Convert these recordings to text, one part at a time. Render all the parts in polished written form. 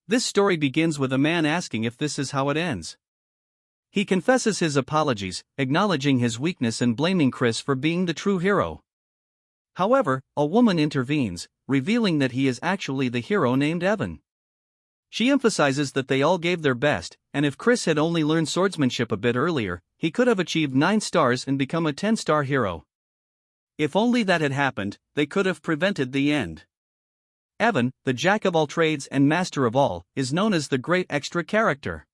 This story begins with a man asking if this is how it ends. He confesses his apologies, acknowledging his weakness and blaming Chris for being the true hero. However, a woman intervenes, revealing that he is actually the hero named Evan. She emphasizes that they all gave their best, and if Chris had only learned swordsmanship a bit earlier, he could have achieved 9 stars and become a 10-star hero. If only that had happened, they could have prevented the end. Evan, the jack of all trades and master of all, is known as the great extra character.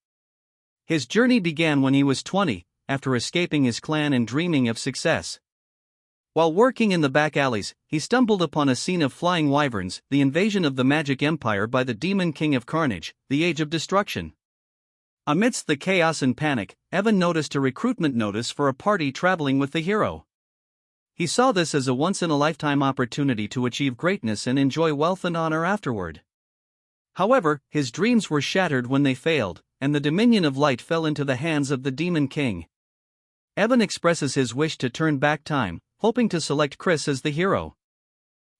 His journey began when he was 20, after escaping his clan and dreaming of success. While working in the back alleys, he stumbled upon a scene of flying wyverns, the invasion of the Magic Empire by the Demon King of Carnage, the Age of Destruction. Amidst the chaos and panic, Evan noticed a recruitment notice for a party traveling with the hero. He saw this as a once-in-a-lifetime opportunity to achieve greatness and enjoy wealth and honor afterward. However, his dreams were shattered when they failed, and the Dominion of Light fell into the hands of the Demon King. Evan expresses his wish to turn back time, hoping to select Chris as the hero.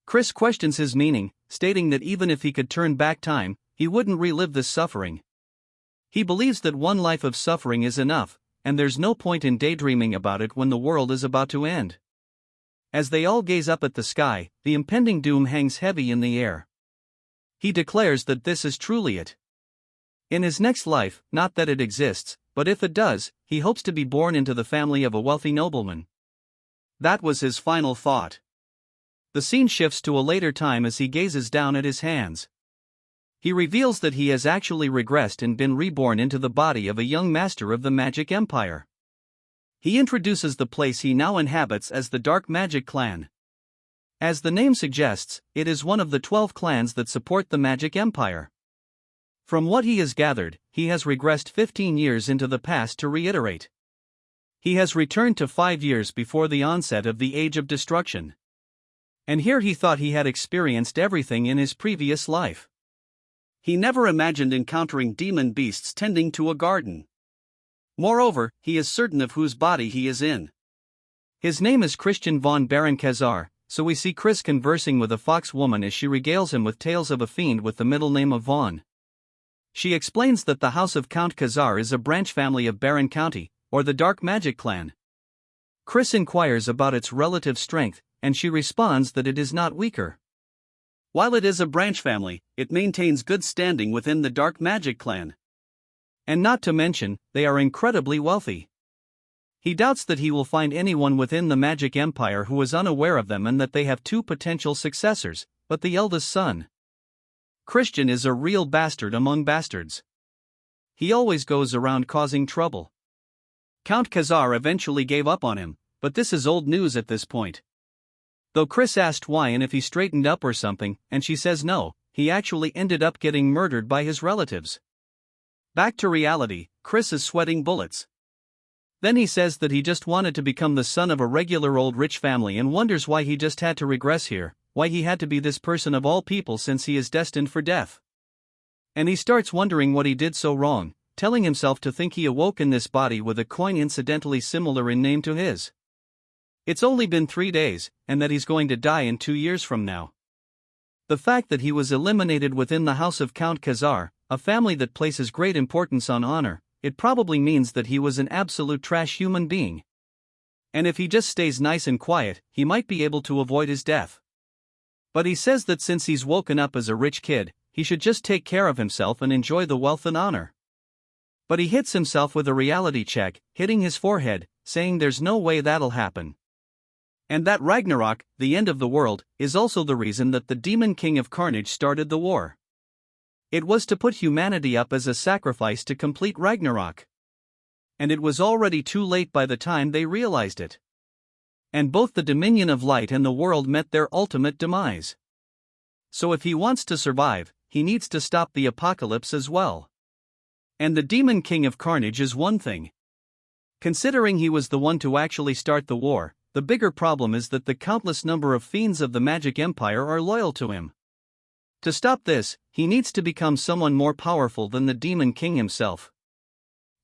Chris questions his meaning, stating that even if he could turn back time, he wouldn't relive this suffering. He believes that one life of suffering is enough, and there's no point in daydreaming about it when the world is about to end. As they all gaze up at the sky, the impending doom hangs heavy in the air. He declares that this is truly it. In his next life, not that it exists, but if it does, he hopes to be born into the family of a wealthy nobleman. That was his final thought. The scene shifts to a later time as he gazes down at his hands. He reveals that he has actually regressed and been reborn into the body of a young master of the Magic Empire. He introduces the place he now inhabits as the Dark Magic Clan. As the name suggests, it is one of the 12 clans that support the Magic Empire. From what he has gathered, he has regressed 15 years into the past to reiterate. He has returned to 5 years before the onset of the Age of Destruction. And here he thought he had experienced everything in his previous life. He never imagined encountering demon beasts tending to a garden. Moreover, he is certain of whose body he is in. His name is Christian von Baron-Khazar, so we see Chris conversing with a fox woman as she regales him with tales of a fiend with the middle name of Von. She explains that the house of Count Khazar is a branch family of Baron County, or the Dark Magic Clan. Chris inquires about its relative strength, and she responds that it is not weaker. While it is a branch family, it maintains good standing within the Dark Magic Clan. And not to mention, they are incredibly wealthy. He doubts that he will find anyone within the Magic Empire who is unaware of them and that they have 2 potential successors, but the eldest son. Christian is a real bastard among bastards. He always goes around causing trouble. Count Khazar eventually gave up on him, but this is old news at this point. Though Chris asked why and if he straightened up or something, and she says no, he actually ended up getting murdered by his relatives. Back to reality, Chris is sweating bullets. Then he says that he just wanted to become the son of a regular old rich family and wonders why he just had to regress here, why he had to be this person of all people since he is destined for death. And he starts wondering what he did so wrong, telling himself to think he awoke in this body with a coin incidentally similar in name to his. It's only been 3 days, and that he's going to die in 2 years from now. The fact that he was eliminated within the house of Count Khazar, a family that places great importance on honor, it probably means that he was an absolute trash human being. And if he just stays nice and quiet, he might be able to avoid his death. But he says that since he's woken up as a rich kid, he should just take care of himself and enjoy the wealth and honor. But he hits himself with a reality check, hitting his forehead, saying there's no way that'll happen. And that Ragnarok, the end of the world, is also the reason that the Demon King of Carnage started the war. It was to put humanity up as a sacrifice to complete Ragnarok. And it was already too late by the time they realized it. And both the Dominion of Light and the world met their ultimate demise. So if he wants to survive, he needs to stop the apocalypse as well. And the Demon King of Carnage is one thing. Considering he was the one to actually start the war, the bigger problem is that the countless number of fiends of the Magic Empire are loyal to him. To stop this, he needs to become someone more powerful than the Demon King himself.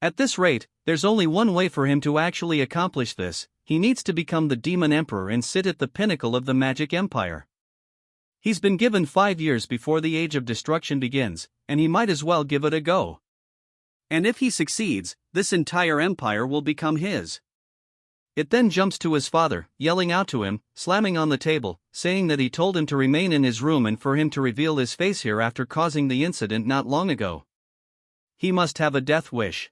At this rate, there's only one way for him to actually accomplish this: he needs to become the Demon Emperor and sit at the pinnacle of the Magic Empire. He's been given 5 years before the Age of Destruction begins, and he might as well give it a go. And if he succeeds, this entire empire will become his. It then jumps to his father, yelling out to him, slamming on the table, saying that he told him to remain in his room and for him to reveal his face here after causing the incident not long ago. He must have a death wish.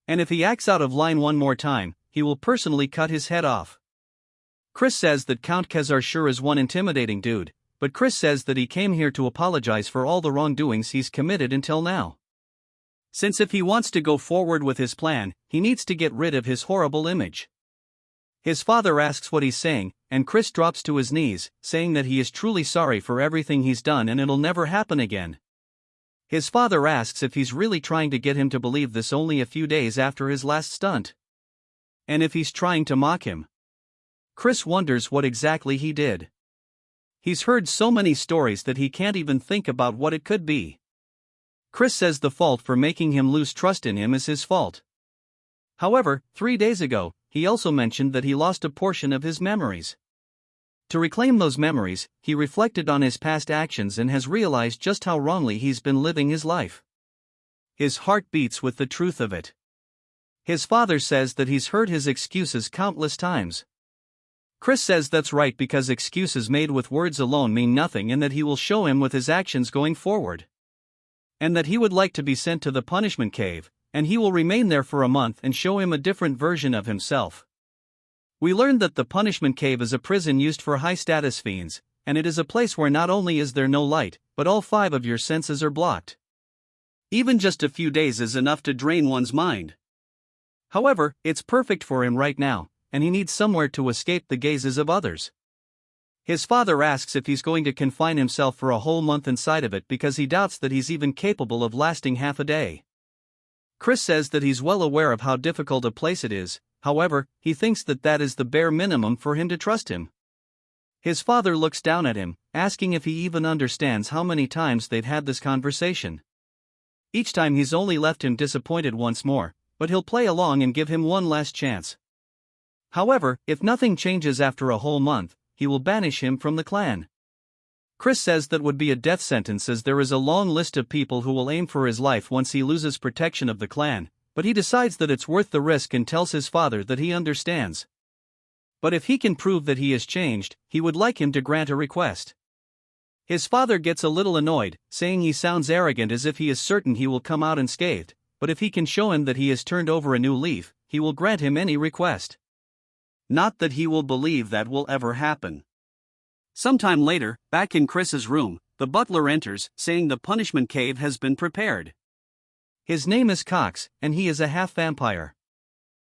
And if he acts out of line one more time, he will personally cut his head off. Chris says that Count Khazar sure is one intimidating dude, but Chris says that he came here to apologize for all the wrongdoings he's committed until now. Since if he wants to go forward with his plan, he needs to get rid of his horrible image. His father asks what he's saying, and Chris drops to his knees, saying that he is truly sorry for everything he's done and it'll never happen again. His father asks if he's really trying to get him to believe this only a few days after his last stunt. And if he's trying to mock him. Chris wonders what exactly he did. He's heard so many stories that he can't even think about what it could be. Chris says the fault for making him lose trust in him is his fault. However, 3 days ago, he also mentioned that he lost a portion of his memories. To reclaim those memories, he reflected on his past actions and has realized just how wrongly he's been living his life. His heart beats with the truth of it. His father says that he's heard his excuses countless times. Chris says that's right because excuses made with words alone mean nothing and that he will show him with his actions going forward. And that he would like to be sent to the punishment cave, and he will remain there for a month and show him a different version of himself. We learned that the punishment cave is a prison used for high-status fiends, and it is a place where not only is there no light, but all 5 of your senses are blocked. Even just a few days is enough to drain one's mind. However, it's perfect for him right now, and he needs somewhere to escape the gazes of others. His father asks if he's going to confine himself for a whole month inside of it because he doubts that he's even capable of lasting half a day. Chris says that he's well aware of how difficult a place it is, however, he thinks that that is the bare minimum for him to trust him. His father looks down at him, asking if he even understands how many times they've had this conversation. Each time he's only left him disappointed once more, but he'll play along and give him one last chance. However, if nothing changes after a whole month, he will banish him from the clan. Chris says that would be a death sentence as there is a long list of people who will aim for his life once he loses protection of the clan, but he decides that it's worth the risk and tells his father that he understands. But if he can prove that he has changed, he would like him to grant a request. His father gets a little annoyed, saying he sounds arrogant as if he is certain he will come out unscathed, but if he can show him that he has turned over a new leaf, he will grant him any request. Not that he will believe that will ever happen. Sometime later, back in Chris's room, the butler enters, saying the punishment cave has been prepared. His name is Cox, and he is a half-vampire.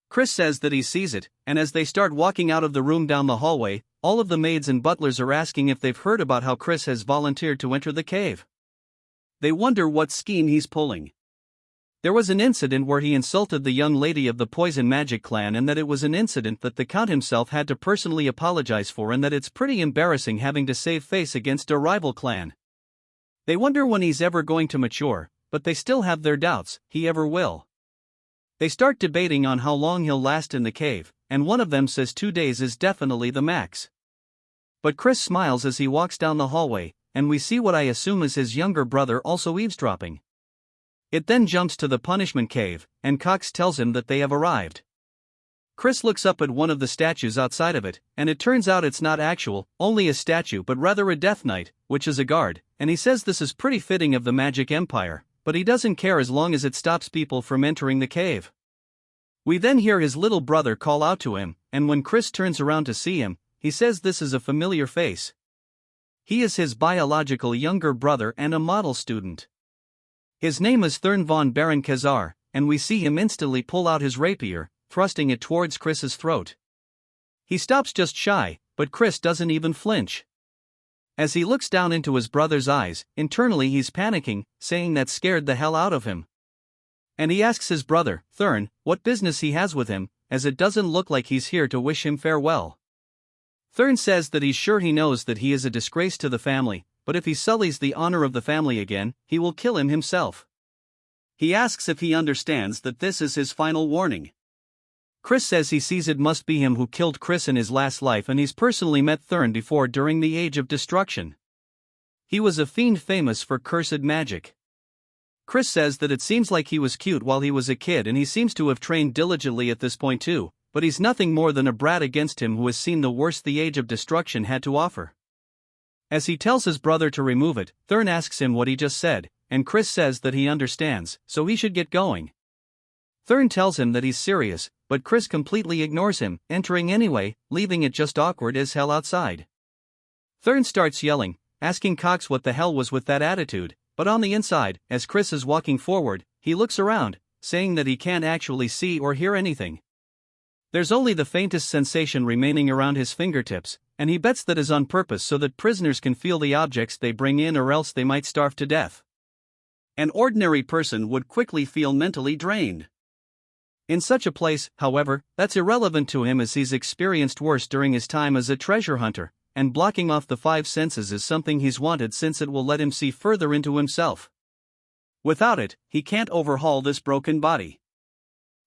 Chris says that he sees it, and as they start walking out of the room down the hallway, all of the maids and butlers are asking if they've heard about how Chris has volunteered to enter the cave. They wonder what scheme he's pulling. There was an incident where he insulted the young lady of the Poison Magic clan and that it was an incident that the Count himself had to personally apologize for and that it's pretty embarrassing having to save face against a rival clan. They wonder when he's ever going to mature, but they still have their doubts, he ever will. They start debating on how long he'll last in the cave, and one of them says 2 days is definitely the max. But Chris smiles as he walks down the hallway, and we see what I assume is his younger brother also eavesdropping. It then jumps to the punishment cave, and Cox tells him that they have arrived. Chris looks up at one of the statues outside of it, and it turns out it's not only a statue but rather a Death Knight, which is a guard, and he says this is pretty fitting of the Magic Empire, but he doesn't care as long as it stops people from entering the cave. We then hear his little brother call out to him, and when Chris turns around to see him, he says this is a familiar face. He is his biological younger brother and a model student. His name is Thurn von Baron Khazar, and we see him instantly pull out his rapier, thrusting it towards Chris's throat. He stops just shy, but Chris doesn't even flinch. As he looks down into his brother's eyes, internally he's panicking, saying that scared the hell out of him. And he asks his brother, Thurn, what business he has with him, as it doesn't look like he's here to wish him farewell. Thurn says that he's sure he knows that he is a disgrace to the family, but if he sullies the honor of the family again, he will kill him himself. He asks if he understands that this is his final warning. Chris says he sees it must be him who killed Chris in his last life and he's personally met Thurn before during the Age of Destruction. He was a fiend famous for cursed magic. Chris says that it seems like he was cute while he was a kid and he seems to have trained diligently at this point too, but he's nothing more than a brat against him who has seen the worst the Age of Destruction had to offer. As he tells his brother to remove it, Thurn asks him what he just said, and Chris says that he understands, so he should get going. Thurn tells him that he's serious, but Chris completely ignores him, entering anyway, leaving it just awkward as hell outside. Thurn starts yelling, asking Cox what the hell was with that attitude, but on the inside, as Chris is walking forward, he looks around, saying that he can't actually see or hear anything. There's only the faintest sensation remaining around his fingertips, and he bets that is on purpose so that prisoners can feel the objects they bring in or else they might starve to death. An ordinary person would quickly feel mentally drained. In such a place, however, that's irrelevant to him as he's experienced worse during his time as a treasure hunter, and blocking off the five senses is something he's wanted since it will let him see further into himself. Without it, he can't overhaul this broken body.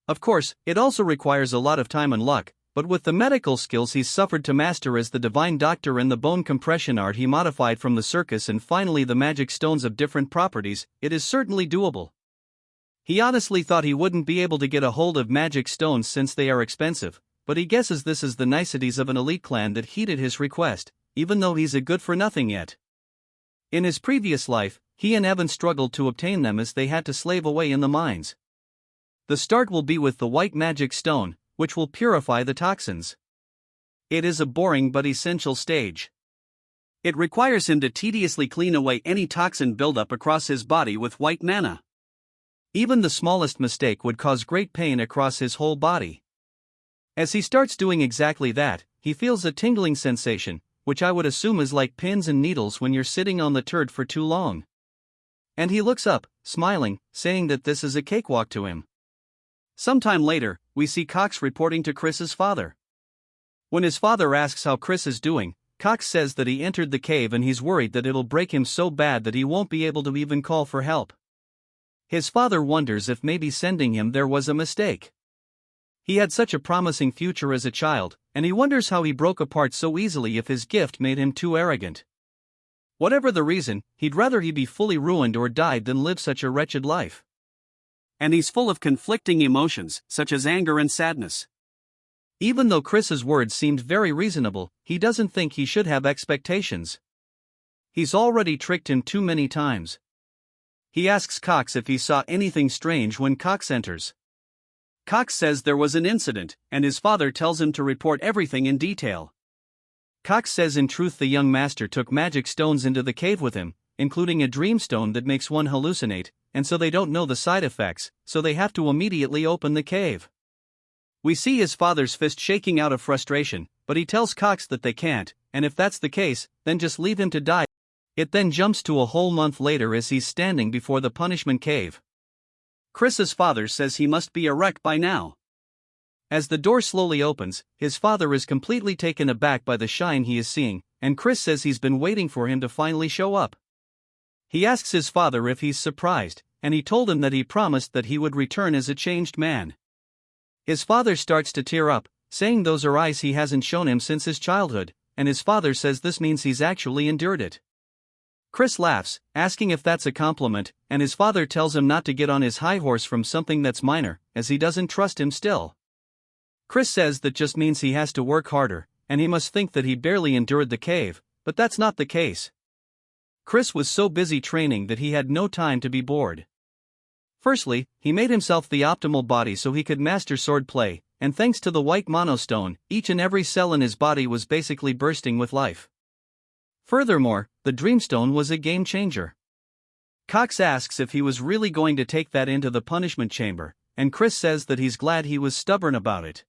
Of course, it also requires a lot of time and luck, but with the medical skills he's suffered to master as the divine doctor and the bone compression art he modified from the circus and finally the magic stones of different properties, it is certainly doable. He honestly thought he wouldn't be able to get a hold of magic stones since they are expensive, but he guesses this is the niceties of an elite clan that heeded his request, even though he's a good-for-nothing yet. In his previous life, he and Evan struggled to obtain them as they had to slave away in the mines. The start will be with the white magic stone, which will purify the toxins. It is a boring but essential stage. It requires him to tediously clean away any toxin buildup across his body with white mana. Even the smallest mistake would cause great pain across his whole body. As he starts doing exactly that, he feels a tingling sensation, which I would assume is like pins and needles when you're sitting on the turd for too long. And he looks up, smiling, saying that this is a cakewalk to him. Sometime later, we see Cox reporting to Chris's father. When his father asks how Chris is doing, Cox says that he entered the cave and he's worried that it'll break him so bad that he won't be able to even call for help. His father wonders if maybe sending him there was a mistake. He had such a promising future as a child, and he wonders how he broke apart so easily if his gift made him too arrogant. Whatever the reason, he'd rather he be fully ruined or died than live such a wretched life. And he's full of conflicting emotions, such as anger and sadness. Even though Chris's words seemed very reasonable, he doesn't think he should have expectations. He's already tricked him too many times. He asks Cox if he saw anything strange when Cox enters. Cox says there was an incident, and his father tells him to report everything in detail. Cox says in truth the young master took magic stones into the cave with him, including a dream stone that makes one hallucinate, and so they don't know the side effects, so they have to immediately open the cave. We see his father's fist shaking out of frustration, but he tells Cox that they can't, and if that's the case, then just leave him to die. It then jumps to a whole month later as he's standing before the punishment cave. Chris's father says he must be a wreck by now. As the door slowly opens, his father is completely taken aback by the shine he is seeing, and Chris says he's been waiting for him to finally show up. He asks his father if he's surprised, and he told him that he promised that he would return as a changed man. His father starts to tear up, saying those are eyes he hasn't shown him since his childhood, and his father says this means he's actually endured it. Chris laughs, asking if that's a compliment, and his father tells him not to get on his high horse from something that's minor, as he doesn't trust him still. Chris says that just means he has to work harder, and he must think that he barely endured the cave, but that's not the case. Chris was so busy training that he had no time to be bored. Firstly, he made himself the optimal body so he could master swordplay, and thanks to the white monostone, each and every cell in his body was basically bursting with life. Furthermore, the Dreamstone was a game changer. Cox asks if he was really going to take that into the punishment chamber, and Chris says that he's glad he was stubborn about it.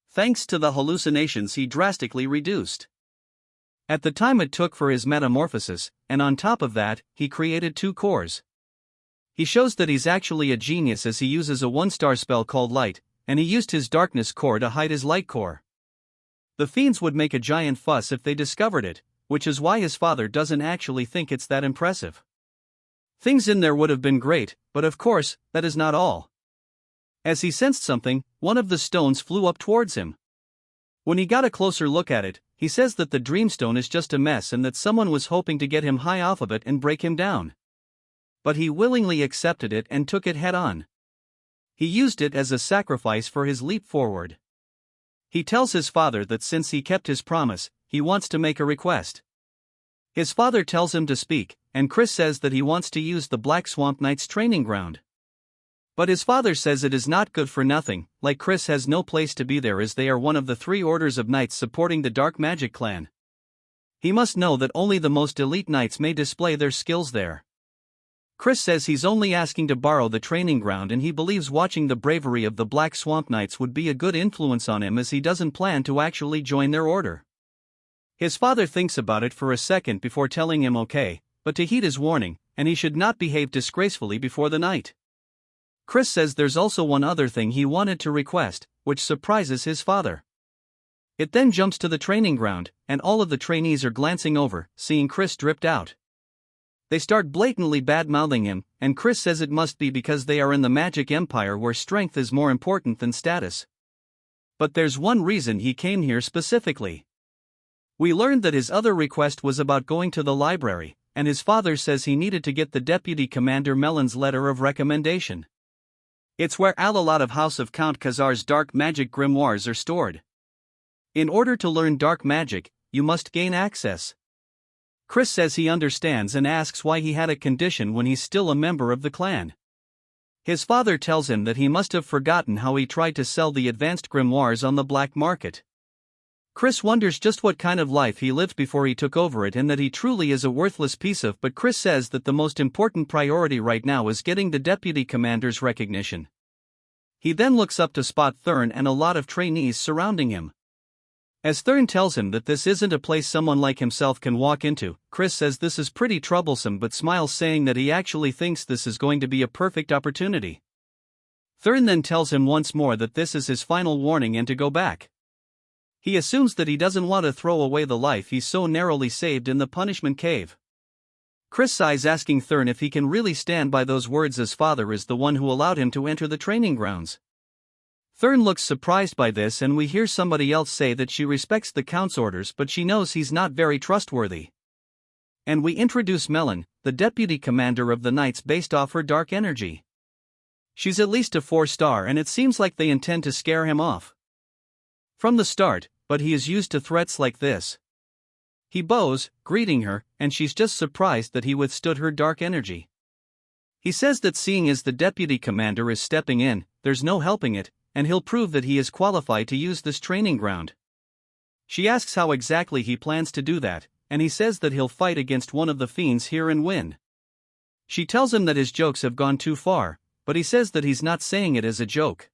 Thanks to the hallucinations he drastically reduced. At the time it took for his metamorphosis, and on top of that, he created 2 cores. He shows that he's actually a genius as he uses a 1-star spell called Light, and he used his darkness core to hide his light core. The fiends would make a giant fuss if they discovered it, which is why his father doesn't actually think it's that impressive. Things in there would have been great, but of course, that is not all. As he sensed something, one of the stones flew up towards him. When he got a closer look at it, he says that the dreamstone is just a mess and that someone was hoping to get him high off of it and break him down. But he willingly accepted it and took it head on. He used it as a sacrifice for his leap forward. He tells his father that since he kept his promise, he wants to make a request. His father tells him to speak, and Chris says that he wants to use the Black Swamp Knight's training ground. But his father says it is not good for nothing, like Chris has no place to be there as they are one of the 3 orders of knights supporting the Dark Magic clan. He must know that only the most elite knights may display their skills there. Chris says he's only asking to borrow the training ground and he believes watching the bravery of the Black Swamp Knights would be a good influence on him as he doesn't plan to actually join their order. His father thinks about it for a second before telling him okay, but to heed his warning, and he should not behave disgracefully before the night. Chris says there's also one other thing he wanted to request, which surprises his father. It then jumps to the training ground, and all of the trainees are glancing over, seeing Chris dripped out. They start blatantly bad-mouthing him, and Chris says it must be because they are in the magic empire where strength is more important than status. But there's one reason he came here specifically. We learned that his other request was about going to the library, and his father says he needed to get the Deputy Commander Melon's letter of recommendation. It's where a lot of House of Count Khazar's dark magic grimoires are stored. In order to learn dark magic, you must gain access. Chris says he understands and asks why he had a condition when he's still a member of the clan. His father tells him that he must have forgotten how he tried to sell the advanced grimoires on the black market. Chris wonders just what kind of life he lived before he took over it and that he truly is a worthless piece of, but Chris says that the most important priority right now is getting the deputy commander's recognition. He then looks up to spot Thurn and a lot of trainees surrounding him. As Thurn tells him that this isn't a place someone like himself can walk into, Chris says this is pretty troublesome but smiles, saying that he actually thinks this is going to be a perfect opportunity. Thurn then tells him once more that this is his final warning and to go back. He assumes that he doesn't want to throw away the life he's so narrowly saved in the punishment cave. Chris sighs, asking Thurn if he can really stand by those words as father is the one who allowed him to enter the training grounds. Thurn looks surprised by this and we hear somebody else say that she respects the Count's orders but she knows he's not very trustworthy. And we introduce Melon, the deputy commander of the Knights based off her dark energy. She's at least a 4-star and it seems like they intend to scare him off from the start, but he is used to threats like this. He bows, greeting her, and she's just surprised that he withstood her dark energy. He says that seeing as the deputy commander is stepping in, there's no helping it, and he'll prove that he is qualified to use this training ground. She asks how exactly he plans to do that, and he says that he'll fight against one of the fiends here and win. She tells him that his jokes have gone too far, but he says that he's not saying it as a joke.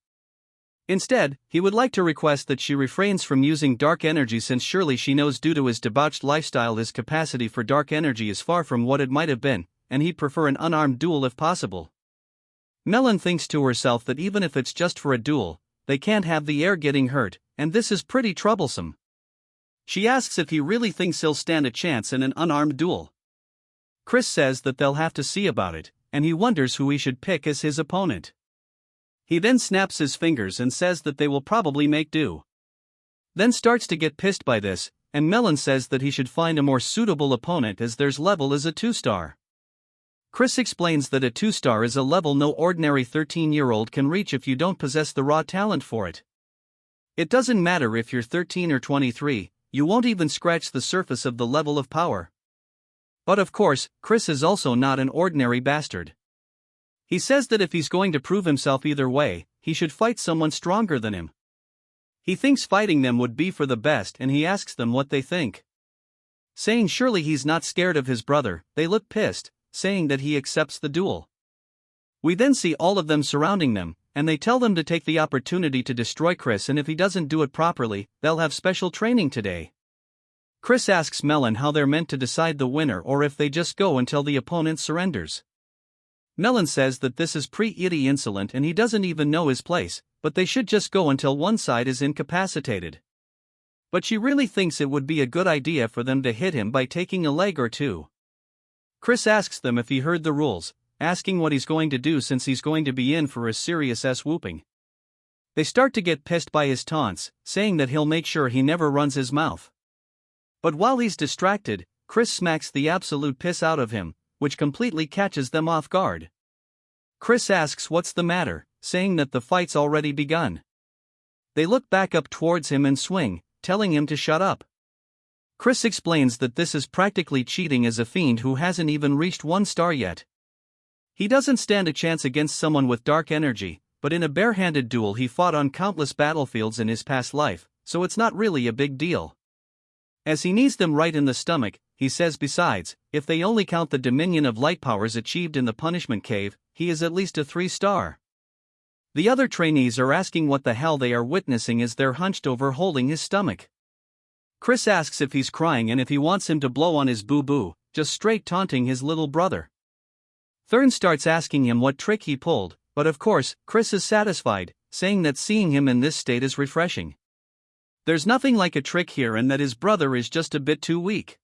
Instead, he would like to request that she refrains from using dark energy since surely she knows due to his debauched lifestyle his capacity for dark energy is far from what it might have been, and he'd prefer an unarmed duel if possible. Melon thinks to herself that even if it's just for a duel, they can't have the heir getting hurt, and this is pretty troublesome. She asks if he really thinks he'll stand a chance in an unarmed duel. Chris says that they'll have to see about it, and he wonders who he should pick as his opponent. He then snaps his fingers and says that they will probably make do. Then starts to get pissed by this, and Melon says that he should find a more suitable opponent as their level is a 2-star. Chris explains that a 2-star is a level no ordinary 13-year-old can reach if you don't possess the raw talent for it. It doesn't matter if you're 13 or 23, you won't even scratch the surface of the level of power. But of course, Chris is also not an ordinary bastard. He says that if he's going to prove himself either way, he should fight someone stronger than him. He thinks fighting them would be for the best and he asks them what they think. Saying surely he's not scared of his brother, they look pissed, saying that he accepts the duel. We then see all of them surrounding them, and they tell them to take the opportunity to destroy Chris, and if he doesn't do it properly, they'll have special training today. Chris asks Melon how they're meant to decide the winner or if they just go until the opponent surrenders. Melon says that this is pretty insolent and he doesn't even know his place, but they should just go until one side is incapacitated. But she really thinks it would be a good idea for them to hit him by taking a leg or two. Chris asks them if he heard the rules, asking what he's going to do since he's going to be in for a serious whooping. They start to get pissed by his taunts, saying that he'll make sure he never runs his mouth. But while he's distracted, Chris smacks the absolute piss out of him, which completely catches them off guard. Chris asks what's the matter, saying that the fight's already begun. They look back up towards him and swing, telling him to shut up. Chris explains that this is practically cheating as a fiend who hasn't even reached 1 star yet. He doesn't stand a chance against someone with dark energy, but in a barehanded duel he fought on countless battlefields in his past life, so it's not really a big deal. As he knees them right in the stomach, he says besides, if they only count the dominion of light powers achieved in the punishment cave, he is at least a 3 star. The other trainees are asking what the hell they are witnessing as they're hunched over holding his stomach. Chris asks if he's crying and if he wants him to blow on his boo-boo, just straight taunting his little brother. Thurn starts asking him what trick he pulled, but of course, Chris is satisfied, saying that seeing him in this state is refreshing. There's nothing like a trick here and that his brother is just a bit too weak.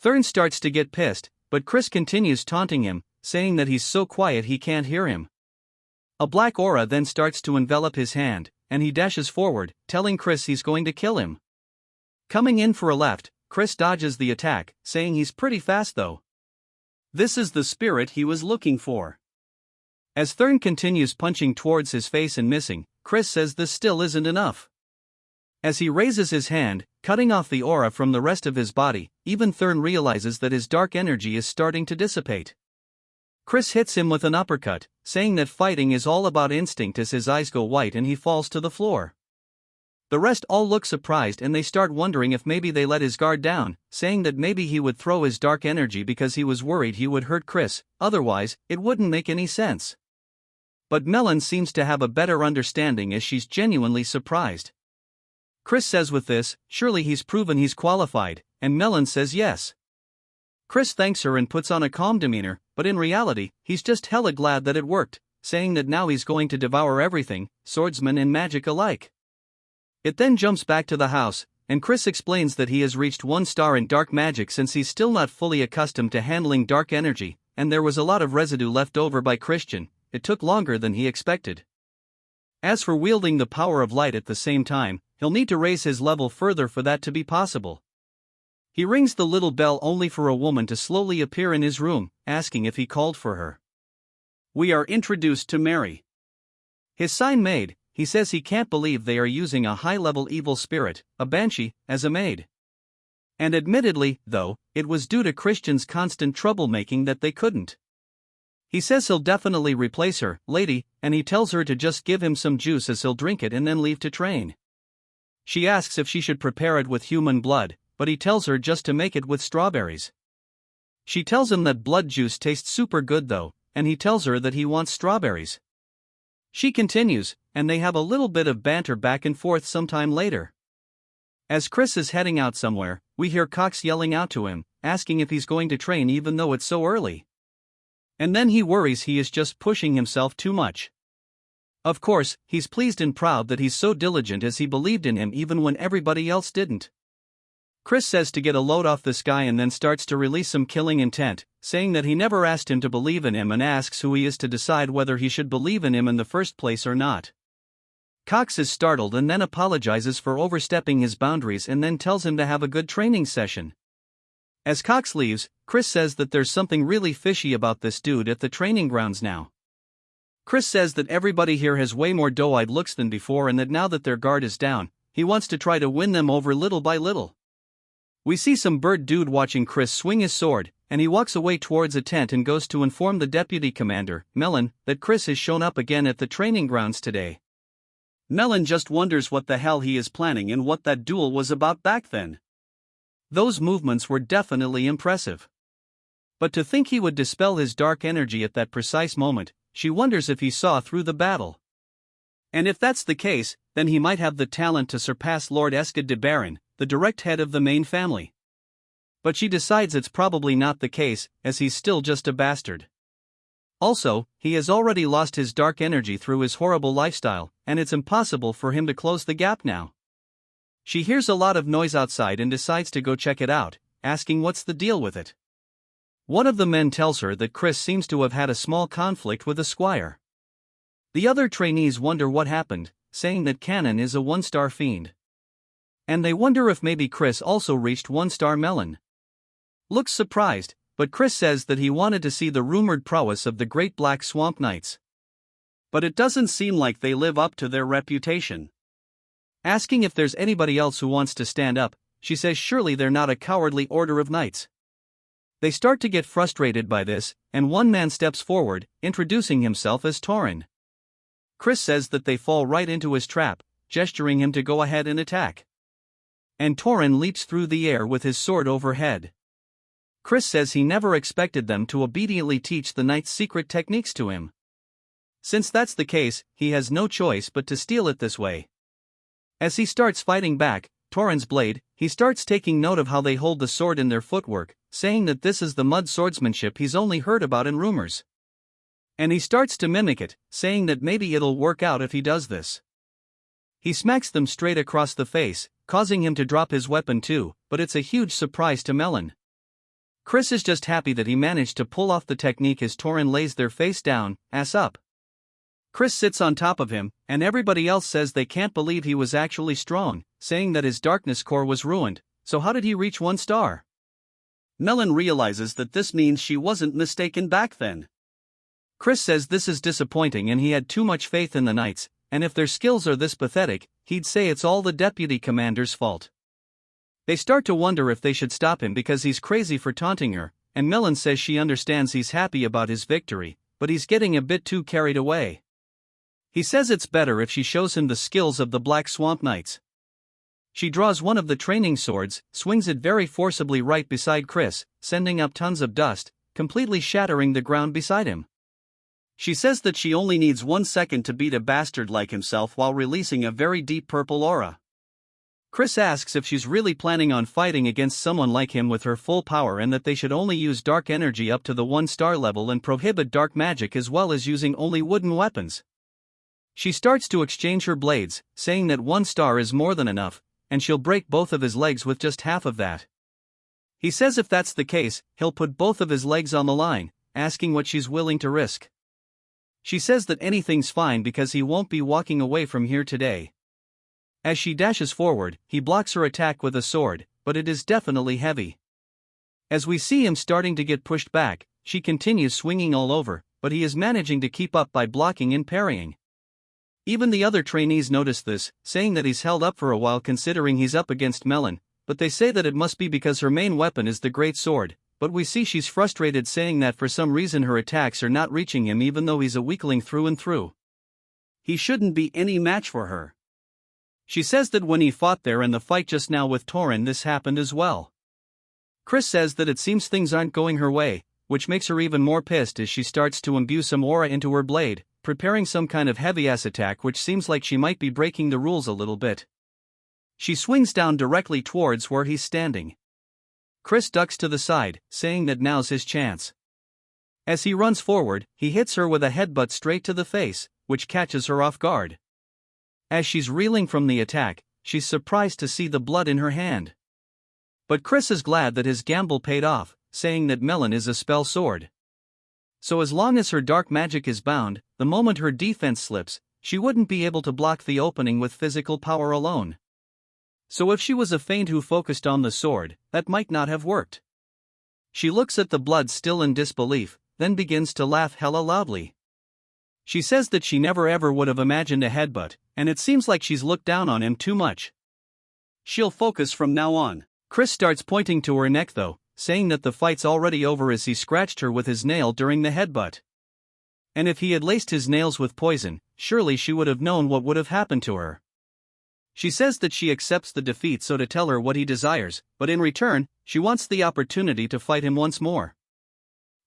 Thurn starts to get pissed, but Chris continues taunting him, saying that he's so quiet he can't hear him. A black aura then starts to envelop his hand, and he dashes forward, telling Chris he's going to kill him. Coming in for a left, Chris dodges the attack, saying he's pretty fast though. This is the spirit he was looking for. As Thurn continues punching towards his face and missing, Chris says this still isn't enough. As he raises his hand, cutting off the aura from the rest of his body, even Thurn realizes that his dark energy is starting to dissipate. Chris hits him with an uppercut, saying that fighting is all about instinct as his eyes go white and he falls to the floor. The rest all look surprised and they start wondering if maybe they let his guard down, saying that maybe he would throw his dark energy because he was worried he would hurt Chris, otherwise, it wouldn't make any sense. But Melon seems to have a better understanding as she's genuinely surprised. Chris says with this, surely he's proven he's qualified, and Melon says yes. Chris thanks her and puts on a calm demeanor, but in reality, he's just hella glad that it worked, saying that now he's going to devour everything, swordsman and magic alike. It then jumps back to the house, and Chris explains that he has reached 1 star in dark magic since he's still not fully accustomed to handling dark energy, and there was a lot of residue left over by Christian. It took longer than he expected. As for wielding the power of light at the same time, he'll need to raise his level further for that to be possible. He rings the little bell only for a woman to slowly appear in his room, asking if he called for her. We are introduced to Mary. His sign maid, he says he can't believe they are using a high-level evil spirit, a banshee, as a maid. And admittedly, though, it was due to Christian's constant troublemaking that they couldn't. He says he'll definitely replace her, lady, and he tells her to just give him some juice as he'll drink it and then leave to train. She asks if she should prepare it with human blood, but he tells her just to make it with strawberries. She tells him that blood juice tastes super good though, and he tells her that he wants strawberries. She continues, and they have a little bit of banter back and forth sometime later. As Chris is heading out somewhere, we hear Cox yelling out to him, asking if he's going to train even though it's so early. And then he worries he is just pushing himself too much. Of course, he's pleased and proud that he's so diligent as he believed in him even when everybody else didn't. Chris says to get a load off this guy and then starts to release some killing intent, saying that he never asked him to believe in him and asks who he is to decide whether he should believe in him in the first place or not. Cox is startled and then apologizes for overstepping his boundaries and then tells him to have a good training session. As Cox leaves, Chris says that there's something really fishy about this dude at the training grounds now. Chris says that everybody here has way more doe-eyed looks than before and that now that their guard is down, he wants to try to win them over little by little. We see some bird dude watching Chris swing his sword, and he walks away towards a tent and goes to inform the deputy commander, Melon, that Chris has shown up again at the training grounds today. Melon just wonders what the hell he is planning and what that duel was about back then. Those movements were definitely impressive. But to think he would dispel his dark energy at that precise moment, she wonders if he saw through the battle. And if that's the case, then he might have the talent to surpass Lord Eskid de Baron, the direct head of the main family. But she decides it's probably not the case, as he's still just a bastard. Also, he has already lost his dark energy through his horrible lifestyle, and it's impossible for him to close the gap now. She hears a lot of noise outside and decides to go check it out, asking what's the deal with it. One of the men tells her that Chris seems to have had a small conflict with a squire. The other trainees wonder what happened, saying that Canon is a 1-star fiend. And they wonder if maybe Chris also reached 1-star Melon. Looks surprised, but Chris says that he wanted to see the rumored prowess of the Great Black Swamp Knights. But it doesn't seem like they live up to their reputation. Asking if there's anybody else who wants to stand up, she says surely they're not a cowardly order of knights. They start to get frustrated by this, and one man steps forward, introducing himself as Tauren. Chris says that they fall right into his trap, gesturing him to go ahead and attack. And Tauren leaps through the air with his sword overhead. Chris says he never expected them to obediently teach the knight's secret techniques to him. Since that's the case, he has no choice but to steal it this way. As he starts fighting back, Tauren's blade, he starts taking note of how they hold the sword in their footwork, saying that this is the mud swordsmanship he's only heard about in rumors. And he starts to mimic it, saying that maybe it'll work out if he does this. He smacks them straight across the face, causing him to drop his weapon too, but it's a huge surprise to Melon. Chris is just happy that he managed to pull off the technique as Tauren lays their face down, ass up. Chris sits on top of him, and everybody else says they can't believe he was actually strong, saying that his darkness core was ruined, so how did he reach 1 star? Melon realizes that this means she wasn't mistaken back then. Chris says this is disappointing and he had too much faith in the knights, and if their skills are this pathetic, he'd say it's all the deputy commander's fault. They start to wonder if they should stop him because he's crazy for taunting her, and Melon says she understands he's happy about his victory, but he's getting a bit too carried away. He says it's better if she shows him the skills of the Black Swamp Knights. She draws one of the training swords, swings it very forcibly right beside Chris, sending up tons of dust, completely shattering the ground beside him. She says that she only needs 1 second to beat a bastard like himself while releasing a very deep purple aura. Chris asks if she's really planning on fighting against someone like him with her full power and that they should only use dark energy up to the 1-star level and prohibit dark magic as well as using only wooden weapons. She starts to exchange her blades, saying that 1 star is more than enough, and she'll break both of his legs with just half of that. He says if that's the case, he'll put both of his legs on the line, asking what she's willing to risk. She says that anything's fine because he won't be walking away from here today. As she dashes forward, he blocks her attack with a sword, but it is definitely heavy. As we see him starting to get pushed back, she continues swinging all over, but he is managing to keep up by blocking and parrying. Even the other trainees notice this, saying that he's held up for a while considering he's up against Melon, but they say that it must be because her main weapon is the great sword, but we see she's frustrated saying that for some reason her attacks are not reaching him even though he's a weakling through and through. He shouldn't be any match for her. She says that when he fought there in the fight just now with Tauren this happened as well. Chris says that it seems things aren't going her way, which makes her even more pissed as she starts to imbue some aura into her blade, preparing some kind of heavy-ass attack which seems like she might be breaking the rules a little bit. She swings down directly towards where he's standing. Chris ducks to the side, saying that now's his chance. As he runs forward, he hits her with a headbutt straight to the face, which catches her off guard. As she's reeling from the attack, she's surprised to see the blood in her hand. But Chris is glad that his gamble paid off, saying that Melon is a spell sword. So as long as her dark magic is bound, the moment her defense slips, she wouldn't be able to block the opening with physical power alone. So if she was a fiend who focused on the sword, that might not have worked. She looks at the blood still in disbelief, then begins to laugh hella loudly. She says that she never ever would have imagined a headbutt, and it seems like she's looked down on him too much. She'll focus from now on. Chris starts pointing to her neck though, saying that the fight's already over as he scratched her with his nail during the headbutt. And if he had laced his nails with poison, surely she would have known what would have happened to her. She says that she accepts the defeat so to tell her what he desires, but in return, she wants the opportunity to fight him once more.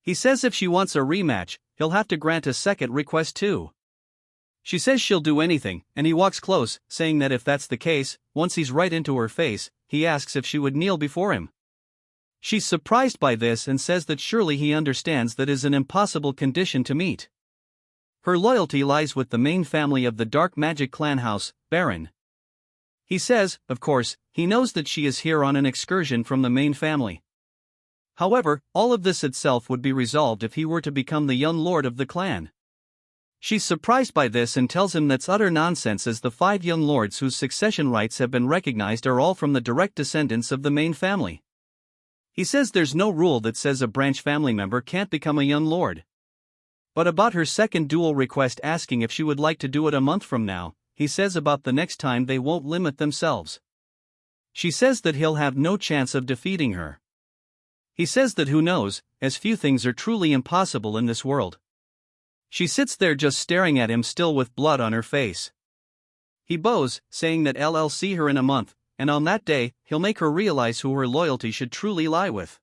He says if she wants a rematch, he'll have to grant a second request too. She says she'll do anything, and he walks close, saying that if that's the case, once he's right into her face, he asks if she would kneel before him. She's surprised by this and says that surely he understands that is an impossible condition to meet. Her loyalty lies with the main family of the dark magic clan house, Baron. He says, of course, he knows that she is here on an excursion from the main family. However, all of this itself would be resolved if he were to become the young lord of the clan. She's surprised by this and tells him that's utter nonsense, as the 5 young lords whose succession rights have been recognized are all from the direct descendants of the main family. He says there's no rule that says a branch family member can't become a young lord. But about her second duel request, asking if she would like to do it a month from now, he says about the next time they won't limit themselves. She says that he'll have no chance of defeating her. He says that who knows, as few things are truly impossible in this world. She sits there just staring at him, still with blood on her face. He bows, saying that I'll see her in a month, and on that day, he'll make her realize who her loyalty should truly lie with.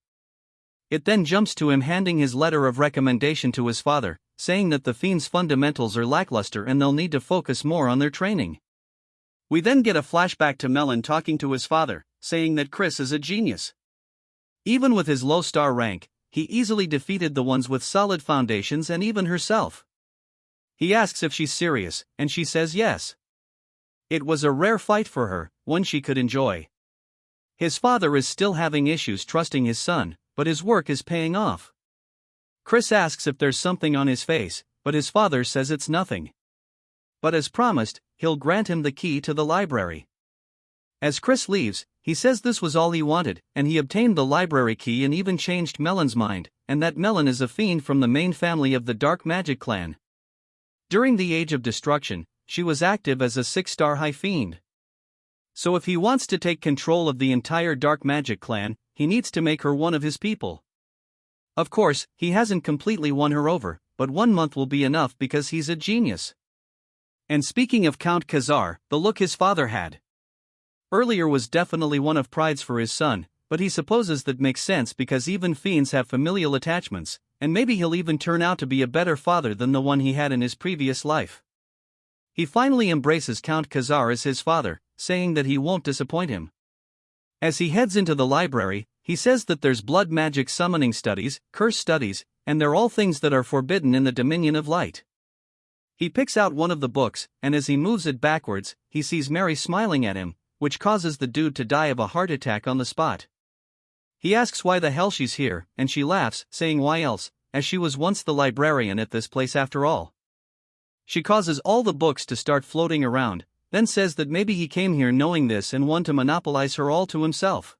It then jumps to him handing his letter of recommendation to his father, saying that the fiend's fundamentals are lackluster and they'll need to focus more on their training. We then get a flashback to Melon talking to his father, saying that Chris is a genius. Even with his low star rank, he easily defeated the ones with solid foundations and even herself. He asks if she's serious, and she says yes. It was a rare fight for her, one she could enjoy. His father is still having issues trusting his son, but his work is paying off. Chris asks if there's something on his face, but his father says it's nothing. But as promised, he'll grant him the key to the library. As Chris leaves, he says this was all he wanted, and he obtained the library key and even changed Melon's mind, and that Melon is a fiend from the main family of the Dark Magic clan. During the Age of Destruction, she was active as a 6-star high fiend. So if he wants to take control of the entire Dark Magic clan, he needs to make her one of his people. Of course, he hasn't completely won her over, but 1 month will be enough because he's a genius. And speaking of Count Khazar, the look his father had earlier was definitely one of pride's for his son, but he supposes that makes sense because even fiends have familial attachments, and maybe he'll even turn out to be a better father than the one he had in his previous life. He finally embraces Count Khazar as his father, saying that he won't disappoint him. As he heads into the library, he says that there's blood magic summoning studies, curse studies, and they're all things that are forbidden in the Dominion of Light. He picks out one of the books, and as he moves it backwards, he sees Mary smiling at him, which causes the dude to die of a heart attack on the spot. He asks why the hell she's here, and she laughs, saying why else, as she was once the librarian at this place after all. She causes all the books to start floating around, then says that maybe he came here knowing this and wanted to monopolize her all to himself.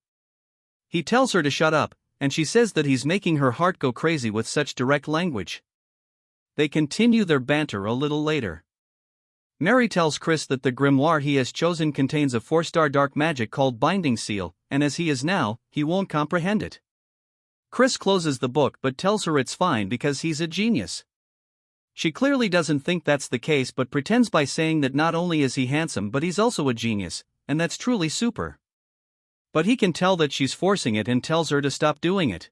He tells her to shut up, and she says that he's making her heart go crazy with such direct language. They continue their banter a little later. Mary tells Chris that the grimoire he has chosen contains a 4-star dark magic called Binding Seal, and as he is now, he won't comprehend it. Chris closes the book but tells her it's fine because he's a genius. She clearly doesn't think that's the case but pretends by saying that not only is he handsome but he's also a genius, and that's truly super. But he can tell that she's forcing it and tells her to stop doing it.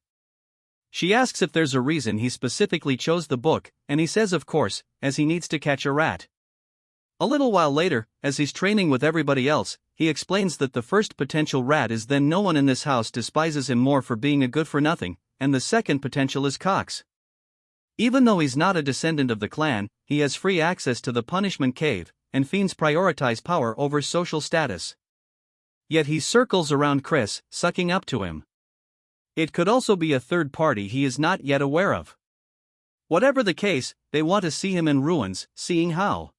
She asks if there's a reason he specifically chose the book, and he says of course, as he needs to catch a rat. A little while later, as he's training with everybody else, he explains that the first potential rat is then no one in this house despises him more for being a good-for-nothing, and the second potential is Cox. Even though he's not a descendant of the clan, he has free access to the punishment cave, and fiends prioritize power over social status. Yet he circles around Chris, sucking up to him. It could also be a third party he is not yet aware of. Whatever the case, they want to see him in ruins, seeing how.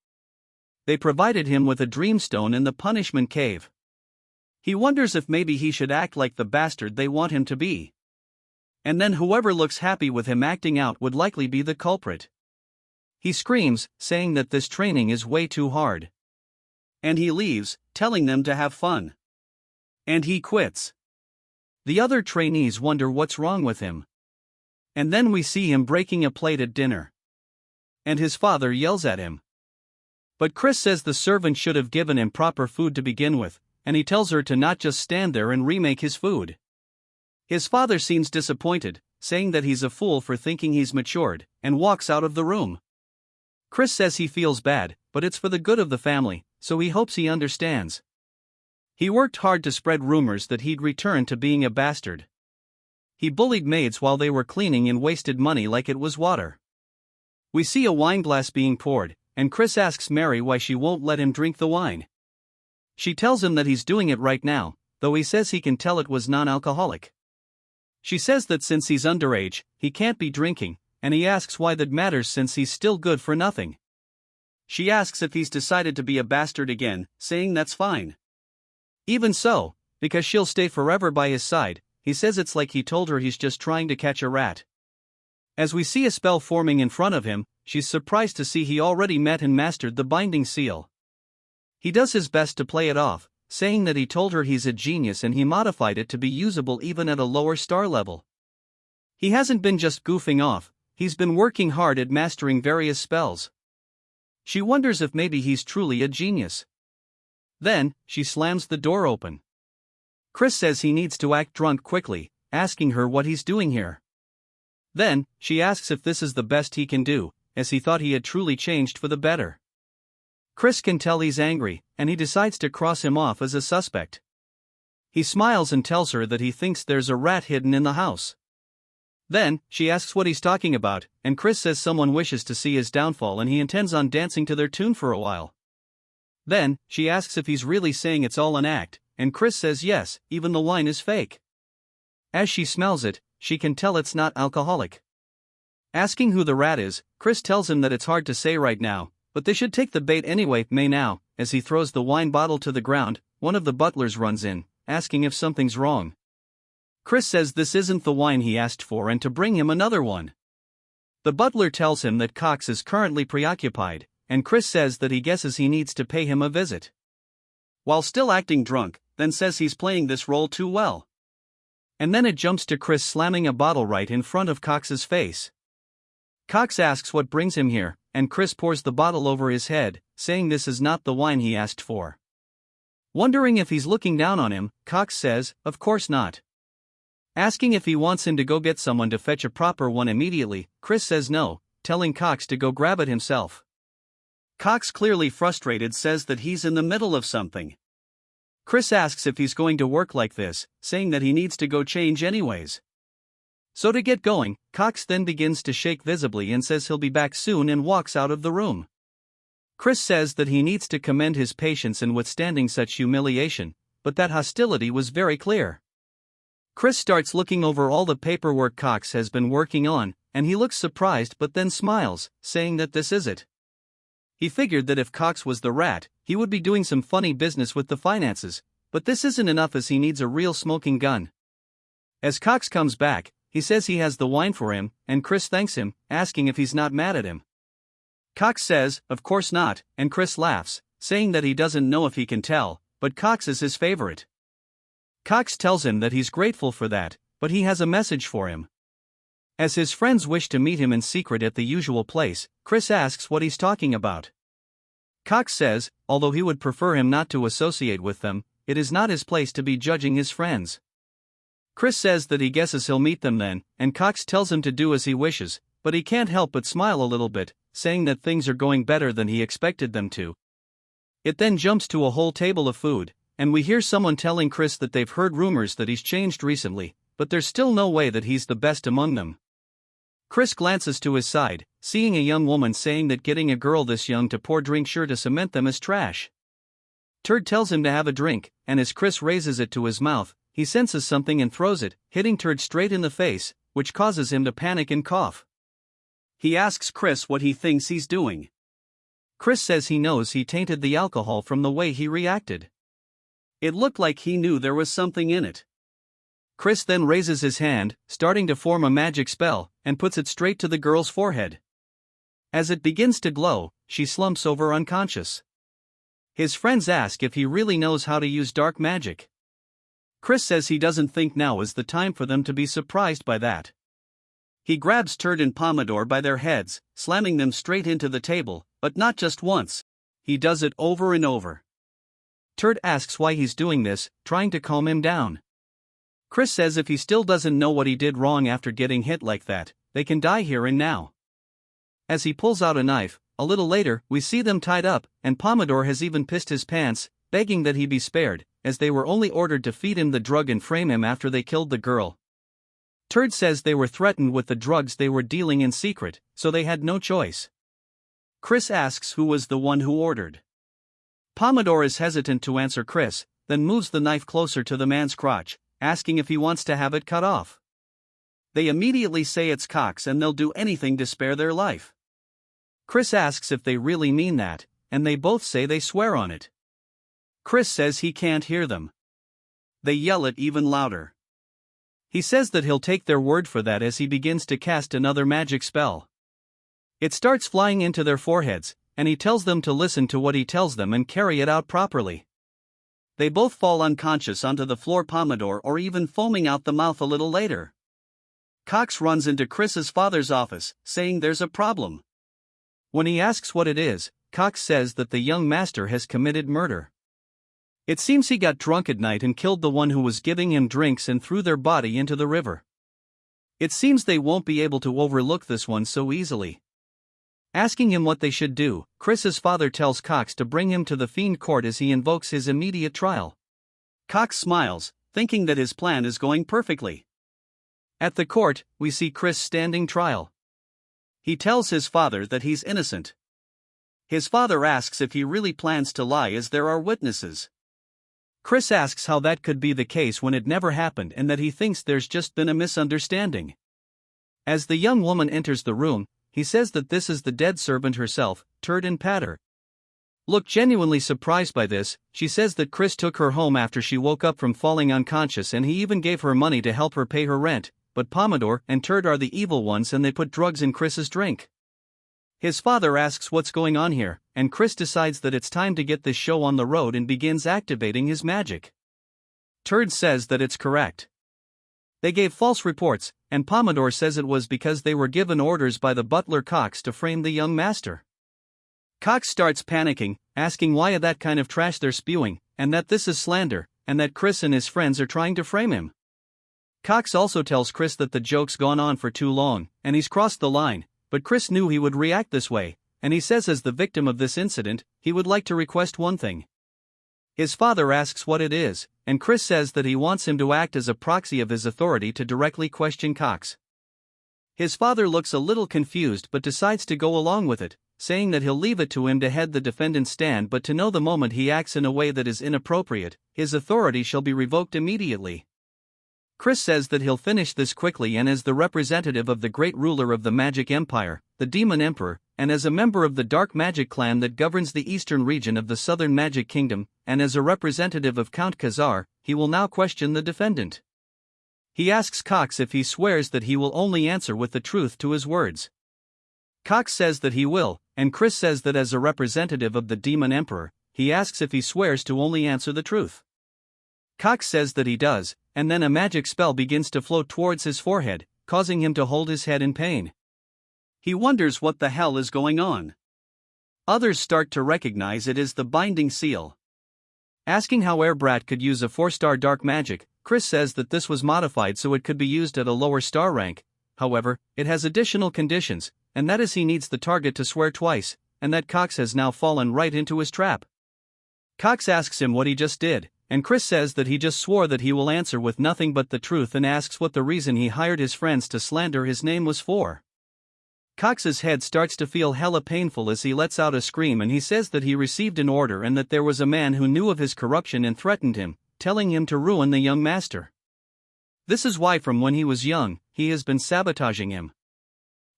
They provided him with a dreamstone in the punishment cave. He wonders if maybe he should act like the bastard they want him to be. And then whoever looks happy with him acting out would likely be the culprit. He screams, saying that this training is way too hard. And he leaves, telling them to have fun. And he quits. The other trainees wonder what's wrong with him. And then we see him breaking a plate at dinner. And his father yells at him. But Chris says the servant should have given him proper food to begin with, and he tells her to not just stand there and remake his food. His father seems disappointed, saying that he's a fool for thinking he's matured, and walks out of the room. Chris says he feels bad, but it's for the good of the family, so he hopes he understands. He worked hard to spread rumors that he'd return to being a bastard. He bullied maids while they were cleaning and wasted money like it was water. We see a wine glass being poured, and Chris asks Mary why she won't let him drink the wine. She tells him that he's doing it right now, though he says he can tell it was non-alcoholic. She says that since he's underage, he can't be drinking, and he asks why that matters since he's still good for nothing. She asks if he's decided to be a bastard again, saying that's fine. Even so, because she'll stay forever by his side, he says it's like he told her he's just trying to catch a rat. As we see a spell forming in front of him, she's surprised to see he already met and mastered the binding seal. He does his best to play it off, saying that he told her he's a genius and he modified it to be usable even at a lower star level. He hasn't been just goofing off, he's been working hard at mastering various spells. She wonders if maybe he's truly a genius. Then, she slams the door open. Chris says he needs to act drunk quickly, asking her what he's doing here. Then, she asks if this is the best he can do, as he thought he had truly changed for the better. Chris can tell he's angry, and he decides to cross him off as a suspect. He smiles and tells her that he thinks there's a rat hidden in the house. Then, she asks what he's talking about, and Chris says someone wishes to see his downfall and he intends on dancing to their tune for a while. Then, she asks if he's really saying it's all an act, and Chris says yes, even the wine is fake. As she smells it, she can tell it's not alcoholic. Asking who the rat is, Chris tells him that it's hard to say right now, but they should take the bait anyway. May now, as he throws the wine bottle to the ground, one of the butlers runs in, asking if something's wrong. Chris says this isn't the wine he asked for and to bring him another one. The butler tells him that Cox is currently preoccupied, and Chris says that he guesses he needs to pay him a visit. While still acting drunk, then says he's playing this role too well. And then it jumps to Chris slamming a bottle right in front of Cox's face. Cox asks what brings him here, and Chris pours the bottle over his head, saying this is not the wine he asked for. Wondering if he's looking down on him, Cox says, of course not. Asking if he wants him to go get someone to fetch a proper one immediately, Chris says no, telling Cox to go grab it himself. Cox, clearly frustrated, says that he's in the middle of something. Chris asks if he's going to work like this, saying that he needs to go change anyways. So to get going, Cox then begins to shake visibly and says he'll be back soon and walks out of the room. Chris says that he needs to commend his patience in withstanding such humiliation, but that hostility was very clear. Chris starts looking over all the paperwork Cox has been working on, and he looks surprised but then smiles, saying that this is it. He figured that if Cox was the rat, he would be doing some funny business with the finances, but this isn't enough as he needs a real smoking gun. As Cox comes back, he says he has the wine for him, and Chris thanks him, asking if he's not mad at him. Cox says, of course not, and Chris laughs, saying that he doesn't know if he can tell, but Cox is his favorite. Cox tells him that he's grateful for that, but he has a message for him. As his friends wish to meet him in secret at the usual place, Chris asks what he's talking about. Cox says, although he would prefer him not to associate with them, it is not his place to be judging his friends. Chris says that he guesses he'll meet them then, and Cox tells him to do as he wishes, but he can't help but smile a little bit, saying that things are going better than he expected them to. It then jumps to a whole table of food, and we hear someone telling Chris that they've heard rumors that he's changed recently, but there's still no way that he's the best among them. Chris glances to his side, seeing a young woman saying that getting a girl this young to pour drink sure to cement them is trash. Turd tells him to have a drink, and as Chris raises it to his mouth, he senses something and throws it, hitting Turd straight in the face, which causes him to panic and cough. He asks Chris what he thinks he's doing. Chris says he knows he tainted the alcohol from the way he reacted. It looked like he knew there was something in it. Chris then raises his hand, starting to form a magic spell, and puts it straight to the girl's forehead. As it begins to glow, she slumps over unconscious. His friends ask if he really knows how to use dark magic. Chris says he doesn't think now is the time for them to be surprised by that. He grabs Turd and Pomodore by their heads, slamming them straight into the table, but not just once. He does it over and over. Turd asks why he's doing this, trying to calm him down. Chris says if he still doesn't know what he did wrong after getting hit like that, they can die here and now. As he pulls out a knife, a little later, we see them tied up, and Pomodore has even pissed his pants, begging that he be spared, as they were only ordered to feed him the drug and frame him after they killed the girl. Turd says they were threatened with the drugs they were dealing in secret, so they had no choice. Chris asks who was the one who ordered. Pomodore is hesitant to answer Chris, then moves the knife closer to the man's crotch, asking if he wants to have it cut off. They immediately say it's Cox and they'll do anything to spare their life. Chris asks if they really mean that, and they both say they swear on it. Chris says he can't hear them. They yell it even louder. He says that he'll take their word for that as he begins to cast another magic spell. It starts flying into their foreheads, and he tells them to listen to what he tells them and carry it out properly. They both fall unconscious onto the floor, Pomodoro or even foaming out the mouth a little later. Cox runs into Chris's father's office, saying there's a problem. When he asks what it is, Cox says that the young master has committed murder. It seems he got drunk at night and killed the one who was giving him drinks and threw their body into the river. It seems they won't be able to overlook this one so easily. Asking him what they should do, Chris's father tells Cox to bring him to the Fiend Court as he invokes his immediate trial. Cox smiles, thinking that his plan is going perfectly. At the court, we see Chris standing trial. He tells his father that he's innocent. His father asks if he really plans to lie as there are witnesses. Chris asks how that could be the case when it never happened and that he thinks there's just been a misunderstanding. As the young woman enters the room, he says that this is the dead servant herself, Turd and Patter. Look genuinely surprised by this, she says that Chris took her home after she woke up from falling unconscious and he even gave her money to help her pay her rent, but Pomodoro and Turd are the evil ones and they put drugs in Chris's drink. His father asks what's going on here, and Chris decides that it's time to get this show on the road and begins activating his magic. Turd says that it's correct. They gave false reports, and Pomodoro says it was because they were given orders by the butler Cox to frame the young master. Cox starts panicking, asking why that kind of trash they're spewing, and that this is slander, and that Chris and his friends are trying to frame him. Cox also tells Chris that the joke's gone on for too long, and he's crossed the line, but Chris knew he would react this way, and he says as the victim of this incident, he would like to request one thing. His father asks what it is, and Chris says that he wants him to act as a proxy of his authority to directly question Cox. His father looks a little confused but decides to go along with it, saying that he'll leave it to him to head the defendant's stand, but to know the moment he acts in a way that is inappropriate, his authority shall be revoked immediately. Chris says that he'll finish this quickly, and as the representative of the great ruler of the Magic Empire, the Demon Emperor, and as a member of the Dark Magic clan that governs the eastern region of the Southern Magic Kingdom, and as a representative of Count Khazar, he will now question the defendant. He asks Cox if he swears that he will only answer with the truth to his words. Cox says that he will, and Chris says that as a representative of the Demon Emperor, he asks if he swears to only answer the truth. Cox says that he does, and then a magic spell begins to flow towards his forehead, causing him to hold his head in pain. He wonders what the hell is going on. Others start to recognize it as the binding seal. Asking how Airbrat could use a 4-star dark magic, Chris says that this was modified so it could be used at a lower star rank. However, it has additional conditions, and that is he needs the target to swear twice, and that Cox has now fallen right into his trap. Cox asks him what he just did, and Chris says that he just swore that he will answer with nothing but the truth and asks what the reason he hired his friends to slander his name was for. Cox's head starts to feel hella painful as he lets out a scream, and he says that he received an order and that there was a man who knew of his corruption and threatened him, telling him to ruin the young master. This is why from when he was young, he has been sabotaging him.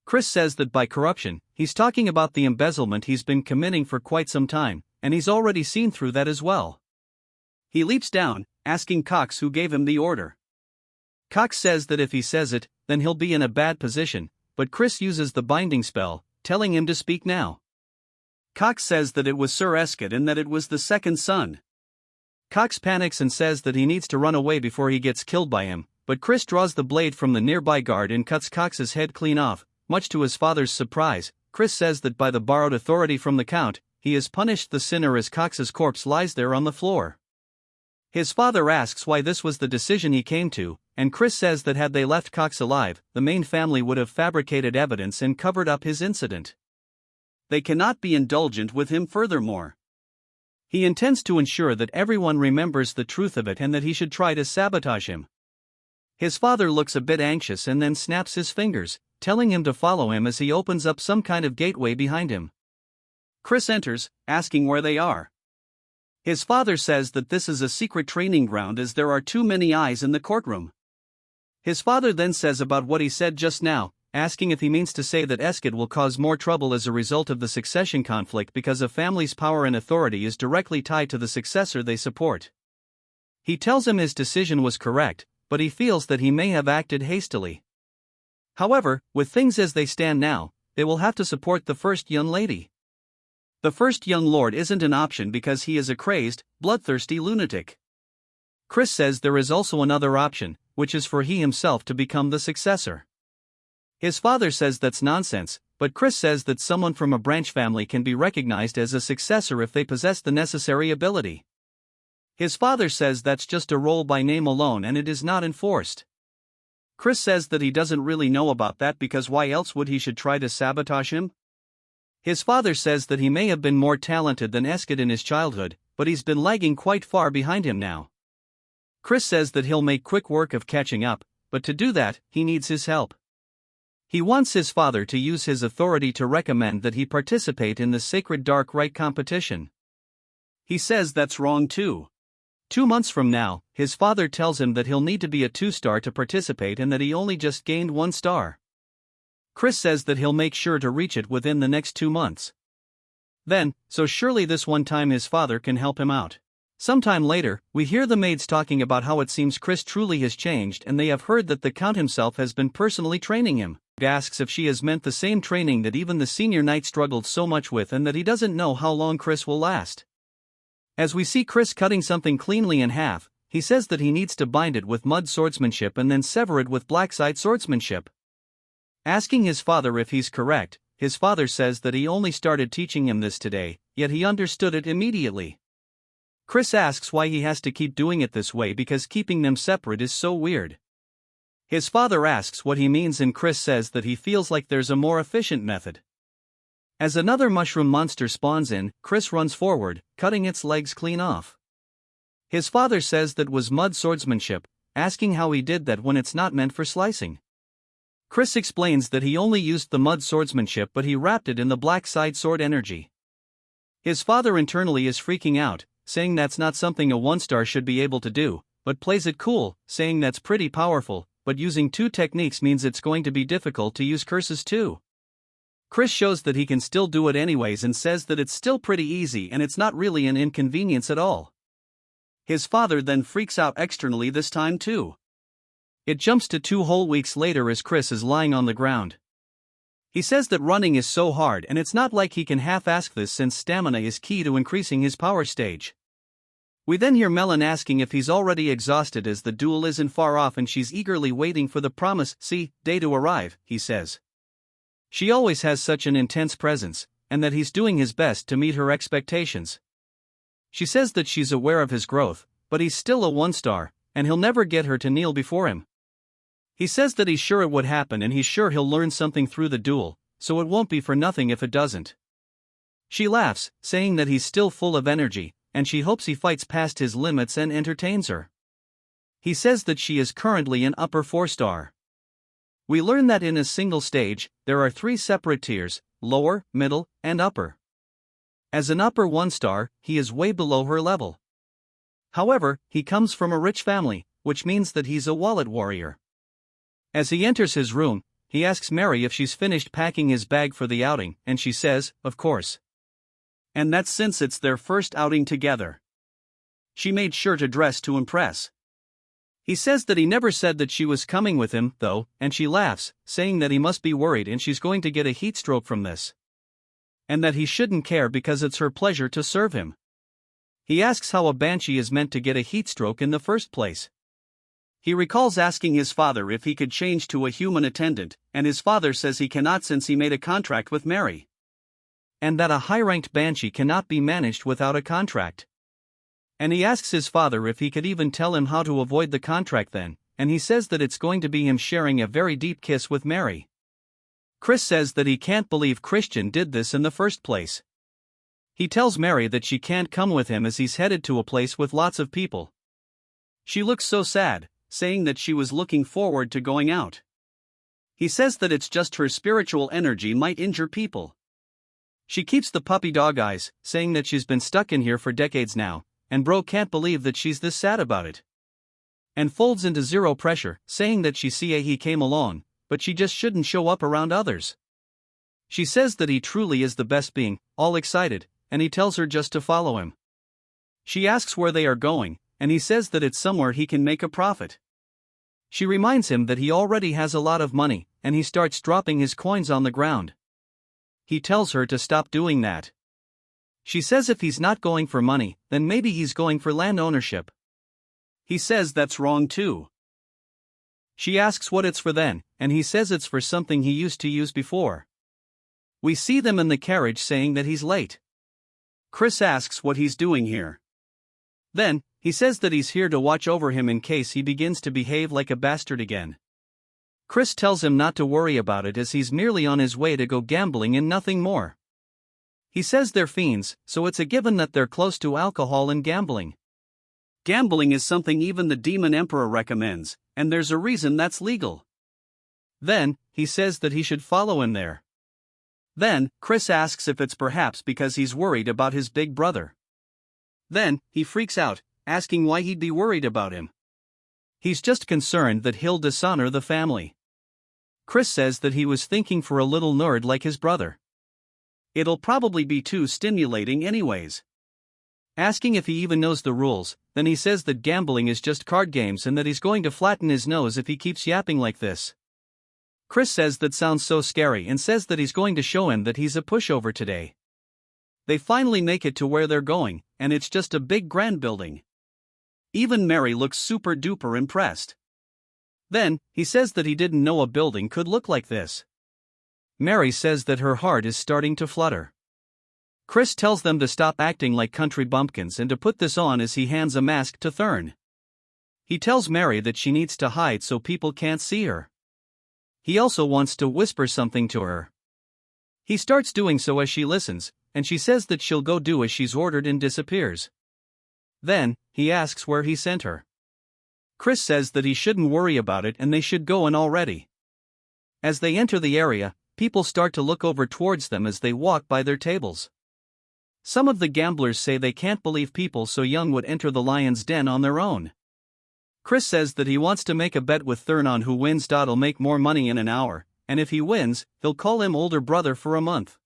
Chris says that by corruption, he's talking about the embezzlement he's been committing for quite some time, and he's already seen through that as well. He leaps down, asking Cox who gave him the order. Cox says that if he says it, then he'll be in a bad position, but Chris uses the binding spell, telling him to speak now. Cox says that it was Sir Escott and that it was the second son. Cox panics and says that he needs to run away before he gets killed by him, but Chris draws the blade from the nearby guard and cuts Cox's head clean off. Much to his father's surprise, Chris says that by the borrowed authority from the Count, he has punished the sinner as Cox's corpse lies there on the floor. His father asks why this was the decision he came to, and Chris says that had they left Cox alive, the main family would have fabricated evidence and covered up his incident. They cannot be indulgent with him furthermore. He intends to ensure that everyone remembers the truth of it and that he should try to sabotage him. His father looks a bit anxious and then snaps his fingers, telling him to follow him as he opens up some kind of gateway behind him. Chris enters, asking where they are. His father says that this is a secret training ground as there are too many eyes in the courtroom. His father then says about what he said just now, asking if he means to say that Eskid will cause more trouble as a result of the succession conflict because a family's power and authority is directly tied to the successor they support. He tells him his decision was correct, but he feels that he may have acted hastily. However, with things as they stand now, they will have to support the first young lady. The first young lord isn't an option because he is a crazed, bloodthirsty lunatic. Chris says there is also another option, which is for he himself to become the successor. His father says that's nonsense, but Chris says that someone from a branch family can be recognized as a successor if they possess the necessary ability. His father says that's just a role by name alone and it is not enforced. Chris says that he doesn't really know about that because why else would he should try to sabotage him? His father says that he may have been more talented than Eskid in his childhood, but he's been lagging quite far behind him now. Chris says that he'll make quick work of catching up, but to do that, he needs his help. He wants his father to use his authority to recommend that he participate in the Sacred Dark Rite competition. He says that's wrong too. 2 months from now, his father tells him that he'll need to be a 2-star to participate and that he only just gained 1 star. Chris says that he'll make sure to reach it within the next 2 months. Then, so surely this one time his father can help him out. Sometime later, we hear the maids talking about how it seems Chris truly has changed and they have heard that the Count himself has been personally training him. Asks if she has meant the same training that even the senior knight struggled so much with and that he doesn't know how long Chris will last. As we see Chris cutting something cleanly in half, he says that he needs to bind it with mud swordsmanship and then sever it with blackside swordsmanship. Asking his father if he's correct, his father says that he only started teaching him this today, yet he understood it immediately. Chris asks why he has to keep doing it this way because keeping them separate is so weird. His father asks what he means and Chris says that he feels like there's a more efficient method. As another mushroom monster spawns in, Chris runs forward, cutting its legs clean off. His father says that was mud swordsmanship, asking how he did that when it's not meant for slicing. Chris explains that he only used the mud swordsmanship but he wrapped it in the black side sword energy. His father internally is freaking out, saying that's not something a 1-star should be able to do, but plays it cool, saying that's pretty powerful, but using 2 techniques means it's going to be difficult to use curses too. Chris shows that he can still do it anyways and says that it's still pretty easy and it's not really an inconvenience at all. His father then freaks out externally this time too. It jumps to 2 whole weeks later as Chris is lying on the ground. He says that running is so hard and it's not like he can half-ask this since stamina is key to increasing his power stage. We then hear Melon asking if he's already exhausted as the duel isn't far off and she's eagerly waiting for the promised day to arrive, he says. She always has such an intense presence, and that he's doing his best to meet her expectations. She says that she's aware of his growth, but he's still a 1-star, and he'll never get her to kneel before him. He says that he's sure it would happen and he's sure he'll learn something through the duel, so it won't be for nothing if it doesn't. She laughs, saying that he's still full of energy, and she hopes he fights past his limits and entertains her. He says that she is currently an upper 4-star. We learn that in a single stage, there are 3 separate tiers, lower, middle, and upper. As an upper 1-star, he is way below her level. However, he comes from a rich family, which means that he's a wallet warrior. As he enters his room, he asks Mary if she's finished packing his bag for the outing, and she says, of course. And that's since it's their first outing together. She made sure to dress to impress. He says that he never said that she was coming with him, though, and she laughs, saying that he must be worried and she's going to get a heat stroke from this. And that he shouldn't care because it's her pleasure to serve him. He asks how a banshee is meant to get a heat stroke in the first place. He recalls asking his father if he could change to a human attendant, and his father says he cannot since he made a contract with Mary. And that a high-ranked banshee cannot be managed without a contract. And he asks his father if he could even tell him how to avoid the contract then, and he says that it's going to be him sharing a very deep kiss with Mary. Chris says that he can't believe Christian did this in the first place. He tells Mary that she can't come with him as he's headed to a place with lots of people. She looks so sad, saying that she was looking forward to going out. He says that it's just her spiritual energy might injure people. She keeps the puppy dog eyes, saying that she's been stuck in here for decades now, and bro can't believe that she's this sad about it. And folds into zero pressure, saying that he came along, but she just shouldn't show up around others. She says that he truly is the best being, all excited, and he tells her just to follow him. She asks where they are going, and he says that it's somewhere he can make a profit. She reminds him that he already has a lot of money, and he starts dropping his coins on the ground. He tells her to stop doing that. She says if he's not going for money, then maybe he's going for land ownership. He says that's wrong too. She asks what it's for then, and he says it's for something he used to use before. We see them in the carriage saying that he's late. Chris asks what he's doing here. Then, he says that he's here to watch over him in case he begins to behave like a bastard again. Chris tells him not to worry about it as he's merely on his way to go gambling and nothing more. He says they're fiends, so it's a given that they're close to alcohol and gambling. Gambling is something even the Demon Emperor recommends, and there's a reason that's legal. Then, he says that he should follow him there. Then, Chris asks if it's perhaps because he's worried about his big brother. Then, he freaks out, asking why he'd be worried about him. He's just concerned that he'll dishonor the family. Chris says that he was thinking for a little nerd like his brother. It'll probably be too stimulating anyways. Asking if he even knows the rules, then he says that gambling is just card games and that he's going to flatten his nose if he keeps yapping like this. Chris says that sounds so scary and says that he's going to show him that he's a pushover today. They finally make it to where they're going, and it's just a big grand building. Even Mary looks super duper impressed. Then, he says that he didn't know a building could look like this. Mary says that her heart is starting to flutter. Chris tells them to stop acting like country bumpkins and to put this on as he hands a mask to Thurn. He tells Mary that she needs to hide so people can't see her. He also wants to whisper something to her. He starts doing so as she listens, and she says that she'll go do as she's ordered and disappears. Then, he asks where he sent her. Chris says that he shouldn't worry about it and they should go in already. As they enter the area, people start to look over towards them as they walk by their tables. Some of the gamblers say they can't believe people so young would enter the lion's den on their own. Chris says that he wants to make a bet with Thurn on who wins. He'll make more money in an hour, and if he wins, he'll call him older brother for a month.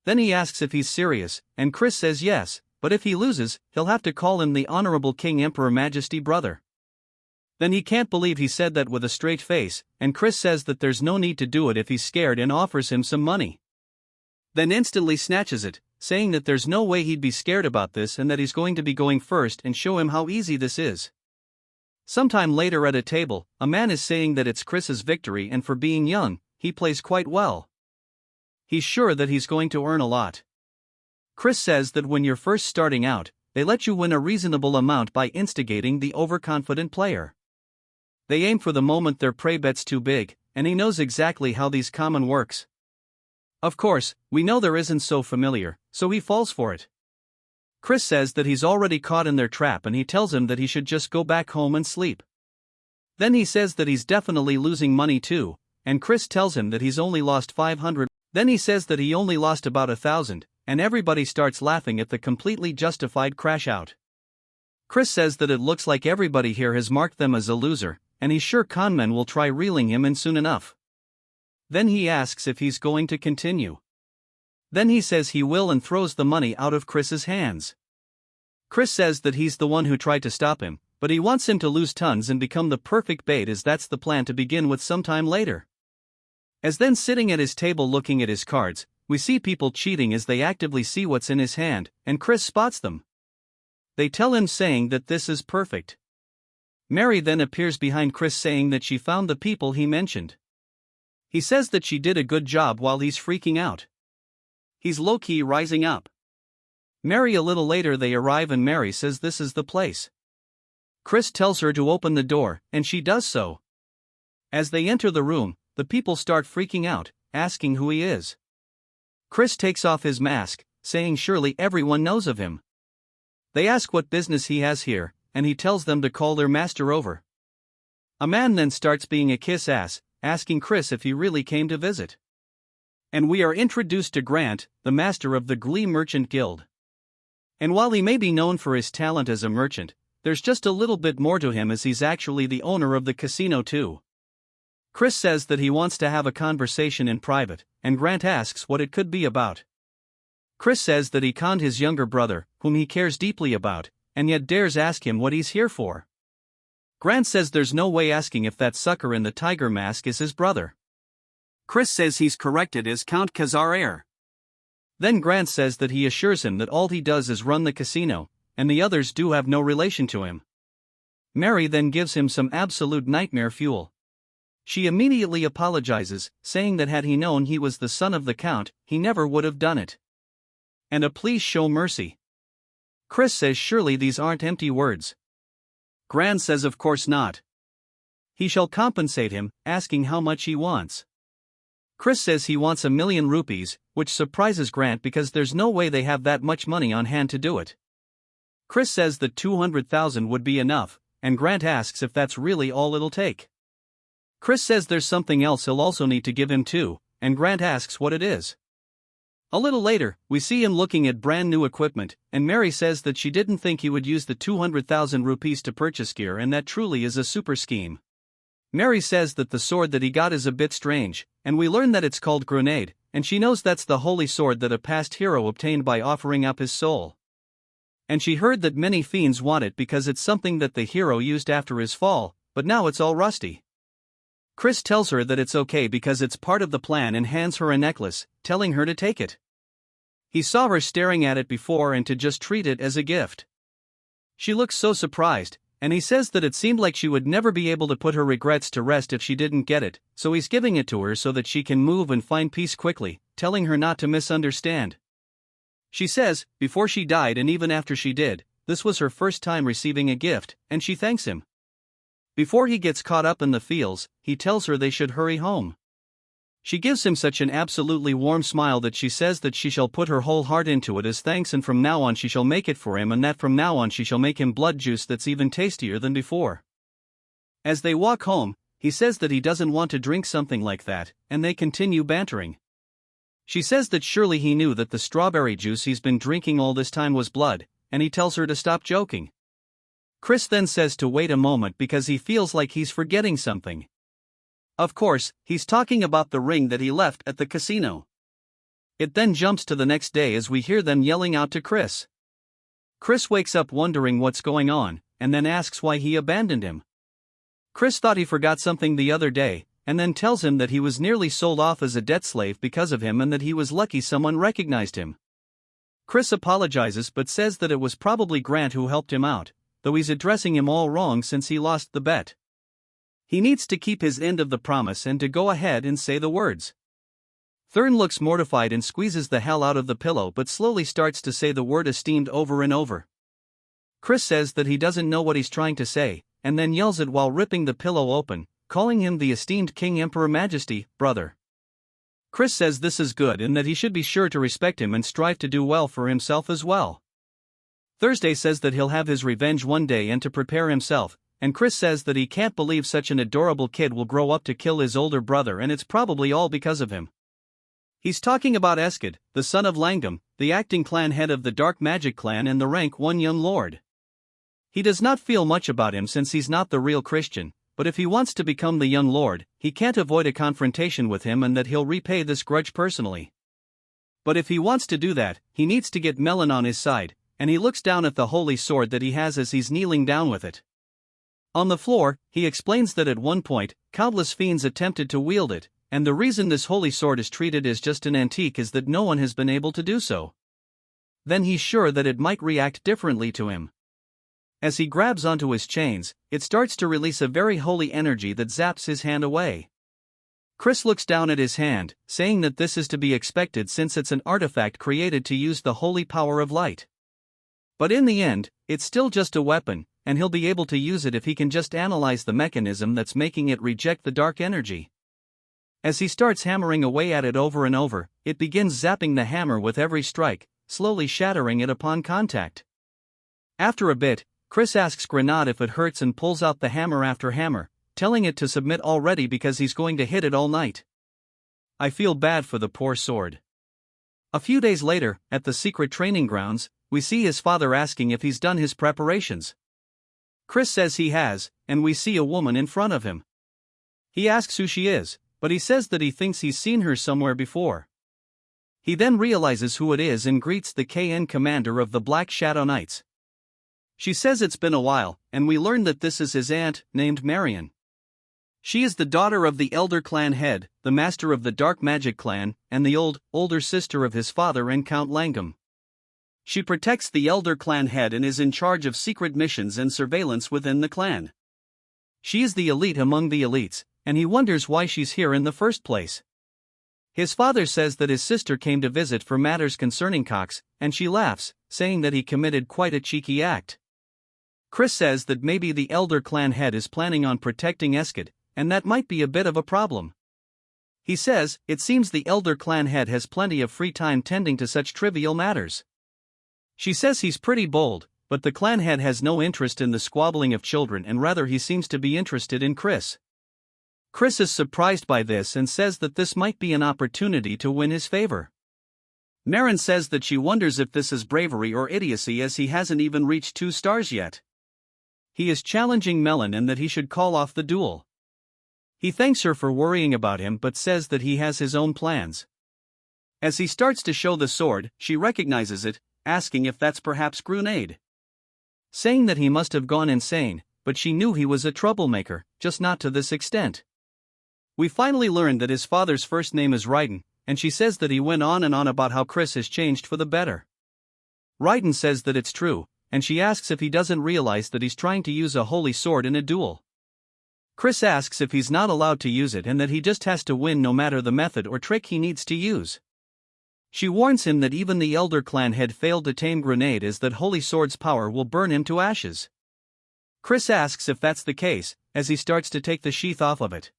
Then he asks if he's serious, and Chris says yes, but if he loses, he'll have to call him the Honorable King Emperor Majesty brother. Then he can't believe he said that with a straight face, and Chris says that there's no need to do it if he's scared and offers him some money. Then instantly snatches it, saying that there's no way he'd be scared about this and that he's going to be going first and show him how easy this is. Sometime later at a table, a man is saying that it's Chris's victory and for being young, he plays quite well. He's sure that he's going to earn a lot. Chris says that when you're first starting out, they let you win a reasonable amount by instigating the overconfident player. They aim for the moment their prey bet's too big, and he knows exactly how these common works. Of course, we know there isn't so familiar, so he falls for it. Chris says that he's already caught in their trap and he tells him that he should just go back home and sleep. Then he says that he's definitely losing money too, and Chris tells him that he's only lost 500. Then he says that he only lost about 1,000, and everybody starts laughing at the completely justified crash out. Chris says that it looks like everybody here has marked them as a loser, and he's sure conmen will try reeling him in soon enough. Then he asks if he's going to continue. Then he says he will and throws the money out of Chris's hands. Chris says that he's the one who tried to stop him, but he wants him to lose tons and become the perfect bait as that's the plan to begin with sometime later. As then sitting at his table looking at his cards, we see people cheating as they actively see what's in his hand, and Chris spots them. They tell him saying that this is perfect. Mary then appears behind Chris saying that she found the people he mentioned. He says that she did a good job while he's freaking out. He's low-key rising up. Mary a little later they arrive and Mary says this is the place. Chris tells her to open the door, and she does so. As they enter the room, the people start freaking out, asking who he is. Chris takes off his mask, saying surely everyone knows of him. They ask what business he has here, and he tells them to call their master over. A man then starts being a kiss-ass, asking Chris if he really came to visit. And we are introduced to Grant, the master of the Glee Merchant Guild. And while he may be known for his talent as a merchant, there's just a little bit more to him as he's actually the owner of the casino too. Chris says that he wants to have a conversation in private, and Grant asks what it could be about. Chris says that he conned his younger brother, whom he cares deeply about, and yet dares ask him what he's here for. Grant says there's no way asking if that sucker in the tiger mask is his brother. Chris says he's corrected as Count Khazar. Then Grant says that he assures him that all he does is run the casino, and the others do have no relation to him. Mary then gives him some absolute nightmare fuel. She immediately apologizes, saying that had he known he was the son of the Count, he never would have done it. And a please show mercy. Chris says surely these aren't empty words. Grant says of course not. He shall compensate him, asking how much he wants. Chris says he wants 1,000,000 rupees, which surprises Grant because there's no way they have that much money on hand to do it. Chris says that 200,000 would be enough, and Grant asks if that's really all it'll take. Chris says there's something else he'll also need to give him too, and Grant asks what it is. A little later, we see him looking at brand new equipment, and Mary says that she didn't think he would use the 200,000 rupees to purchase gear, and that truly is a super scheme. Mary says that the sword that he got is a bit strange, and we learn that it's called Grenade, and she knows that's the holy sword that a past hero obtained by offering up his soul. And she heard that many fiends want it because it's something that the hero used after his fall, but now it's all rusty. Chris tells her that it's okay because it's part of the plan and hands her a necklace, telling her to take it. He saw her staring at it before and to just treat it as a gift. She looks so surprised, and he says that it seemed like she would never be able to put her regrets to rest if she didn't get it, so he's giving it to her so that she can move and find peace quickly, telling her not to misunderstand. She says, before she died and even after she did, this was her first time receiving a gift, and she thanks him. Before he gets caught up in the feels, he tells her they should hurry home. She gives him such an absolutely warm smile that she says that she shall put her whole heart into it as thanks, and from now on she shall make it for him, and that from now on she shall make him blood juice that's even tastier than before. As they walk home, he says that he doesn't want to drink something like that, and they continue bantering. She says that surely he knew that the strawberry juice he's been drinking all this time was blood, and he tells her to stop joking. Chris then says to wait a moment because he feels like he's forgetting something. Of course, he's talking about the ring that he left at the casino. It then jumps to the next day as we hear them yelling out to Chris. Chris wakes up wondering what's going on, and then asks why he abandoned him. Chris thought he forgot something the other day, and then tells him that he was nearly sold off as a debt slave because of him and that he was lucky someone recognized him. Chris apologizes but says that it was probably Grant who helped him out, though he's addressing him all wrong since he lost the bet. He needs to keep his end of the promise and to go ahead and say the words. Thurn looks mortified and squeezes the hell out of the pillow but slowly starts to say the word esteemed over and over. Chris says that he doesn't know what he's trying to say, and then yells it while ripping the pillow open, calling him the esteemed King Emperor Majesty, brother. Chris says this is good and that he should be sure to respect him and strive to do well for himself as well. Thursday says that he'll have his revenge one day and to prepare himself, and Chris says that he can't believe such an adorable kid will grow up to kill his older brother, and it's probably all because of him. He's talking about Eskid, the son of Langam, the acting clan head of the Dark Magic clan and the rank 1 young lord. He does not feel much about him since he's not the real Christian, but if he wants to become the young lord, he can't avoid a confrontation with him and that he'll repay this grudge personally. But if he wants to do that, he needs to get Melon on his side, and he looks down at the holy sword that he has as he's kneeling down with it. On the floor, he explains that at one point, countless fiends attempted to wield it, and the reason this holy sword is treated as just an antique is that no one has been able to do so. Then he's sure that it might react differently to him. As he grabs onto his chains, it starts to release a very holy energy that zaps his hand away. Chris looks down at his hand, saying that this is to be expected since it's an artifact created to use the holy power of light. But in the end, it's still just a weapon, and he'll be able to use it if he can just analyze the mechanism that's making it reject the dark energy. As he starts hammering away at it over and over, it begins zapping the hammer with every strike, slowly shattering it upon contact. After a bit, Chris asks Grenade if it hurts and pulls out the hammer after hammer, telling it to submit already because he's going to hit it all night. I feel bad for the poor sword. A few days later, at the secret training grounds, we see his father asking if he's done his preparations. Chris says he has, and we see a woman in front of him. He asks who she is, but he says that he thinks he's seen her somewhere before. He then realizes who it is and greets the KN commander of the Black Shadow Knights. She says it's been a while, and we learn that this is his aunt, named Marion. She is the daughter of the Elder Clan head, the master of the Dark Magic Clan, and the older sister of his father and Count Langam. She protects the Elder Clan head and is in charge of secret missions and surveillance within the clan. She is the elite among the elites, and he wonders why she's here in the first place. His father says that his sister came to visit for matters concerning Cox, and she laughs, saying that he committed quite a cheeky act. Chris says that maybe the Elder Clan head is planning on protecting Eskid, and that might be a bit of a problem. He says, it seems the Elder Clan head has plenty of free time tending to such trivial matters. She says he's pretty bold, but the clan head has no interest in the squabbling of children and rather he seems to be interested in Chris. Chris is surprised by this and says that this might be an opportunity to win his favor. Marin says that she wonders if this is bravery or idiocy as he hasn't even reached 2 stars yet. He is challenging Melon and that he should call off the duel. He thanks her for worrying about him but says that he has his own plans. As he starts to show the sword, she recognizes it, asking if that's perhaps Grenade. Saying that he must have gone insane, but she knew he was a troublemaker, just not to this extent. We finally learned that his father's first name is Raiden, and she says that he went on and on about how Chris has changed for the better. Raiden says that it's true, and she asks if he doesn't realize that he's trying to use a holy sword in a duel. Chris asks if he's not allowed to use it and that he just has to win no matter the method or trick he needs to use. She warns him that even the Elder Clan had failed to tame Grenade as that holy sword's power will burn him to ashes. Chris asks if that's the case, as he starts to take the sheath off of it.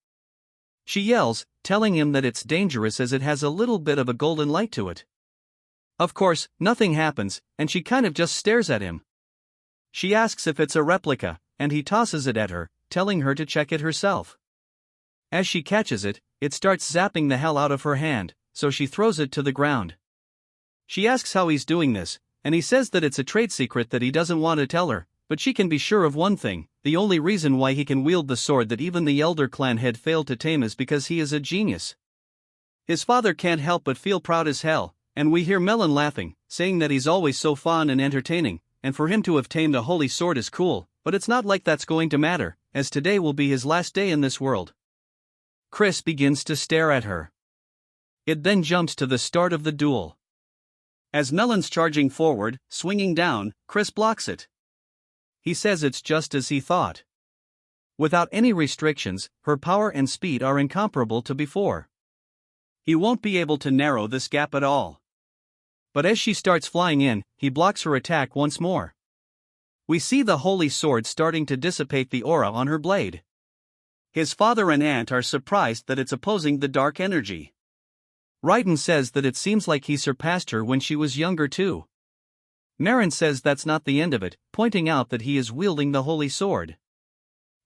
She yells, telling him that it's dangerous as it has a little bit of a golden light to it. Of course, nothing happens, and she kind of just stares at him. She asks if it's a replica, and he tosses it at her, telling her to check it herself. As she catches it, it starts zapping the hell out of her hand, so she throws it to the ground. She asks how he's doing this, and he says that it's a trade secret that he doesn't want to tell her, but she can be sure of one thing, the only reason why he can wield the sword that even the Elder Clan had failed to tame is because he is a genius. His father can't help but feel proud as hell, and we hear Melon laughing, saying that he's always so fun and entertaining, and for him to have tamed a holy sword is cool, but it's not like that's going to matter, as today will be his last day in this world. Chris begins to stare at her. It then jumps to the start of the duel. As Melon's charging forward, swinging down, Chris blocks it. He says it's just as he thought. Without any restrictions, her power and speed are incomparable to before. He won't be able to narrow this gap at all. But as she starts flying in, he blocks her attack once more. We see the holy sword starting to dissipate the aura on her blade. His father and aunt are surprised that it's opposing the dark energy. Raiden says that it seems like he surpassed her when she was younger too. Marin says that's not the end of it, pointing out that he is wielding the holy sword.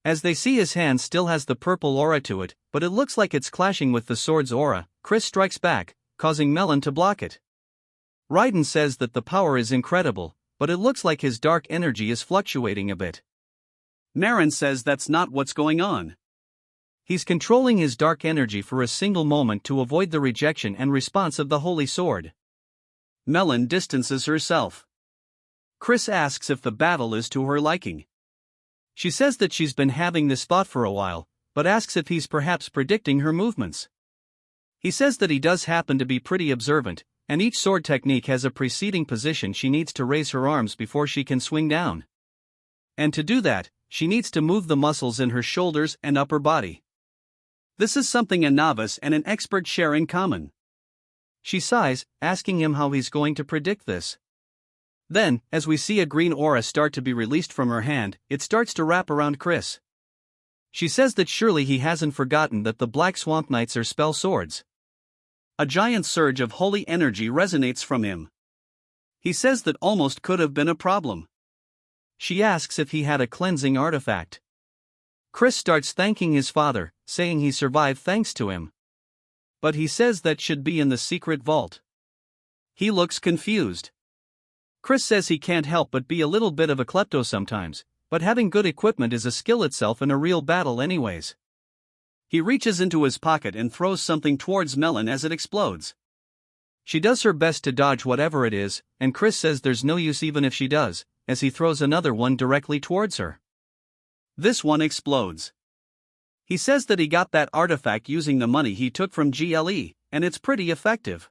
As they see his hand still has the purple aura to it, but it looks like it's clashing with the sword's aura, Chris strikes back, causing Melon to block it. Raiden says that the power is incredible, but it looks like his dark energy is fluctuating a bit. Marin says that's not what's going on. He's controlling his dark energy for a single moment to avoid the rejection and response of the holy sword. Melon distances herself. Chris asks if the battle is to her liking. She says that she's been having this thought for a while, but asks if he's perhaps predicting her movements. He says that he does happen to be pretty observant, and each sword technique has a preceding position she needs to raise her arms before she can swing down. And to do that, she needs to move the muscles in her shoulders and upper body. This is something a novice and an expert share in common. She sighs, asking him how he's going to predict this. Then, as we see a green aura start to be released from her hand, it starts to wrap around Chris. She says that surely he hasn't forgotten that the Black Swamp Knights are spell swords. A giant surge of holy energy resonates from him. He says that almost could have been a problem. She asks if he had a cleansing artifact. Chris starts thanking his father, saying he survived thanks to him. But he says that should be in the secret vault. He looks confused. Chris says he can't help but be a little bit of a klepto sometimes, but having good equipment is a skill itself in a real battle anyways. He reaches into his pocket and throws something towards Melon as it explodes. She does her best to dodge whatever it is, and Chris says there's no use even if she does, as he throws another one directly towards her. This one explodes. He says that he got that artifact using the money he took from GLE, and it's pretty effective.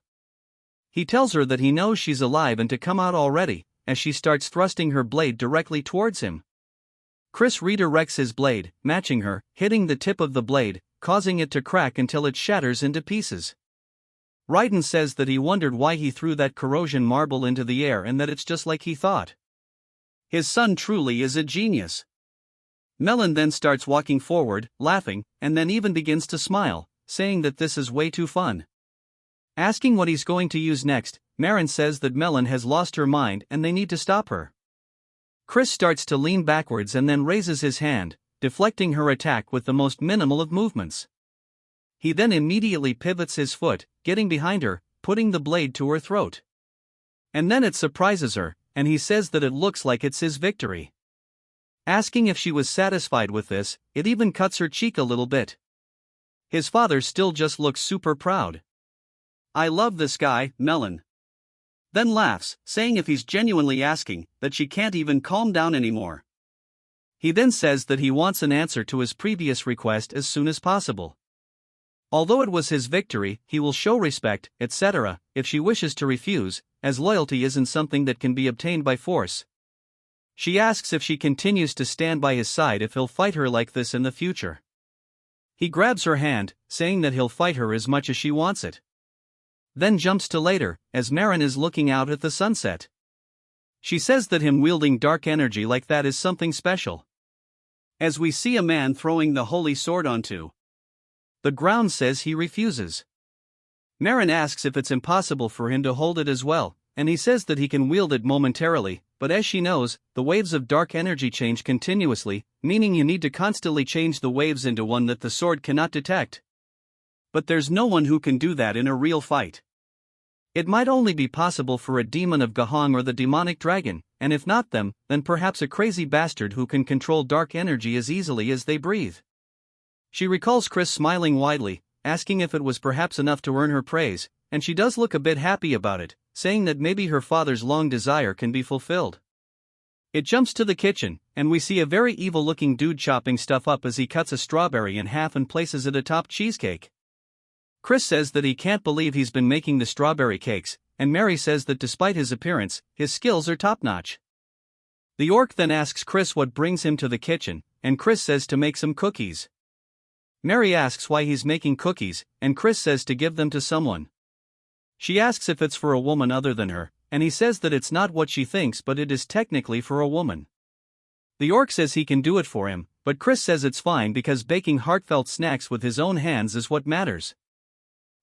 He tells her that he knows she's alive and to come out already, as she starts thrusting her blade directly towards him. Chris redirects his blade, matching her, hitting the tip of the blade, causing it to crack until it shatters into pieces. Raiden says that he wondered why he threw that corrosion marble into the air and that it's just like he thought. His son truly is a genius. Melon then starts walking forward, laughing, and then even begins to smile, saying that this is way too fun. Asking what he's going to use next, Marin says that Melon has lost her mind and they need to stop her. Chris starts to lean backwards and then raises his hand, deflecting her attack with the most minimal of movements. He then immediately pivots his foot, getting behind her, putting the blade to her throat. And then it surprises her, and he says that it looks like it's his victory. Asking if she was satisfied with this, it even cuts her cheek a little bit. His father still just looks super proud. "I love this guy, Melon." Then laughs, saying if he's genuinely asking, that she can't even calm down anymore. He then says that he wants an answer to his previous request as soon as possible. Although it was his victory, he will show respect, etc., if she wishes to refuse, as loyalty isn't something that can be obtained by force. She asks if she continues to stand by his side if he'll fight her like this in the future. He grabs her hand, saying that he'll fight her as much as she wants it. Then jumps to later, as Marin is looking out at the sunset. She says that him wielding dark energy like that is something special. As we see a man throwing the holy sword onto the ground, says he refuses. Marin asks if it's impossible for him to hold it as well, and he says that he can wield it momentarily, but as she knows, the waves of dark energy change continuously, meaning you need to constantly change the waves into one that the sword cannot detect. But there's no one who can do that in a real fight. It might only be possible for a demon of Gahong or the demonic dragon, and if not them, then perhaps a crazy bastard who can control dark energy as easily as they breathe. She recalls Chris smiling widely, asking if it was perhaps enough to earn her praise, and she does look a bit happy about it, saying that maybe her father's long desire can be fulfilled. It jumps to the kitchen, and we see a very evil-looking dude chopping stuff up as he cuts a strawberry in half and places it atop cheesecake. Chris says that he can't believe he's been making the strawberry cakes, and Mary says that despite his appearance, his skills are top-notch. The orc then asks Chris what brings him to the kitchen, and Chris says to make some cookies. Mary asks why he's making cookies, and Chris says to give them to someone. She asks if it's for a woman other than her, and he says that it's not what she thinks but it is technically for a woman. The orc says he can do it for him, but Chris says it's fine because baking heartfelt snacks with his own hands is what matters.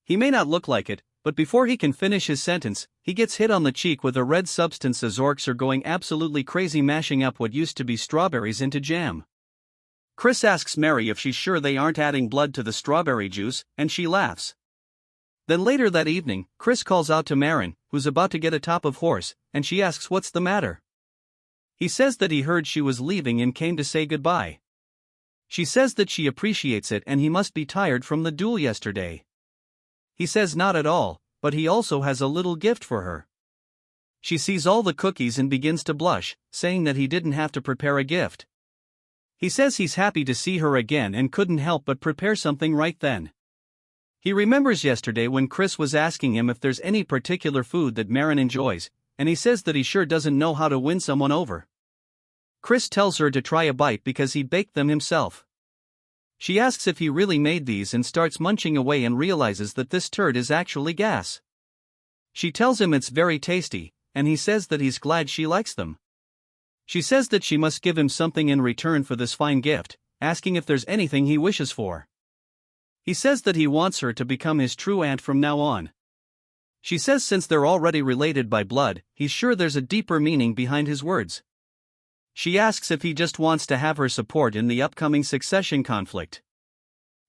He may not look like it, but before he can finish his sentence, he gets hit on the cheek with a red substance as orcs are going absolutely crazy mashing up what used to be strawberries into jam. Chris asks Mary if she's sure they aren't adding blood to the strawberry juice, and she laughs. Then later that evening, Chris calls out to Marin, who's about to get atop of horse, and she asks what's the matter. He says that he heard she was leaving and came to say goodbye. She says that she appreciates it and he must be tired from the duel yesterday. He says not at all, but he also has a little gift for her. She sees all the cookies and begins to blush, saying that he didn't have to prepare a gift. He says he's happy to see her again and couldn't help but prepare something right then. He remembers yesterday when Chris was asking him if there's any particular food that Marin enjoys, and he says that he sure doesn't know how to win someone over. Chris tells her to try a bite because he baked them himself. She asks if he really made these and starts munching away and realizes that this turd is actually gas. She tells him it's very tasty, and he says that he's glad she likes them. She says that she must give him something in return for this fine gift, asking if there's anything he wishes for. He says that he wants her to become his true aunt from now on. She says since they're already related by blood, he's sure there's a deeper meaning behind his words. She asks if he just wants to have her support in the upcoming succession conflict.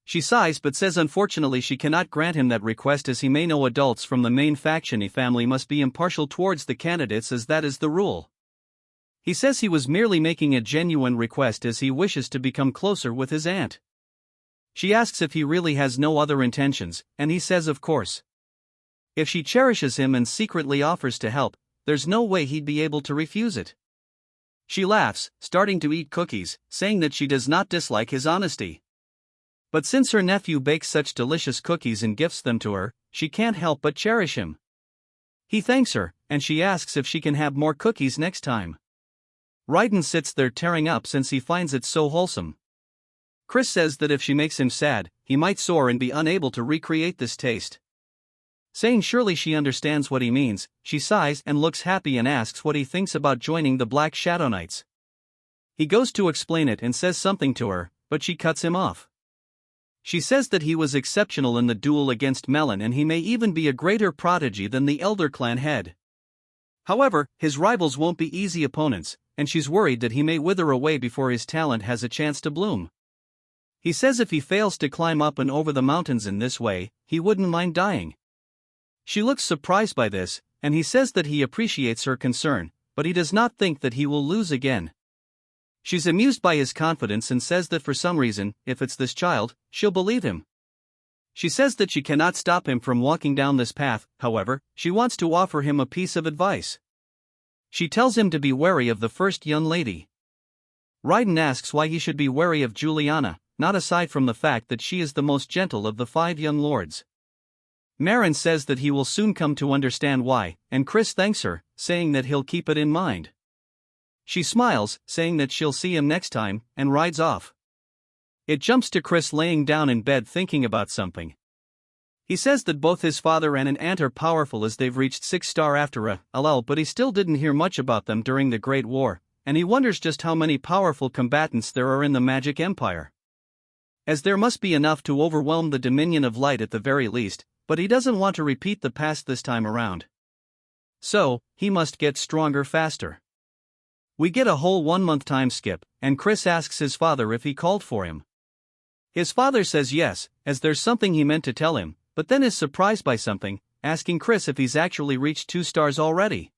She sighs but says unfortunately she cannot grant him that request as he may know adults from the main faction family must be impartial towards the candidates as that is the rule. He says he was merely making a genuine request as he wishes to become closer with his aunt. She asks if he really has no other intentions, and he says of course. If she cherishes him and secretly offers to help, there's no way he'd be able to refuse it. She laughs, starting to eat cookies, saying that she does not dislike his honesty. But since her nephew bakes such delicious cookies and gifts them to her, she can't help but cherish him. He thanks her, and she asks if she can have more cookies next time. Raiden sits there tearing up since he finds it so wholesome. Chris says that if she makes him sad, he might soar and be unable to recreate this taste. Saying surely she understands what he means, she sighs and looks happy and asks what he thinks about joining the Black Shadow Knights. He goes to explain it and says something to her, but she cuts him off. She says that he was exceptional in the duel against Melon and he may even be a greater prodigy than the Elder Clan head. However, his rivals won't be easy opponents, and she's worried that he may wither away before his talent has a chance to bloom. He says if he fails to climb up and over the mountains in this way, he wouldn't mind dying. She looks surprised by this, and he says that he appreciates her concern, but he does not think that he will lose again. She's amused by his confidence and says that for some reason, if it's this child, she'll believe him. She says that she cannot stop him from walking down this path, however, she wants to offer him a piece of advice. She tells him to be wary of the first young lady. Raiden asks why he should be wary of Juliana, not aside from the fact that she is the most gentle of the 5 young lords. Marin says that he will soon come to understand why, and Chris thanks her, saying that he'll keep it in mind. She smiles, saying that she'll see him next time, and rides off. It jumps to Chris laying down in bed thinking about something. He says that both his father and an aunt are powerful as they've reached 6-star after a lull, but he still didn't hear much about them during the Great War, and he wonders just how many powerful combatants there are in the Magic Empire. As there must be enough to overwhelm the Dominion of Light at the very least, but he doesn't want to repeat the past this time around. So, he must get stronger faster. We get a whole 1-month time skip, and Chris asks his father if he called for him. His father says yes, as there's something he meant to tell him, but then is surprised by something, asking Chris if he's actually reached 2 stars already.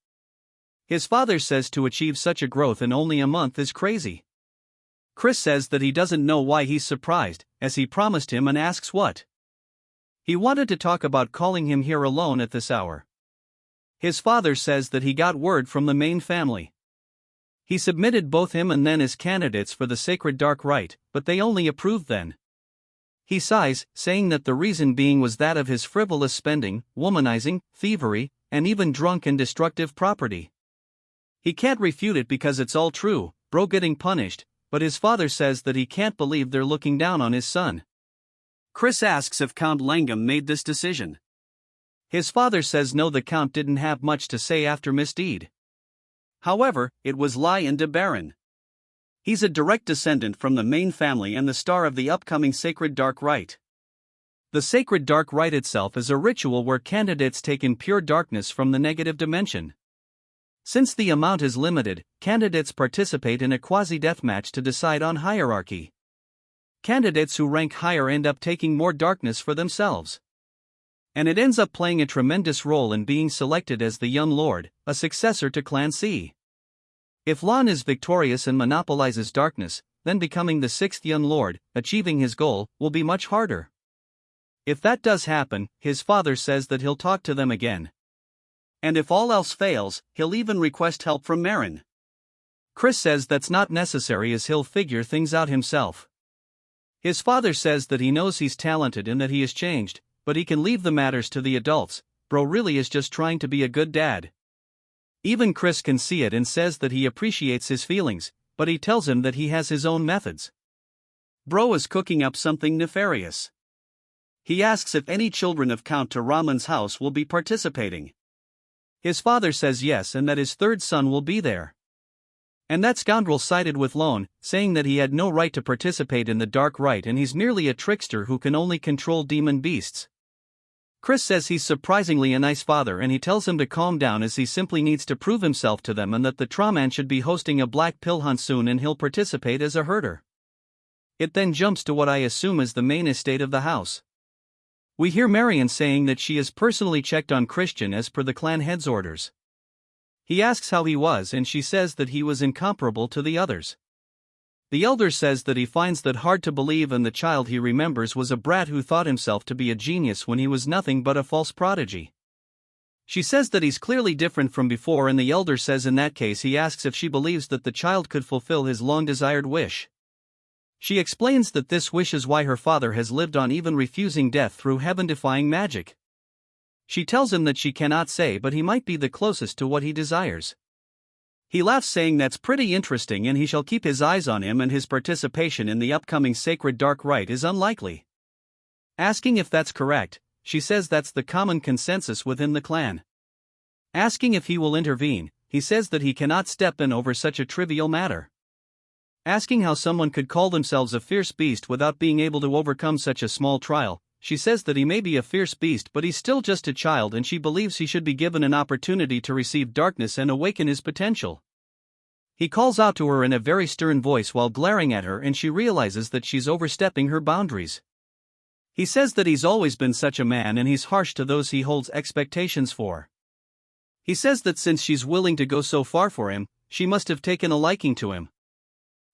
His father says to achieve such a growth in only a month is crazy. Chris says that he doesn't know why he's surprised, as he promised him and asks what. He wanted to talk about calling him here alone at this hour. His father says that he got word from the main family. He submitted both him and Nen as candidates for the Sacred Dark Rite, but they only approved then. He sighs, saying that the reason being was that of his frivolous spending, womanizing, thievery, and even drunk and destructive property. He can't refute it because it's all true, bro getting punished, but his father says that he can't believe they're looking down on his son. Chris asks if Count Langham made this decision. His father says no, the Count didn't have much to say after misdeed. However, it was Lion de Baron. He's a direct descendant from the main family and the star of the upcoming Sacred Dark Rite. The Sacred Dark Rite itself is a ritual where candidates take in pure darkness from the negative dimension. Since the amount is limited, candidates participate in a quasi-deathmatch to decide on hierarchy. Candidates who rank higher end up taking more darkness for themselves. And it ends up playing a tremendous role in being selected as the Young Lord, a successor to Clan C. If Lan is victorious and monopolizes darkness, then becoming the 6th Young Lord, achieving his goal, will be much harder. If that does happen, his father says that he'll talk to them again. And if all else fails, he'll even request help from Marin. Chris says that's not necessary as he'll figure things out himself. His father says that he knows he's talented and that he has changed, but he can leave the matters to the adults, bro really is just trying to be a good dad. Even Chris can see it and says that he appreciates his feelings, but he tells him that he has his own methods. Bro is cooking up something nefarious. He asks if any children of Count Taraman's house will be participating. His father says yes and that his 3rd son will be there. And that scoundrel sided with Lone, saying that he had no right to participate in the Dark Rite and he's merely a trickster who can only control demon beasts. Chris says he's surprisingly a nice father and he tells him to calm down as he simply needs to prove himself to them and that the Traman should be hosting a black pill hunt soon and he'll participate as a herder. It then jumps to what I assume is the main estate of the house. We hear Marion saying that she has personally checked on Christian as per the clan head's orders. He asks how he was and she says that he was incomparable to the others. The elder says that he finds that hard to believe, and the child he remembers was a brat who thought himself to be a genius when he was nothing but a false prodigy. She says that he's clearly different from before, and the elder says in that case he asks if she believes that the child could fulfill his long-desired wish. She explains that this wish is why her father has lived on, even refusing death through heaven-defying magic. She tells him that she cannot say, but he might be the closest to what he desires. He laughs, saying that's pretty interesting and he shall keep his eyes on him, and his participation in the upcoming sacred dark rite is unlikely. Asking if that's correct, she says that's the common consensus within the clan. Asking if he will intervene, he says that he cannot step in over such a trivial matter. Asking how someone could call themselves a fierce beast without being able to overcome such a small trial, she says that he may be a fierce beast, but he's still just a child, and she believes he should be given an opportunity to receive darkness and awaken his potential. He calls out to her in a very stern voice while glaring at her, and she realizes that she's overstepping her boundaries. He says that he's always been such a man and he's harsh to those he holds expectations for. He says that since she's willing to go so far for him, she must have taken a liking to him.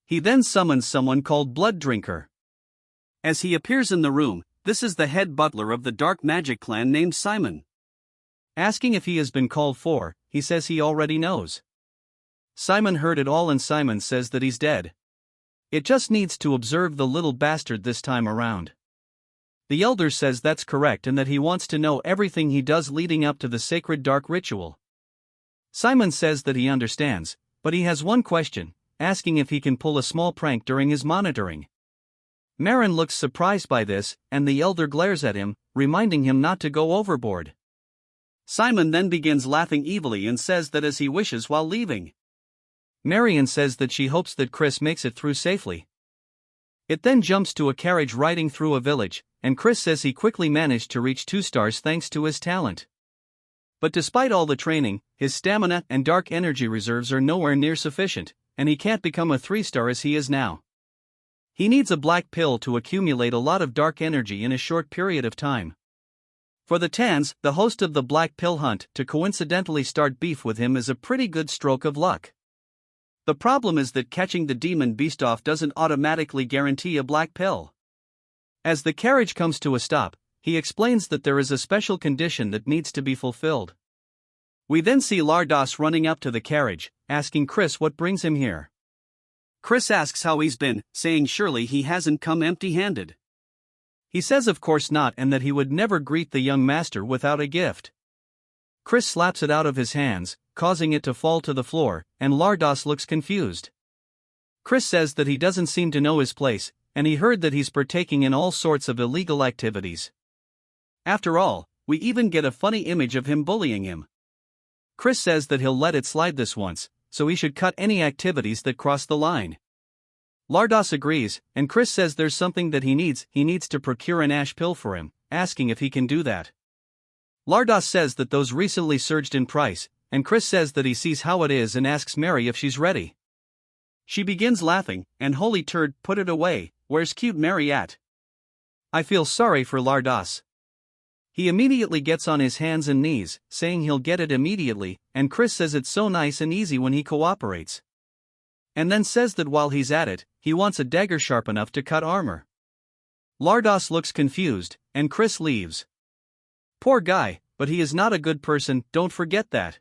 He then summons someone called Blood Drinker. As he appears in the room, this is the head butler of the dark magic clan named Simon. Asking if he has been called for, he says he already knows. Simon heard it all, and Simon says that he's dead. It just needs to observe the little bastard this time around. The elder says that's correct and that he wants to know everything he does leading up to the sacred dark ritual. Simon says that he understands, but he has one question, asking if he can pull a small prank during his monitoring. Marin looks surprised by this, and the elder glares at him, reminding him not to go overboard. Simon then begins laughing evilly and says that as he wishes while leaving. Marion says that she hopes that Chris makes it through safely. It then jumps to a carriage riding through a village, and Chris says he quickly managed to reach 2 stars thanks to his talent. But despite all the training, his stamina and dark energy reserves are nowhere near sufficient, and he can't become a 3-star as he is now. He needs a black pill to accumulate a lot of dark energy in a short period of time. For the Tans, the host of the Black Pill Hunt, to coincidentally start beef with him is a pretty good stroke of luck. The problem is that catching the demon beast off doesn't automatically guarantee a black pill. As the carriage comes to a stop, he explains that there is a special condition that needs to be fulfilled. We then see Lardos running up to the carriage, asking Chris what brings him here. Chris asks how he's been, saying surely he hasn't come empty-handed. He says of course not, and that he would never greet the young master without a gift. Chris slaps it out of his hands, causing it to fall to the floor, and Lardos looks confused. Chris says that he doesn't seem to know his place, and he heard that he's partaking in all sorts of illegal activities. After all, we even get a funny image of him bullying him. Chris says that he'll let it slide this once, so he should cut any activities that cross the line. Lardos agrees, and Chris says there's something that he needs to procure an ash pill for him, asking if he can do that. Lardos says that those recently surged in price, and Chris says that he sees how it is and asks Mary if she's ready. She begins laughing, and holy turd, put it away, where's cute Mary at? I feel sorry for Lardos. He immediately gets on his hands and knees, saying he'll get it immediately, and Chris says it's so nice and easy when he cooperates. And then says that while he's at it, he wants a dagger sharp enough to cut armor. Lardos looks confused, and Chris leaves. Poor guy, but he is not a good person, don't forget that.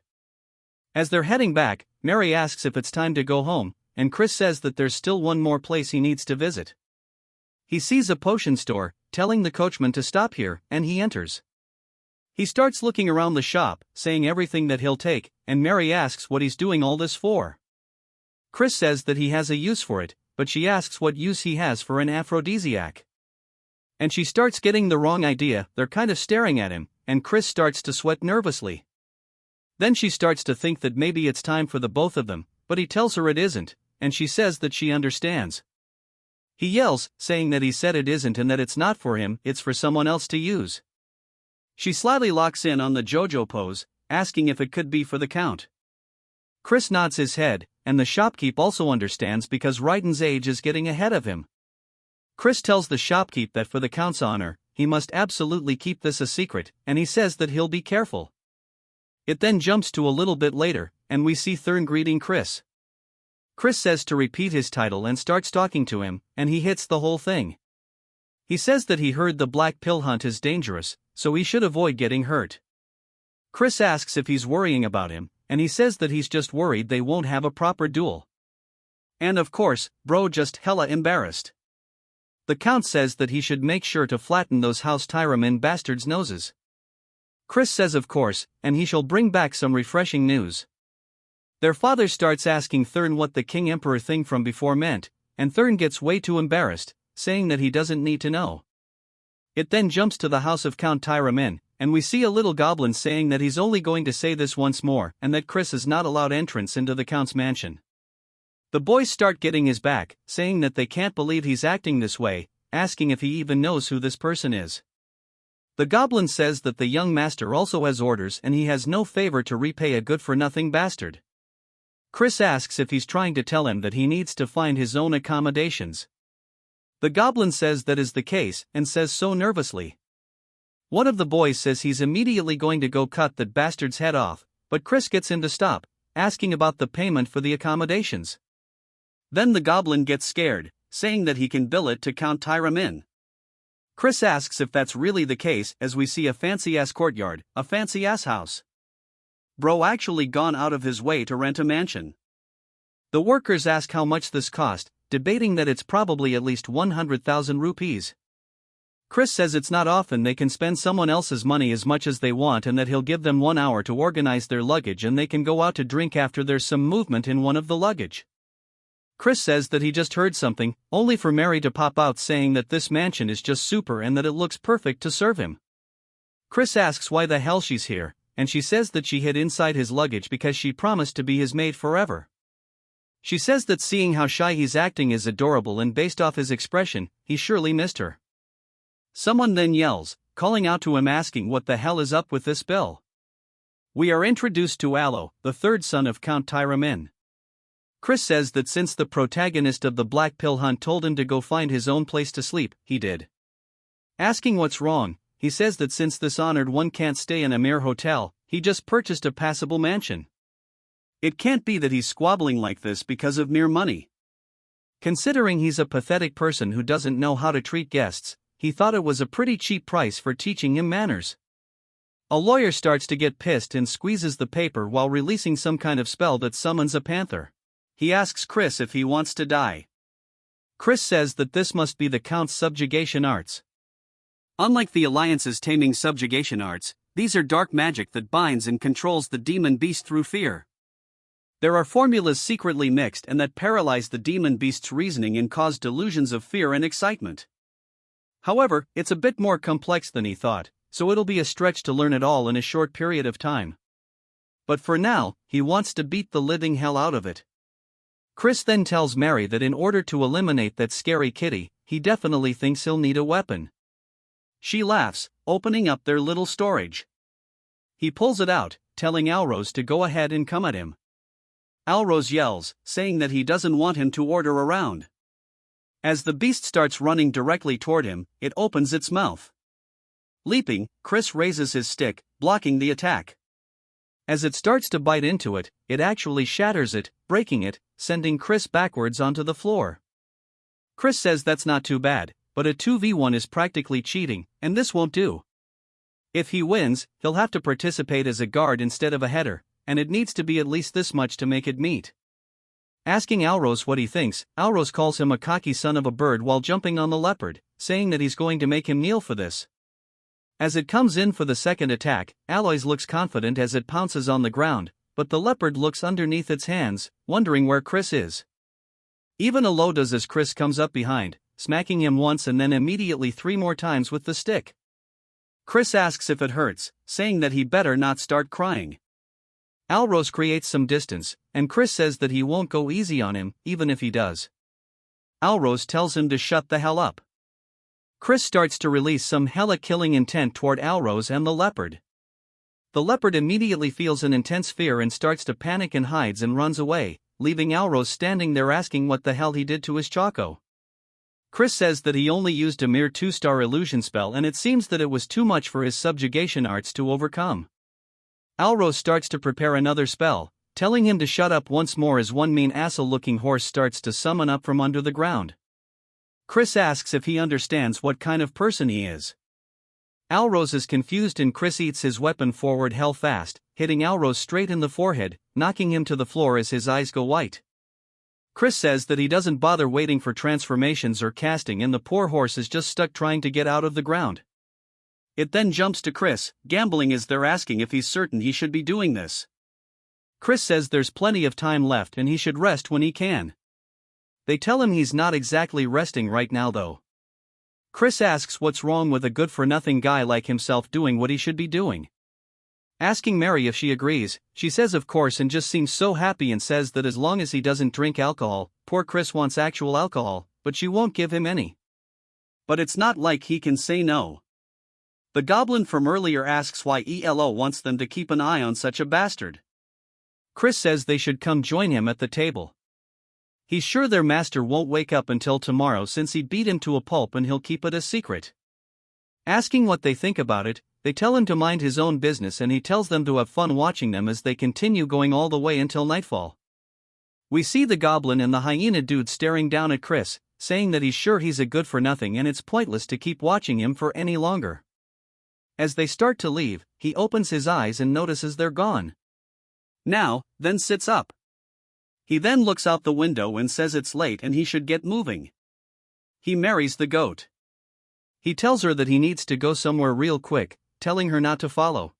As they're heading back, Mary asks if it's time to go home, and Chris says that there's still one more place he needs to visit. He sees a potion store, telling the coachman to stop here, and he enters. He starts looking around the shop, saying everything that he'll take, and Mary asks what he's doing all this for. Chris says that he has a use for it, but she asks what use he has for an aphrodisiac. And she starts getting the wrong idea, they're kind of staring at him, and Chris starts to sweat nervously. Then she starts to think that maybe it's time for the both of them, but he tells her it isn't, and she says that she understands. He yells, saying that he said it isn't and that it's not for him, it's for someone else to use. She slyly locks in on the JoJo pose, asking if it could be for the Count. Chris nods his head, and the shopkeep also understands because Raiden's age is getting ahead of him. Chris tells the shopkeep that for the Count's honor, he must absolutely keep this a secret, and he says that he'll be careful. It then jumps to a little bit later, and we see Thurn greeting Chris. Chris says to repeat his title and starts talking to him, and he hits the whole thing. He says that he heard the black pill hunt is dangerous, so he should avoid getting hurt. Chris asks if he's worrying about him, and he says that he's just worried they won't have a proper duel. And of course, bro just hella embarrassed. The Count says that he should make sure to flatten those House Tyramin bastards' noses. Chris says of course, and he shall bring back some refreshing news. Their father starts asking Thurn what the King Emperor thing from before meant, and Thurn gets way too embarrassed, saying that he doesn't need to know. It then jumps to the house of Count Tyramin, and we see a little goblin saying that he's only going to say this once more and that Chris is not allowed entrance into the Count's mansion. The boys start getting his back, saying that they can't believe he's acting this way, asking if he even knows who this person is. The goblin says that the young master also has orders and he has no favor to repay a good-for-nothing bastard. Chris asks if he's trying to tell him that he needs to find his own accommodations. The goblin says that is the case and says so nervously. One of the boys says he's immediately going to go cut that bastard's head off, but Chris gets him to stop, asking about the payment for the accommodations. Then the goblin gets scared, saying that he can bill it to Count Tyramin. Chris asks if that's really the case as we see a fancy-ass courtyard, a fancy-ass house. Bro actually gone out of his way to rent a mansion. The workers ask how much this cost, debating that it's probably at least 100,000 rupees. Chris says it's not often they can spend someone else's money as much as they want and that he'll give them 1 hour to organize their luggage and they can go out to drink after there's some movement in one of the luggage. Chris says that he just heard something, only for Mary to pop out saying that this mansion is just super and that it looks perfect to serve him. Chris asks why the hell she's here, and she says that she hid inside his luggage because she promised to be his maid forever. She says that seeing how shy he's acting is adorable and based off his expression, he surely missed her. Someone then yells, calling out to him asking what the hell is up with this bill. We are introduced to Yahello, the third son of Count Tyramin. Chris says that since the protagonist of the Black Pill Hunt told him to go find his own place to sleep, he did. Asking what's wrong, he says that since this honored one can't stay in a mere hotel, he just purchased a passable mansion. It can't be that he's squabbling like this because of mere money. Considering he's a pathetic person who doesn't know how to treat guests, he thought it was a pretty cheap price for teaching him manners. A lawyer starts to get pissed and squeezes the paper while releasing some kind of spell that summons a panther. He asks Chris if he wants to die. Chris says that this must be the Count's subjugation arts. Unlike the Alliance's taming subjugation arts, these are dark magic that binds and controls the demon beast through fear. There are formulas secretly mixed and that paralyze the demon beast's reasoning and cause delusions of fear and excitement. However, it's a bit more complex than he thought, so it'll be a stretch to learn it all in a short period of time. But for now, he wants to beat the living hell out of it. Chris then tells Mary that in order to eliminate that scary kitty, he definitely thinks he'll need a weapon. She laughs, opening up their little storage. He pulls it out, telling Alrose to go ahead and come at him. Alrose yells, saying that he doesn't want him to order around. As the beast starts running directly toward him, it opens its mouth. Leaping, Chris raises his stick, blocking the attack. As it starts to bite into it, it actually shatters it, breaking it, sending Chris backwards onto the floor. Chris says that's not too bad, but a 2v1 is practically cheating, and this won't do. If he wins, he'll have to participate as a guard instead of a header, and it needs to be at least this much to make it meet. Asking Alrose what he thinks, Alrose calls him a cocky son of a bird while jumping on the leopard, saying that he's going to make him kneel for this. As it comes in for the second attack, Aloys looks confident as it pounces on the ground, but the leopard looks underneath its hands, wondering where Chris is. Even Alo does as Chris comes up behind, smacking him once and then immediately 3 more times with the stick. Chris asks if it hurts, saying that he better not start crying. Alrose creates some distance, and Chris says that he won't go easy on him, even if he does. Alrose tells him to shut the hell up. Chris starts to release some hella killing intent toward Alrose and the leopard. The leopard immediately feels an intense fear and starts to panic and hides and runs away, leaving Alrose standing there asking what the hell he did to his Choco. Chris says that he only used a mere 2-star illusion spell and it seems that it was too much for his subjugation arts to overcome. Alrose starts to prepare another spell, telling him to shut up once more as one mean asshole-looking horse starts to summon up from under the ground. Chris asks if he understands what kind of person he is. Alrose is confused and Chris eats his weapon forward hell fast, hitting Alrose straight in the forehead, knocking him to the floor as his eyes go white. Chris says that he doesn't bother waiting for transformations or casting and the poor horse is just stuck trying to get out of the ground. It then jumps to Chris, gambling as they're asking if he's certain he should be doing this. Chris says there's plenty of time left and he should rest when he can. They tell him he's not exactly resting right now though. Chris asks what's wrong with a good-for-nothing guy like himself doing what he should be doing. Asking Mary if she agrees, she says of course and just seems so happy and says that as long as he doesn't drink alcohol. Poor Chris wants actual alcohol, but she won't give him any. But it's not like he can say no. The goblin from earlier asks why Yahello wants them to keep an eye on such a bastard. Chris says they should come join him at the table. He's sure their master won't wake up until tomorrow since he beat him to a pulp and he'll keep it a secret. Asking what they think about it, they tell him to mind his own business and he tells them to have fun watching them as they continue going all the way until nightfall. We see the goblin and the hyena dude staring down at Chris, saying that he's sure he's a good-for-nothing and it's pointless to keep watching him for any longer. As they start to leave, he opens his eyes and notices they're gone. Now, then sits up. He then looks out the window and says it's late and he should get moving. He marries the goat. He tells her that he needs to go somewhere real quick, telling her not to follow.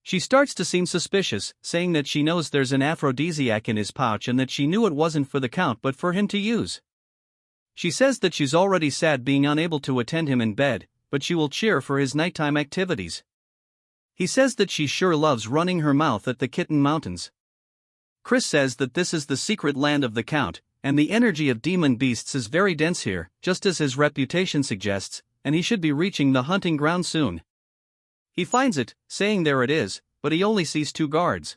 She starts to seem suspicious, saying that she knows there's an aphrodisiac in his pouch and that she knew it wasn't for the count but for him to use. She says that she's already sad being unable to attend him in bed, but she will cheer for his nighttime activities. He says that she sure loves running her mouth at the Kitten Mountains. Chris says that this is the secret land of the Count, and the energy of demon beasts is very dense here, just as his reputation suggests, and he should be reaching the hunting ground soon. He finds it, saying there it is, but he only sees 2 guards.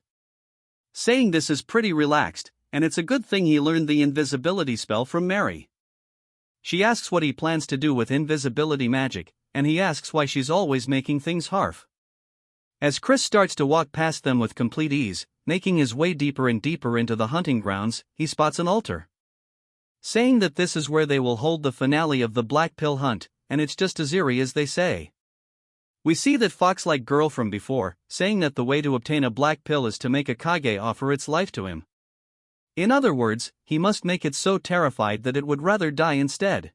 Saying this is pretty relaxed, and it's a good thing he learned the invisibility spell from Mary. She asks what he plans to do with invisibility magic, and he asks why she's always making things harf. As Chris starts to walk past them with complete ease, making his way deeper and deeper into the hunting grounds, he spots an altar. Saying that this is where they will hold the finale of the Black Pill hunt, and it's just as eerie as they say. We see that fox-like girl from before, saying that the way to obtain a black pill is to make a kage offer its life to him. In other words, he must make it so terrified that it would rather die instead.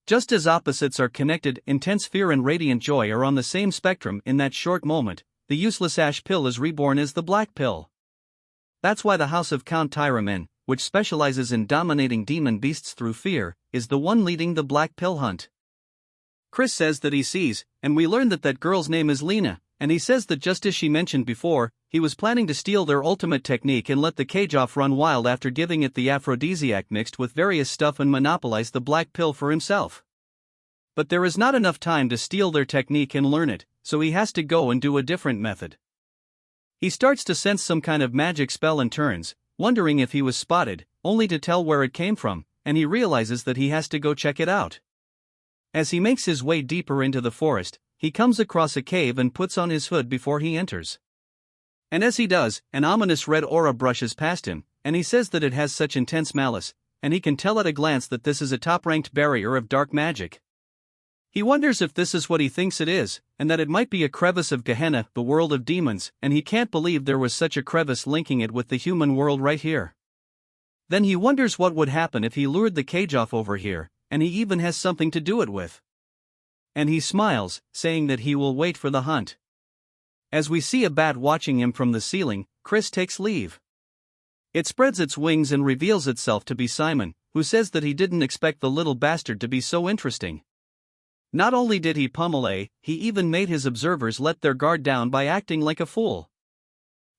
Just as opposites are connected, intense fear and radiant joy are on the same spectrum in that short moment, the useless ash pill is reborn as the black pill. That's why the house of Count Tyramen, which specializes in dominating demon beasts through fear, is the one leading the black pill hunt. Chris says that he sees, and we learn that that girl's name is Lena, and he says that just as she mentioned before, he was planning to steal their ultimate technique and let the cage off run wild after giving it the aphrodisiac mixed with various stuff and monopolize the black pill for himself. But there is not enough time to steal their technique and learn it, so he has to go and do a different method. He starts to sense some kind of magic spell and turns, wondering if he was spotted, only to tell where it came from, and he realizes that he has to go check it out. As he makes his way deeper into the forest, he comes across a cave and puts on his hood before he enters. And as he does, an ominous red aura brushes past him, and he says that it has such intense malice, and he can tell at a glance that this is a top-ranked barrier of dark magic. He wonders if this is what he thinks it is, and that it might be a crevice of Gehenna, the world of demons, and he can't believe there was such a crevice linking it with the human world right here. Then he wonders what would happen if he lured the cage off over here, and he even has something to do it with. And he smiles, saying that he will wait for the hunt. As we see a bat watching him from the ceiling, Chris takes leave. It spreads its wings and reveals itself to be Simon, who says that he didn't expect the little bastard to be so interesting. Not only did he pummel he even made his observers let their guard down by acting like a fool.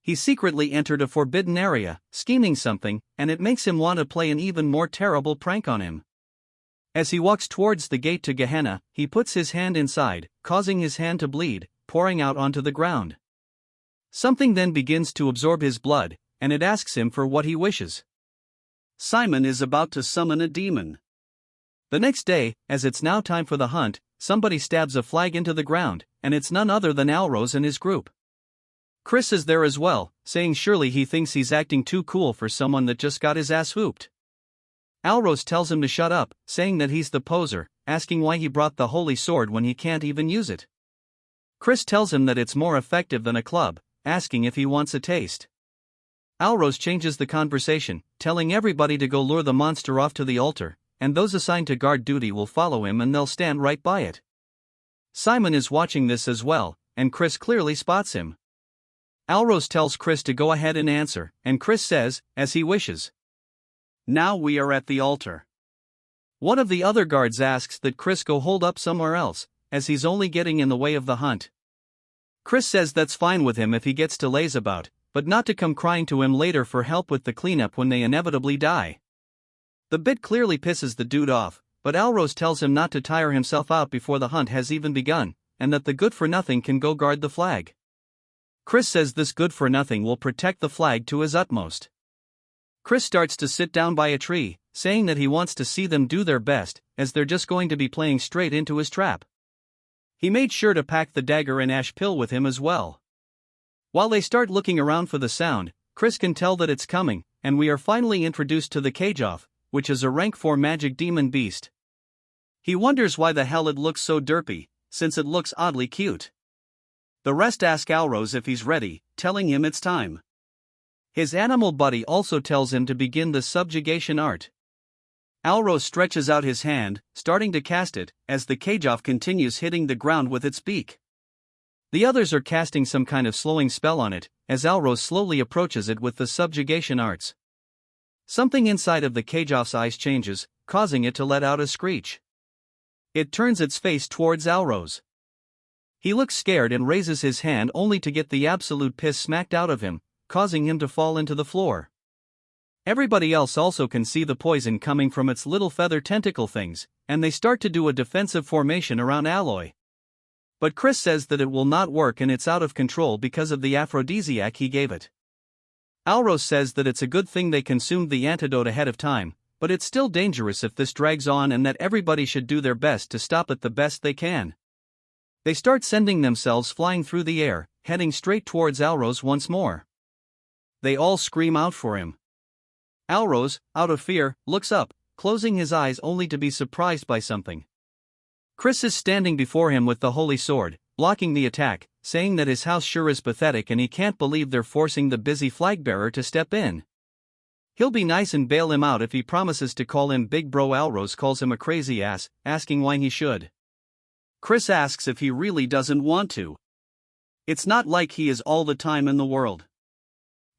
He secretly entered a forbidden area, scheming something, and it makes him want to play an even more terrible prank on him. As he walks towards the gate to Gehenna, he puts his hand inside, causing his hand to bleed, pouring out onto the ground. Something then begins to absorb his blood, and it asks him for what he wishes. Simon is about to summon a demon. The next day, as it's now time for the hunt, somebody stabs a flag into the ground, and it's none other than Alrose and his group. Chris is there as well, saying surely he thinks he's acting too cool for someone that just got his ass whooped. Alros tells him to shut up, saying that he's the poser, asking why he brought the holy sword when he can't even use it. Chris tells him that it's more effective than a club, asking if he wants a taste. Alros changes the conversation, telling everybody to go lure the monster off to the altar, and those assigned to guard duty will follow him and they'll stand right by it. Simon is watching this as well, and Chris clearly spots him. Alros tells Chris to go ahead and answer, and Chris says, as he wishes. Now we are at the altar. One of the other guards asks that Chris go hold up somewhere else, as he's only getting in the way of the hunt. Chris says that's fine with him if he gets to laze about, but not to come crying to him later for help with the cleanup when they inevitably die. The bit clearly pisses the dude off, but Alros tells him not to tire himself out before the hunt has even begun, and that the good-for-nothing can go guard the flag. Chris says this good-for-nothing will protect the flag to his utmost. Chris starts to sit down by a tree, saying that he wants to see them do their best, as they're just going to be playing straight into his trap. He made sure to pack the dagger and ash pill with him as well. While they start looking around for the sound, Chris can tell that it's coming, and we are finally introduced to the Cage-Off, which is a rank 4 magic demon beast. He wonders why the hell it looks so derpy, since it looks oddly cute. The rest ask Alros if he's ready, telling him it's time. His animal buddy also tells him to begin the subjugation art. Alros stretches out his hand, starting to cast it, as the Cage-Off continues hitting the ground with its beak. The others are casting some kind of slowing spell on it, as Alros slowly approaches it with the subjugation arts. Something inside of the Cage-Off's eyes changes, causing it to let out a screech. It turns its face towards Alros. He looks scared and raises his hand only to get the absolute piss smacked out of him, causing him to fall into the floor. Everybody else also can see the poison coming from its little feather tentacle things, and they start to do a defensive formation around Alloy. But Chris says that it will not work and it's out of control because of the aphrodisiac he gave it. Alros says that it's a good thing they consumed the antidote ahead of time, but it's still dangerous if this drags on and that everybody should do their best to stop it the best they can. They start sending themselves flying through the air, heading straight towards Alros once more. They all scream out for him. Alros, out of fear, looks up, closing his eyes only to be surprised by something. Chris is standing before him with the holy sword, blocking the attack, saying that his house sure is pathetic and he can't believe they're forcing the busy flagbearer to step in. He'll be nice and bail him out if he promises to call him Big Bro. Alros calls him a crazy ass, asking why he should. Chris asks if he really doesn't want to. It's not like he is all the time in the world.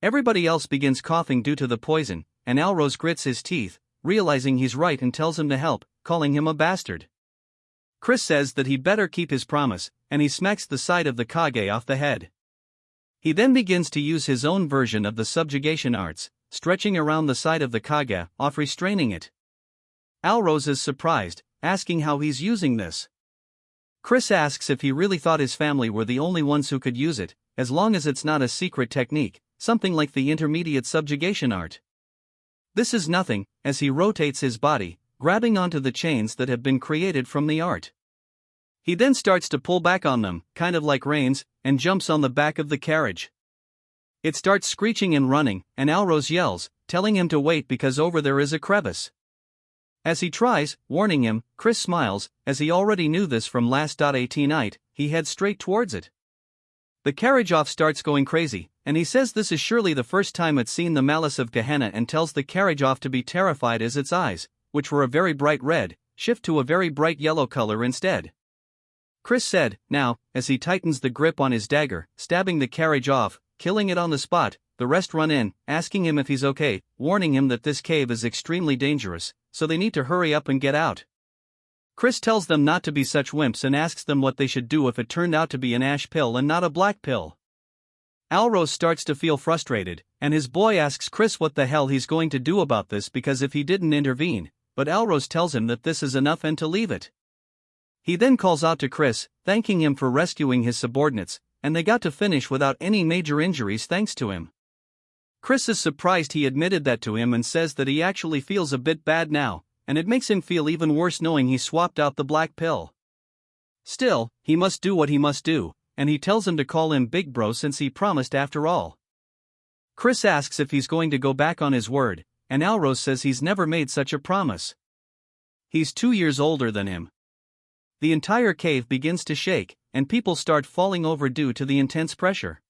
Everybody else begins coughing due to the poison, and Alros grits his teeth, realizing he's right and tells him to help, calling him a bastard. Chris says that he better keep his promise, and he smacks the side of the Kage off the head. He then begins to use his own version of the subjugation arts, stretching around the side of the Kage, off restraining it. Alros is surprised, asking how he's using this. Chris asks if he really thought his family were the only ones who could use it, as long as it's not a secret technique, something like the intermediate subjugation art. This is nothing, as he rotates his body, grabbing onto the chains that have been created from the art. He then starts to pull back on them, kind of like reins, and jumps on the back of the carriage. It starts screeching and running, and Alros yells, telling him to wait because over there is a crevice. As he tries, warning him, Chris smiles, as he already knew this from last 18 night, he heads straight towards it. The carriage-off starts going crazy, and he says this is surely the first time it's seen the malice of Gehenna and tells the carriage-off to be terrified as its eyes, which were a very bright red, shift to a very bright yellow color instead. Chris said, now, as he tightens the grip on his dagger, stabbing the carriage off, killing it on the spot. The rest run in, asking him if he's okay, warning him that this cave is extremely dangerous, so they need to hurry up and get out. Chris tells them not to be such wimps and asks them what they should do if it turned out to be an ash pill and not a black pill. Alros starts to feel frustrated, and his boy asks Chris what the hell he's going to do about this because if he didn't intervene, but Alros tells him that this is enough and to leave it. He then calls out to Chris, thanking him for rescuing his subordinates, and they got to finish without any major injuries thanks to him. Chris is surprised he admitted that to him and says that he actually feels a bit bad now, and it makes him feel even worse knowing he swapped out the black pill. Still, he must do what he must do, and he tells him to call him Big Bro since he promised after all. Chris asks if he's going to go back on his word, and Alros says he's never made such a promise. He's 2 years older than him. The entire cave begins to shake, and people start falling over due to the intense pressure.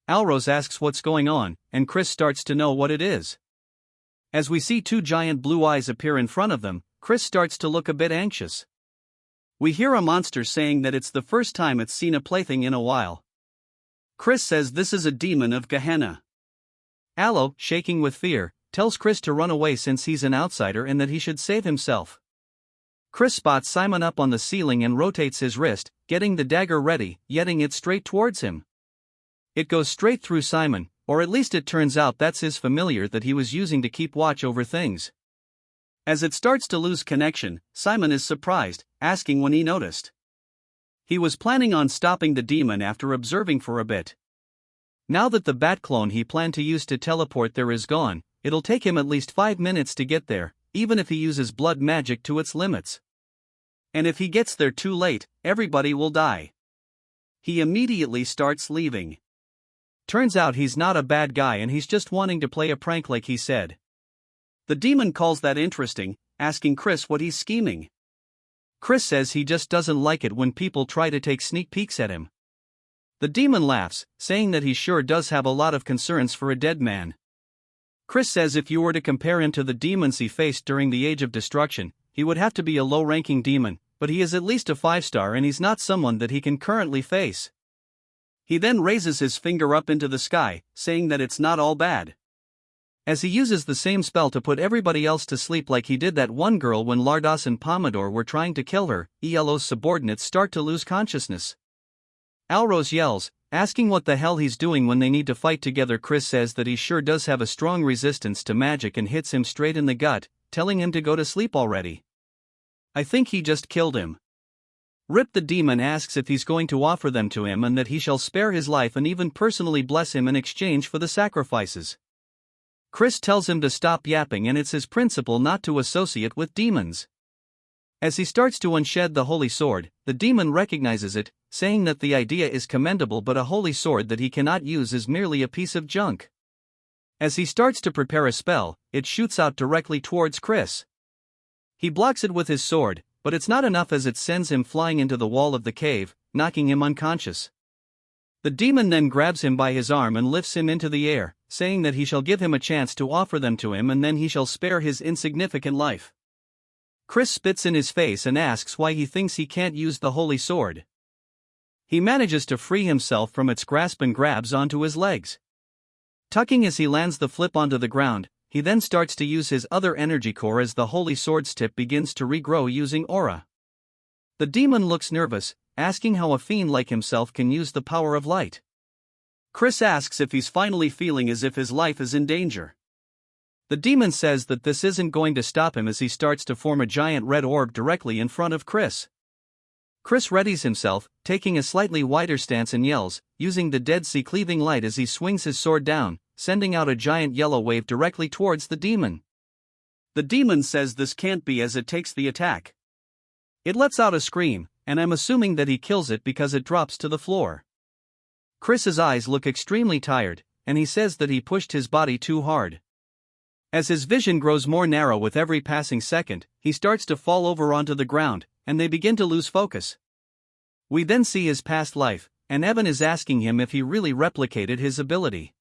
Alros asks what's going on, and Chris starts to know what it is. As we see 2 giant blue eyes appear in front of them, Chris starts to look a bit anxious. We hear a monster saying that it's the first time it's seen a plaything in a while. Chris says this is a demon of Gehenna. Allo, shaking with fear, tells Chris to run away since he's an outsider and that he should save himself. Chris spots Simon up on the ceiling and rotates his wrist, getting the dagger ready, yetting it straight towards him. It goes straight through Simon, or at least it turns out that's his familiar that he was using to keep watch over things. As it starts to lose connection, Simon is surprised, asking when he noticed. He was planning on stopping the demon after observing for a bit. Now that the bat clone he planned to use to teleport there is gone, it'll take him at least 5 minutes to get there, even if he uses blood magic to its limits. And if he gets there too late, everybody will die. He immediately starts leaving. Turns out he's not a bad guy and he's just wanting to play a prank like he said. The demon calls that interesting, asking Chris what he's scheming. Chris says he just doesn't like it when people try to take sneak peeks at him. The demon laughs, saying that he sure does have a lot of concerns for a dead man. Chris says if you were to compare him to the demons he faced during the Age of Destruction, he would have to be a low-ranking demon, but he is at least a 5-star and he's not someone that he can currently face. He then raises his finger up into the sky, saying that it's not all bad. As he uses the same spell to put everybody else to sleep like he did that one girl when Lardos and Pomodore were trying to kill her, Yahello's subordinates start to lose consciousness. Alros yells, asking what the hell he's doing when they need to fight together. Chris says that he sure does have a strong resistance to magic and hits him straight in the gut, telling him to go to sleep already. I think he just killed him. Rip the demon asks if he's going to offer them to him and that he shall spare his life and even personally bless him in exchange for the sacrifices. Chris tells him to stop yapping and it's his principle not to associate with demons. As he starts to unshed the holy sword, the demon recognizes it, saying that the idea is commendable but a holy sword that he cannot use is merely a piece of junk. As he starts to prepare a spell, it shoots out directly towards Chris. He blocks it with his sword, but it's not enough as it sends him flying into the wall of the cave, knocking him unconscious. The demon then grabs him by his arm and lifts him into the air, saying that he shall give him a chance to offer them to him and then he shall spare his insignificant life. Chris spits in his face and asks why he thinks he can't use the holy sword. He manages to free himself from its grasp and grabs onto his legs. Tucking as he lands the flip onto the ground, he then starts to use his other energy core as the holy sword's tip begins to regrow using aura. The demon looks nervous, asking how a fiend like himself can use the power of light. Chris asks if he's finally feeling as if his life is in danger. The demon says that this isn't going to stop him as he starts to form a giant red orb directly in front of Chris. Chris readies himself, taking a slightly wider stance and yells, using the Dead Sea cleaving light as he swings his sword down, sending out a giant yellow wave directly towards the demon. The demon says this can't be as it takes the attack. It lets out a scream, and I'm assuming that he kills it because it drops to the floor. Chris's eyes look extremely tired, and he says that he pushed his body too hard. As his vision grows more narrow with every passing second, he starts to fall over onto the ground, and they begin to lose focus. We then see his past life, and Evan is asking him if he really replicated his ability.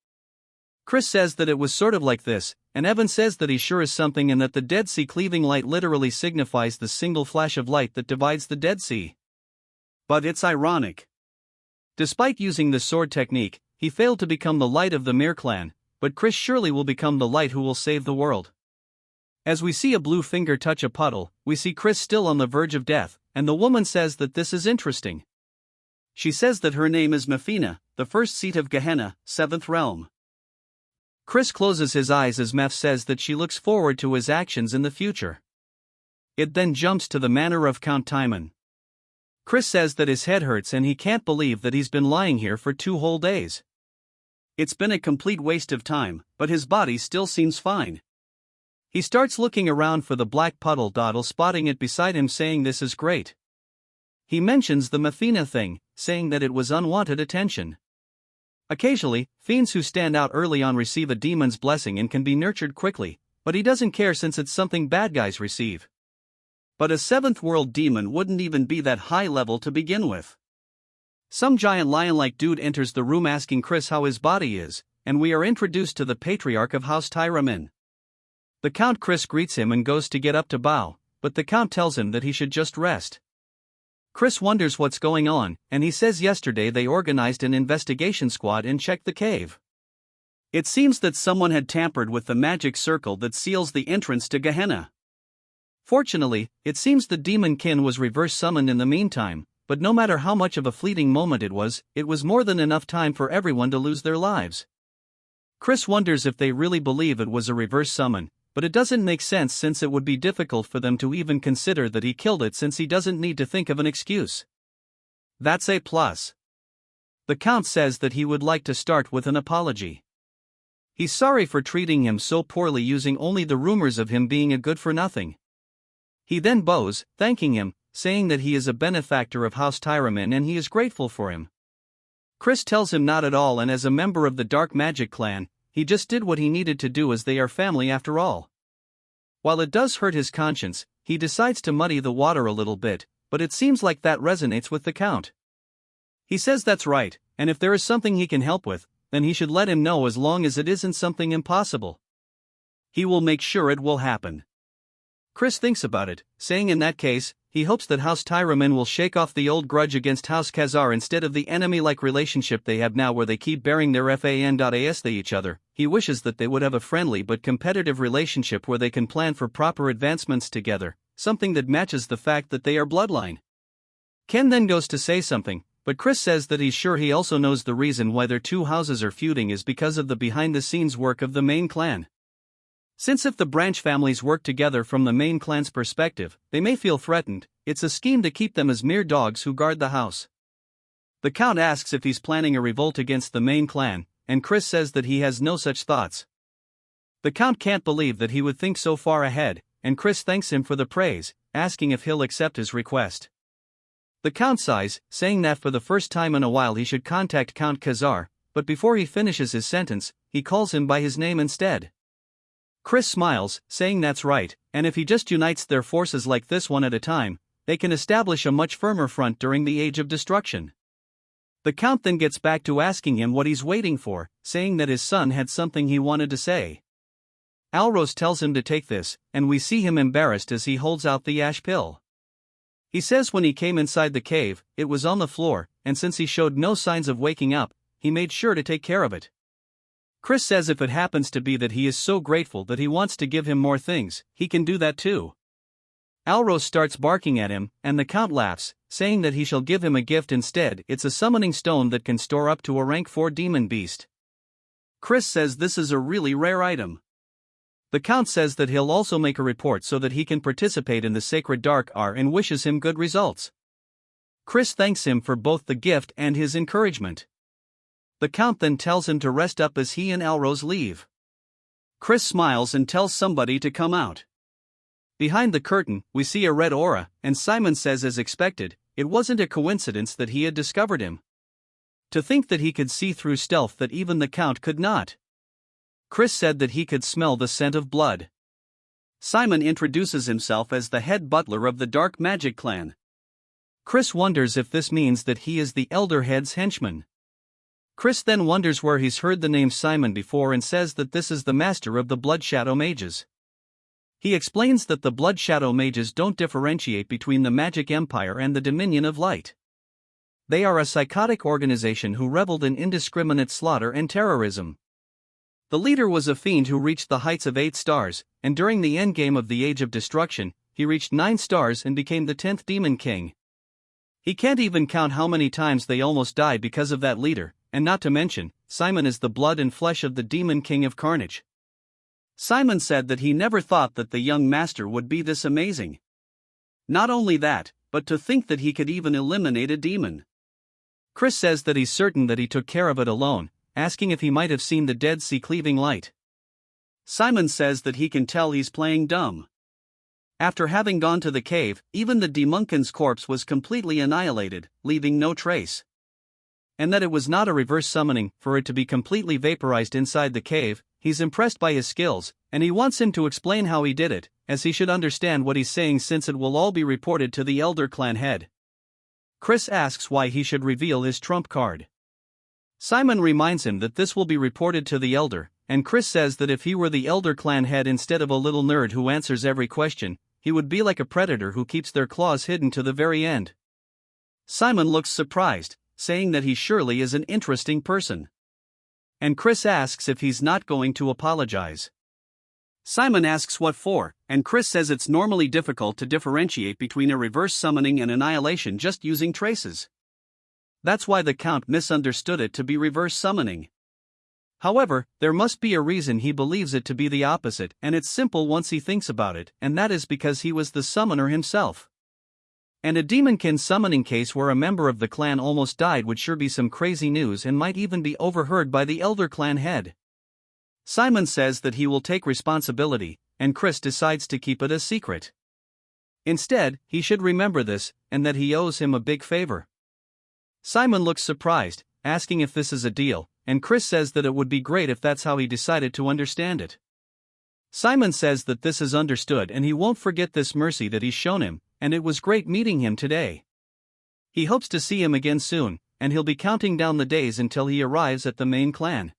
Chris says that it was sort of like this, and Evan says that he sure is something and that the Dead Sea cleaving light literally signifies the single flash of light that divides the Dead Sea. But it's ironic. Despite using the sword technique, he failed to become the light of the Mir clan, but Chris surely will become the light who will save the world. As we see a blue finger touch a puddle, we see Chris still on the verge of death, and the woman says that this is interesting. She says that her name is Mefina, the first seat of Gehenna, 7th realm. Chris closes his eyes as Meph says that she looks forward to his actions in the future. It then jumps to the manor of Count Timon. Chris says that his head hurts and he can't believe that he's been lying here for 2 whole days. It's been a complete waste of time, but his body still seems fine. He starts looking around for the black puddle, spotting it beside him saying this is great. He mentions the Mefina thing, saying that it was unwanted attention. Occasionally, fiends who stand out early on receive a demon's blessing and can be nurtured quickly, but he doesn't care since it's something bad guys receive. But a 7th world demon wouldn't even be that high level to begin with. Some giant lion-like dude enters the room asking Chris how his body is, and we are introduced to the patriarch of House Tyramin. The Count Chris greets him and goes to get up to bow, but the Count tells him that he should just rest. Chris wonders what's going on, and he says yesterday they organized an investigation squad and checked the cave. It seems that someone had tampered with the magic circle that seals the entrance to Gehenna. Fortunately, it seems the demon kin was reverse summoned in the meantime, but no matter how much of a fleeting moment it was more than enough time for everyone to lose their lives. Chris wonders if they really believe it was a reverse summon, but it doesn't make sense since it would be difficult for them to even consider that he killed it since he doesn't need to think of an excuse. That's a plus. The Count says that he would like to start with an apology. He's sorry for treating him so poorly using only the rumors of him being a good-for-nothing. He then bows, thanking him, saying that he is a benefactor of House Tyramin and he is grateful for him. Chris tells him not at all, and as a member of the Dark Magic clan, he just did what he needed to do as they are family after all. While it does hurt his conscience, he decides to muddy the water a little bit, but it seems like that resonates with the Count. He says that's right, and if there is something he can help with, then he should let him know as long as it isn't something impossible. He will make sure it will happen. Chris thinks about it, saying in that case, he hopes that House Tyramin will shake off the old grudge against House Khazar instead of the enemy-like relationship they have now where they keep bearing their fan.as they each other. He wishes that they would have a friendly but competitive relationship where they can plan for proper advancements together, something that matches the fact that they are bloodline. Ken then goes to say something, but Chris says that he's sure he also knows the reason why their two houses are feuding is because of the behind-the-scenes work of the main clan. Since if the branch families work together from the main clan's perspective, they may feel threatened, it's a scheme to keep them as mere dogs who guard the house. The Count asks if he's planning a revolt against the main clan, and Chris says that he has no such thoughts. The Count can't believe that he would think so far ahead, and Chris thanks him for the praise, asking if he'll accept his request. The Count sighs, saying that for the first time in a while he should contact Count Khazar, but before he finishes his sentence, he calls him by his name instead. Chris smiles, saying that's right, and if he just unites their forces like this one at a time, they can establish a much firmer front during the Age of Destruction. The Count then gets back to asking him what he's waiting for, saying that his son had something he wanted to say. Alros tells him to take this, and we see him embarrassed as he holds out the ash pill. He says when he came inside the cave, it was on the floor, and since he showed no signs of waking up, he made sure to take care of it. Chris says if it happens to be that he is so grateful that he wants to give him more things, he can do that too. Alros starts barking at him, and the Count laughs, saying that he shall give him a gift instead. It's a summoning stone that can store up to a rank 4 demon beast. Chris says this is a really rare item. The Count says that he'll also make a report so that he can participate in the Sacred Dark Hour and wishes him good results. Chris thanks him for both the gift and his encouragement. The Count then tells him to rest up as he and Alros leave. Chris smiles and tells somebody to come out. Behind the curtain, we see a red aura, and Simon says as expected, it wasn't a coincidence that he had discovered him. To think that he could see through stealth that even the Count could not. Chris said that he could smell the scent of blood. Simon introduces himself as the head butler of the Dark Magic clan. Chris wonders if this means that he is the Elder Head's henchman. Chris then wonders where he's heard the name Simon before and says that this is the master of the Blood Shadow Mages. He explains that the Blood Shadow Mages don't differentiate between the Magic Empire and the Dominion of Light. They are a psychotic organization who reveled in indiscriminate slaughter and terrorism. The leader was a fiend who reached the heights of 8 stars, and during the endgame of the Age of Destruction, he reached 9 stars and became the 10th Demon King. He can't even count how many times they almost died because of that leader. And not to mention, Simon is the blood and flesh of the Demon King of Carnage. Simon said that he never thought that the young master would be this amazing. Not only that, but to think that he could even eliminate a demon. Chris says that he's certain that he took care of it alone, asking if he might have seen the Dead Sea cleaving light. Simon says that he can tell he's playing dumb. After having gone to the cave, even the demonkin's corpse was completely annihilated, leaving no trace. And that it was not a reverse summoning, for it to be completely vaporized inside the cave. He's impressed by his skills, and he wants him to explain how he did it, as he should understand what he's saying since it will all be reported to the Elder Clan head. Chris asks why he should reveal his trump card. Simon reminds him that this will be reported to the Elder, and Chris says that if he were the Elder Clan head instead of a little nerd who answers every question, he would be like a predator who keeps their claws hidden to the very end. Simon looks surprised, saying that he surely is an interesting person. And Chris asks if he's not going to apologize. Simon asks what for, and Chris says it's normally difficult to differentiate between a reverse summoning and annihilation just using traces. That's why the Count misunderstood it to be reverse summoning. However, there must be a reason he believes it to be the opposite, and it's simple once he thinks about it, and that is because he was the summoner himself. And a demonkin summoning case where a member of the clan almost died would sure be some crazy news and might even be overheard by the Elder Clan head. Simon says that he will take responsibility, and Chris decides to keep it a secret. Instead, he should remember this, and that he owes him a big favor. Simon looks surprised, asking if this is a deal, and Chris says that it would be great if that's how he decided to understand it. Simon says that this is understood and he won't forget this mercy that he's shown him, and it was great meeting him today. He hopes to see him again soon, and he'll be counting down the days until he arrives at the main clan.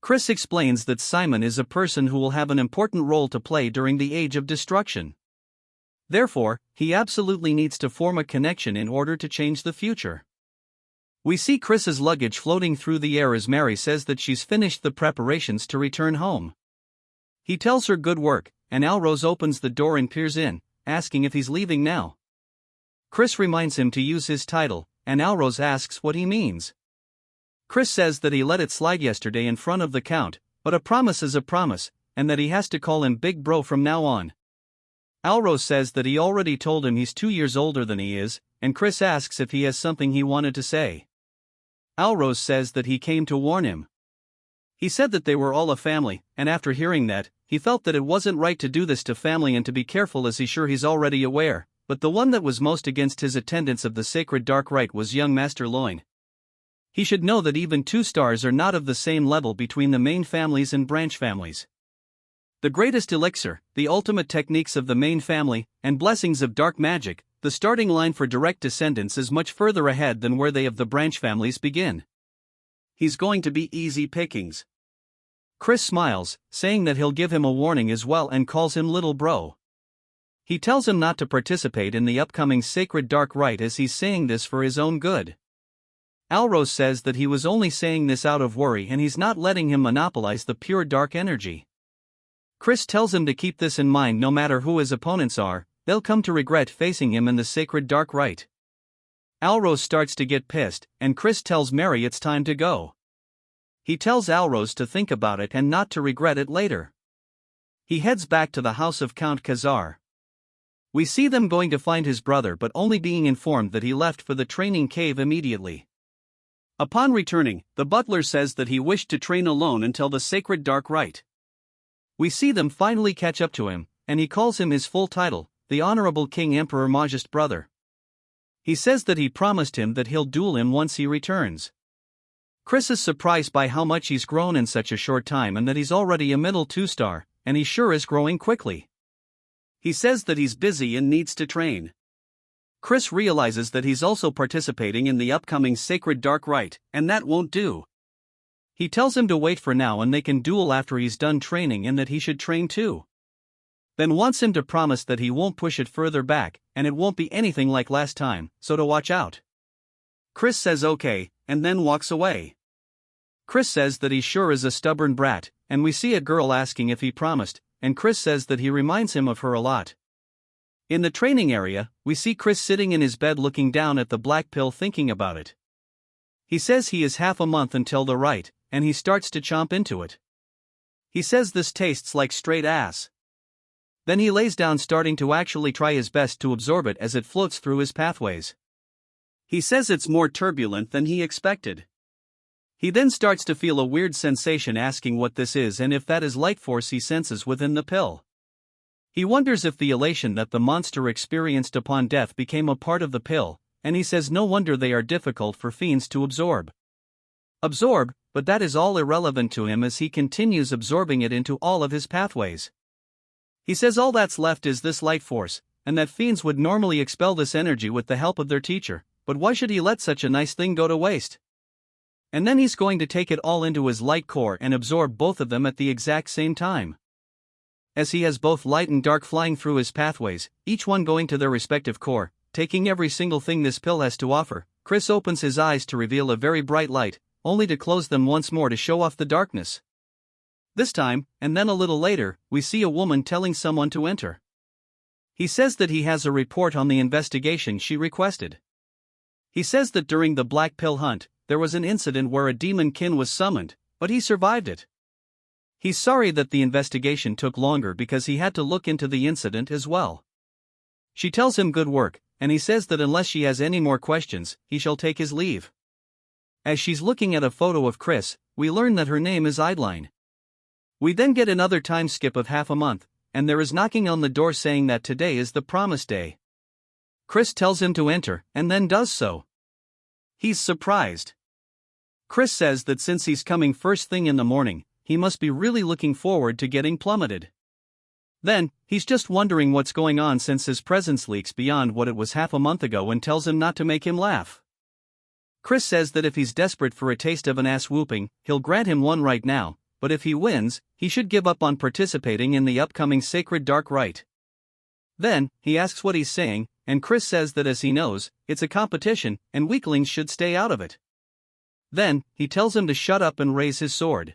Chris explains that Simon is a person who will have an important role to play during the Age of Destruction. Therefore, he absolutely needs to form a connection in order to change the future. We see Chris's luggage floating through the air as Mary says that she's finished the preparations to return home. He tells her good work, and Alrose opens the door and peers in, asking if he's leaving now. Chris reminds him to use his title, and Alrose asks what he means. Chris says that he let it slide yesterday in front of the Count, but a promise is a promise, and that he has to call him Big Bro from now on. Alrose says that he already told him he's 2 years older than he is, and Chris asks if he has something he wanted to say. Alrose says that he came to warn him. He said that they were all a family, and after hearing that, he felt that it wasn't right to do this to family and to be careful as he's already aware, but the one that was most against his attendance of the sacred dark rite was young Master Loin. He should know that even 2 stars are not of the same level between the main families and branch families. The greatest elixir, the ultimate techniques of the main family, and blessings of dark magic, the starting line for direct descendants is much further ahead than where they of the branch families begin. He's going to be easy pickings. Chris smiles, saying that he'll give him a warning as well and calls him Little Bro. He tells him not to participate in the upcoming sacred dark rite as he's saying this for his own good. Alrose says that he was only saying this out of worry and he's not letting him monopolize the pure dark energy. Chris tells him to keep this in mind no matter who his opponents are, they'll come to regret facing him in the sacred dark rite. Alrose starts to get pissed, and Chris tells Mary it's time to go. He tells Alrose to think about it and not to regret it later. He heads back to the house of Count Khazar. We see them going to find his brother but only being informed that he left for the training cave immediately. Upon returning, the butler says that he wished to train alone until the sacred dark rite. We see them finally catch up to him, and he calls him his full title, the Honorable King Emperor Majest brother. He says that he promised him that he'll duel him once he returns. Chris is surprised by how much he's grown in such a short time and that he's already a middle 2-star, and he sure is growing quickly. He says that he's busy and needs to train. Chris realizes that he's also participating in the upcoming sacred dark rite, and that won't do. He tells him to wait for now and they can duel after he's done training and that he should train too. Then wants him to promise that he won't push it further back, and it won't be anything like last time, so to watch out. Chris says okay, and then walks away. Chris says that he sure is a stubborn brat, and we see a girl asking if he promised, and Chris says that he reminds him of her a lot. In the training area, we see Chris sitting in his bed looking down at the black pill thinking about it. He says he is half a month until the rite, and he starts to chomp into it. He says this tastes like straight ass. Then he lays down starting to actually try his best to absorb it as it floats through his pathways. He says it's more turbulent than he expected. He then starts to feel a weird sensation asking what this is and if that is light force he senses within the pill. He wonders if the elation that the monster experienced upon death became a part of the pill, and he says no wonder they are difficult for fiends to absorb. But that is all irrelevant to him as he continues absorbing it into all of his pathways. He says all that's left is this light force, and that fiends would normally expel this energy with the help of their teacher, but why should he let such a nice thing go to waste? And then he's going to take it all into his light core and absorb both of them at the exact same time. As he has both light and dark flying through his pathways, each one going to their respective core, taking every single thing this pill has to offer, Chris opens his eyes to reveal a very bright light, only to close them once more to show off the darkness. This time, and then a little later, we see a woman telling someone to enter. He says that he has a report on the investigation she requested. He says that during the black pill hunt, there was an incident where a demon kin was summoned, but he survived it. He's sorry that the investigation took longer because he had to look into the incident as well. She tells him good work, and he says that unless she has any more questions, he shall take his leave. As she's looking at a photo of Chris, we learn that her name is Eidline. We then get another time skip of half a month, and there is knocking on the door saying that today is the promised day. Chris tells him to enter, and then does so. He's surprised. Chris says that since he's coming first thing in the morning, he must be really looking forward to getting plummeted. Then, he's just wondering what's going on since his presence leaks beyond what it was half a month ago and tells him not to make him laugh. Chris says that if he's desperate for a taste of an ass whooping, he'll grant him one right now, but if he wins, he should give up on participating in the upcoming Sacred Dark Rite. Then, he asks what he's saying, and Chris says that as he knows, it's a competition, and weaklings should stay out of it. Then, he tells him to shut up and raise his sword.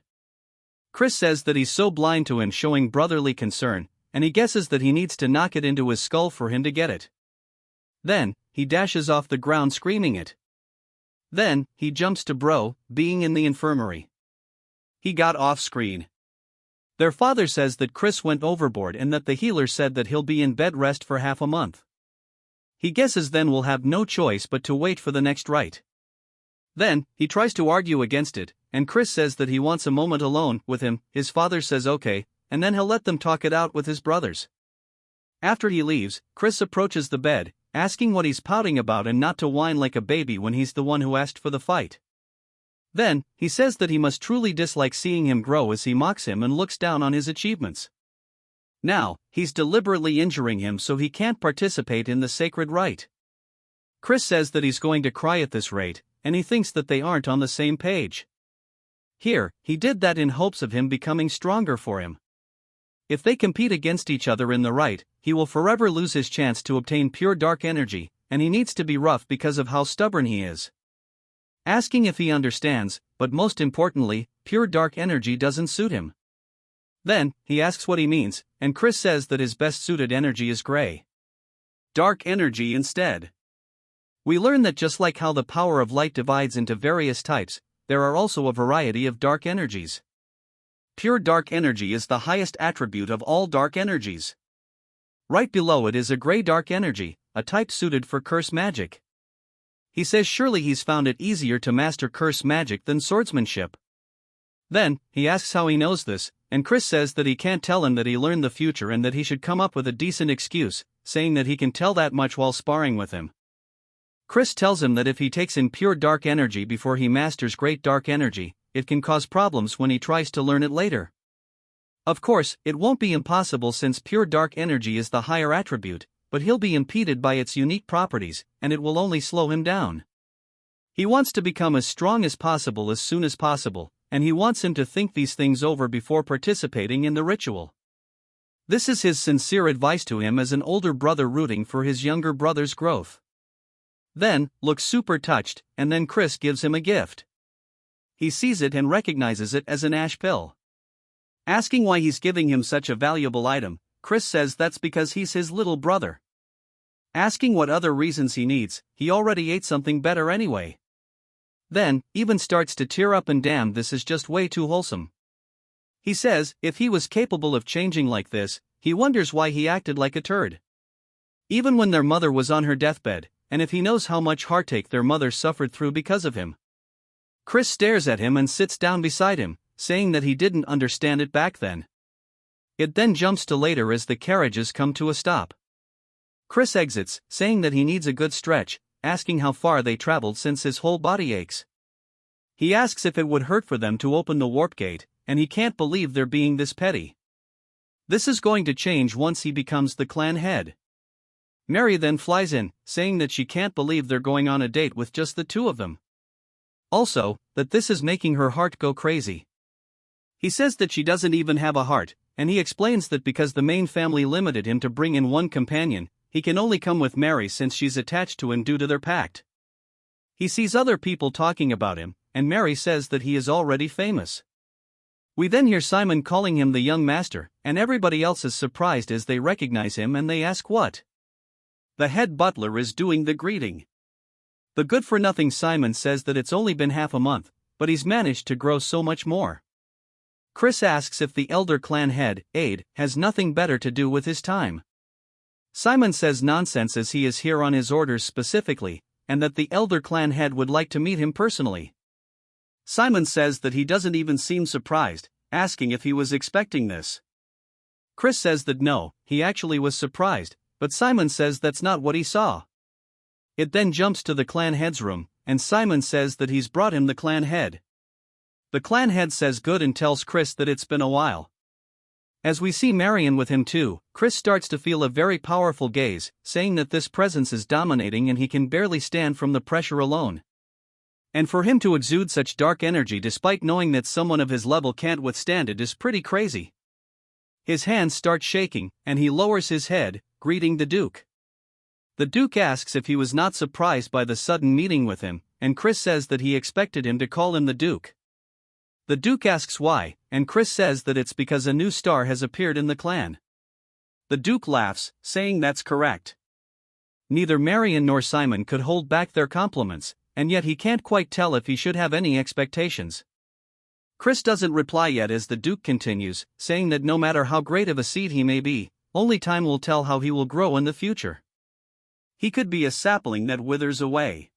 Chris says that he's so blind to him showing brotherly concern, and he guesses that he needs to knock it into his skull for him to get it. Then, he dashes off the ground screaming it. Then, he jumps to Bro, being in the infirmary. He got off screen. Their father says that Chris went overboard and that the healer said that he'll be in bed rest for half a month. He guesses then we'll have no choice but to wait for the next rite. Then, he tries to argue against it, and Chris says that he wants a moment alone with him. His father says okay, and then he'll let them talk it out with his brothers. After he leaves, Chris approaches the bed, asking what he's pouting about and not to whine like a baby when he's the one who asked for the fight. Then, he says that he must truly dislike seeing him grow as he mocks him and looks down on his achievements. Now, he's deliberately injuring him so he can't participate in the sacred rite. Chris says that he's going to cry at this rate, and he thinks that they aren't on the same page. Here, he did that in hopes of him becoming stronger for him. If they compete against each other in the rite, he will forever lose his chance to obtain pure dark energy, and he needs to be rough because of how stubborn he is. Asking if he understands, but most importantly, pure dark energy doesn't suit him. Then, he asks what he means, and Chris says that his best suited energy is gray. Dark energy instead. We learn that just like how the power of light divides into various types, there are also a variety of dark energies. Pure dark energy is the highest attribute of all dark energies. Right below it is a gray dark energy, a type suited for curse magic. He says surely he's found it easier to master curse magic than swordsmanship. Then, he asks how he knows this, and Chris says that he can't tell him that he learned the future and that he should come up with a decent excuse, saying that he can tell that much while sparring with him. Chris tells him that if he takes in pure dark energy before he masters great dark energy, it can cause problems when he tries to learn it later. Of course, it won't be impossible since pure dark energy is the higher attribute, but he'll be impeded by its unique properties, and it will only slow him down. He wants to become as strong as possible as soon as possible, and he wants him to think these things over before participating in the ritual. This is his sincere advice to him as an older brother rooting for his younger brother's growth. Then, looks super touched, and then Chris gives him a gift. He sees it and recognizes it as an ash pill. Asking why he's giving him such a valuable item, Chris says that's because he's his little brother. Asking what other reasons he needs, he already ate something better anyway. Then, even starts to tear up and damn, this is just way too wholesome. He says, if he was capable of changing like this, he wonders why he acted like a turd. Even when their mother was on her deathbed, and if he knows how much heartache their mother suffered through because of him. Chris stares at him and sits down beside him, saying that he didn't understand it back then. It then jumps to later as the carriages come to a stop. Chris exits, saying that he needs a good stretch, asking how far they traveled since his whole body aches. He asks if it would hurt for them to open the warp gate, and he can't believe they're being this petty. This is going to change once he becomes the clan head. Mary then flies in, saying that she can't believe they're going on a date with just the two of them. Also, that this is making her heart go crazy. He says that she doesn't even have a heart, and he explains that because the main family limited him to bring in one companion, he can only come with Mary since she's attached to him due to their pact. He sees other people talking about him, and Mary says that he is already famous. We then hear Simon calling him the young master, and everybody else is surprised as they recognize him and they ask what the head butler is doing the greeting. The good-for-nothing Simon says that it's only been half a month, but he's managed to grow so much more. Chris asks if the elder clan head, Aid, has nothing better to do with his time. Simon says nonsense as he is here on his orders specifically, and that the elder clan head would like to meet him personally. Simon says that he doesn't even seem surprised, asking if he was expecting this. Chris says that no, he actually was surprised, but Simon says that's not what he saw. It then jumps to the clan head's room, and Simon says that he's brought him the clan head. The clan head says good and tells Chris that it's been a while. As we see Marion with him too, Chris starts to feel a very powerful gaze, saying that this presence is dominating and he can barely stand from the pressure alone. And for him to exude such dark energy despite knowing that someone of his level can't withstand it is pretty crazy. His hands start shaking, and he lowers his head, greeting the Duke. The Duke asks if he was not surprised by the sudden meeting with him, and Chris says that he expected him to call him the Duke. The Duke asks why, and Chris says that it's because a new star has appeared in the clan. The Duke laughs, saying that's correct. Neither Marion nor Simon could hold back their compliments, and yet he can't quite tell if he should have any expectations. Chris doesn't reply yet as the Duke continues, saying that no matter how great of a seed he may be, only time will tell how he will grow in the future. He could be a sapling that withers away.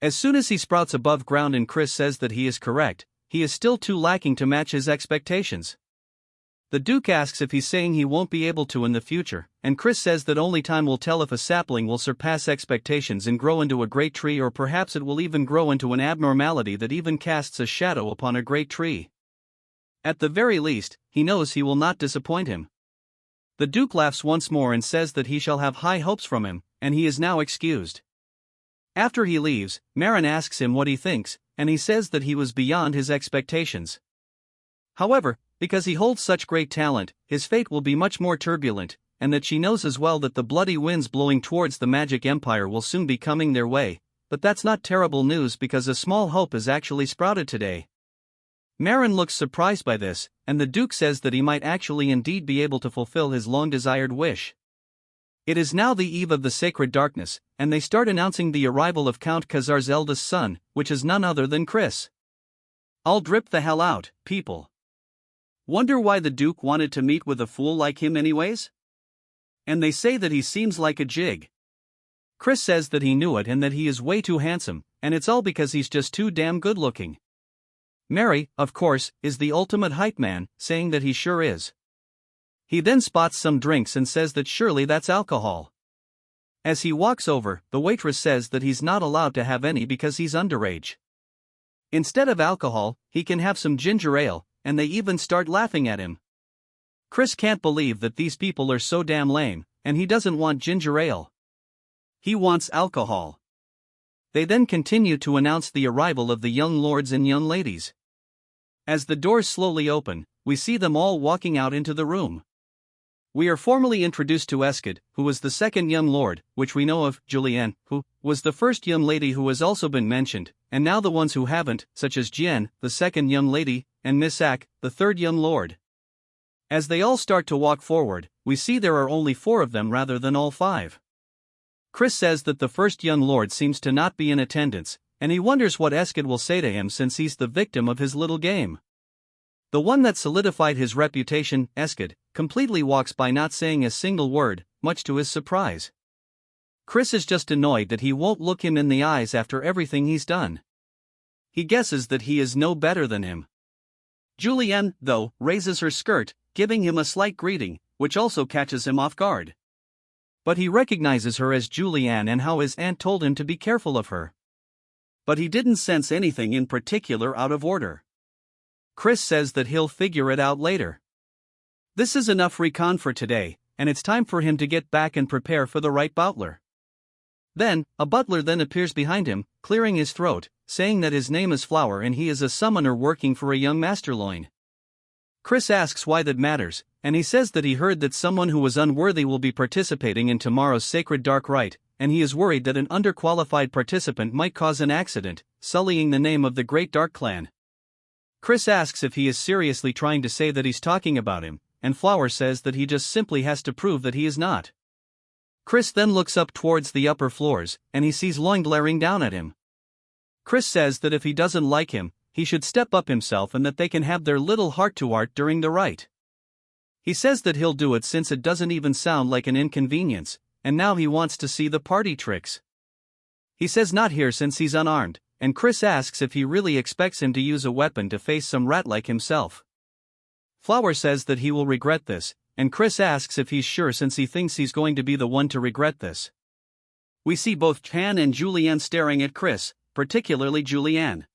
As soon as he sprouts above ground and Chris says that he is correct, he is still too lacking to match his expectations. The Duke asks if he's saying he won't be able to in the future, and Chris says that only time will tell if a sapling will surpass expectations and grow into a great tree, or perhaps it will even grow into an abnormality that even casts a shadow upon a great tree. At the very least, he knows he will not disappoint him. The Duke laughs once more and says that he shall have high hopes from him, and he is now excused. After he leaves, Marin asks him what he thinks, and he says that he was beyond his expectations. However, because he holds such great talent, his fate will be much more turbulent, and that she knows as well that the bloody winds blowing towards the magic empire will soon be coming their way, but that's not terrible news because a small hope has actually sprouted today. Marin looks surprised by this, and the Duke says that he might actually indeed be able to fulfill his long-desired wish. It is now the eve of the sacred darkness, and they start announcing the arrival of Count Khazar's eldest son, which is none other than Chris. I'll drip the hell out, people. Wonder why the Duke wanted to meet with a fool like him anyways? And they say that he seems like a jig. Chris says that he knew it and that he is way too handsome, and it's all because he's just too damn good looking. Mary, of course, is the ultimate hype man, saying that he sure is. He then spots some drinks and says that surely that's alcohol. As he walks over, the waitress says that he's not allowed to have any because he's underage. Instead of alcohol, he can have some ginger ale, and they even start laughing at him. Chris can't believe that these people are so damn lame, and he doesn't want ginger ale. He wants alcohol. They then continue to announce the arrival of the young lords and young ladies. As the doors slowly open, we see them all walking out into the room. We are formally introduced to Eskid, who was the second young lord, which we know of, Julienne, who was the first young lady who has also been mentioned, and now the ones who haven't, such as Jian, the second young lady, and Miss Ak, the third young lord. As they all start to walk forward, we see there are only 4 of them rather than all 5. Chris says that the first young lord seems to not be in attendance, and he wonders what Eskid will say to him since he's the victim of his little game. The one that solidified his reputation, Eskid, completely walks by not saying a single word, much to his surprise. Chris is just annoyed that he won't look him in the eyes after everything he's done. He guesses that he is no better than him. Julienne, though, raises her skirt, giving him a slight greeting, which also catches him off guard. But he recognizes her as Julianne and how his aunt told him to be careful of her. But he didn't sense anything in particular out of order. Chris says that he'll figure it out later. This is enough recon for today, and it's time for him to get back and prepare for the right butler. Then, a butler then appears behind him, clearing his throat, saying that his name is Flower and he is a summoner working for a young masterloin. Chris asks why that matters, and he says that he heard that someone who was unworthy will be participating in tomorrow's sacred dark rite, and he is worried that an underqualified participant might cause an accident, sullying the name of the Great Dark Clan. Chris asks if he is seriously trying to say that he's talking about him, and Flower says that he just simply has to prove that he is not. Chris then looks up towards the upper floors, and he sees Loin glaring down at him. Chris says that if he doesn't like him, he should step up himself and that they can have their little heart-to-heart during the rite. He says that he'll do it since it doesn't even sound like an inconvenience, and now he wants to see the party tricks. He says not here since he's unarmed, and Chris asks if he really expects him to use a weapon to face some rat like himself. Flower says that he will regret this, and Chris asks if he's sure since he thinks he's going to be the one to regret this. We see both Chan and Julianne staring at Chris, particularly Julianne.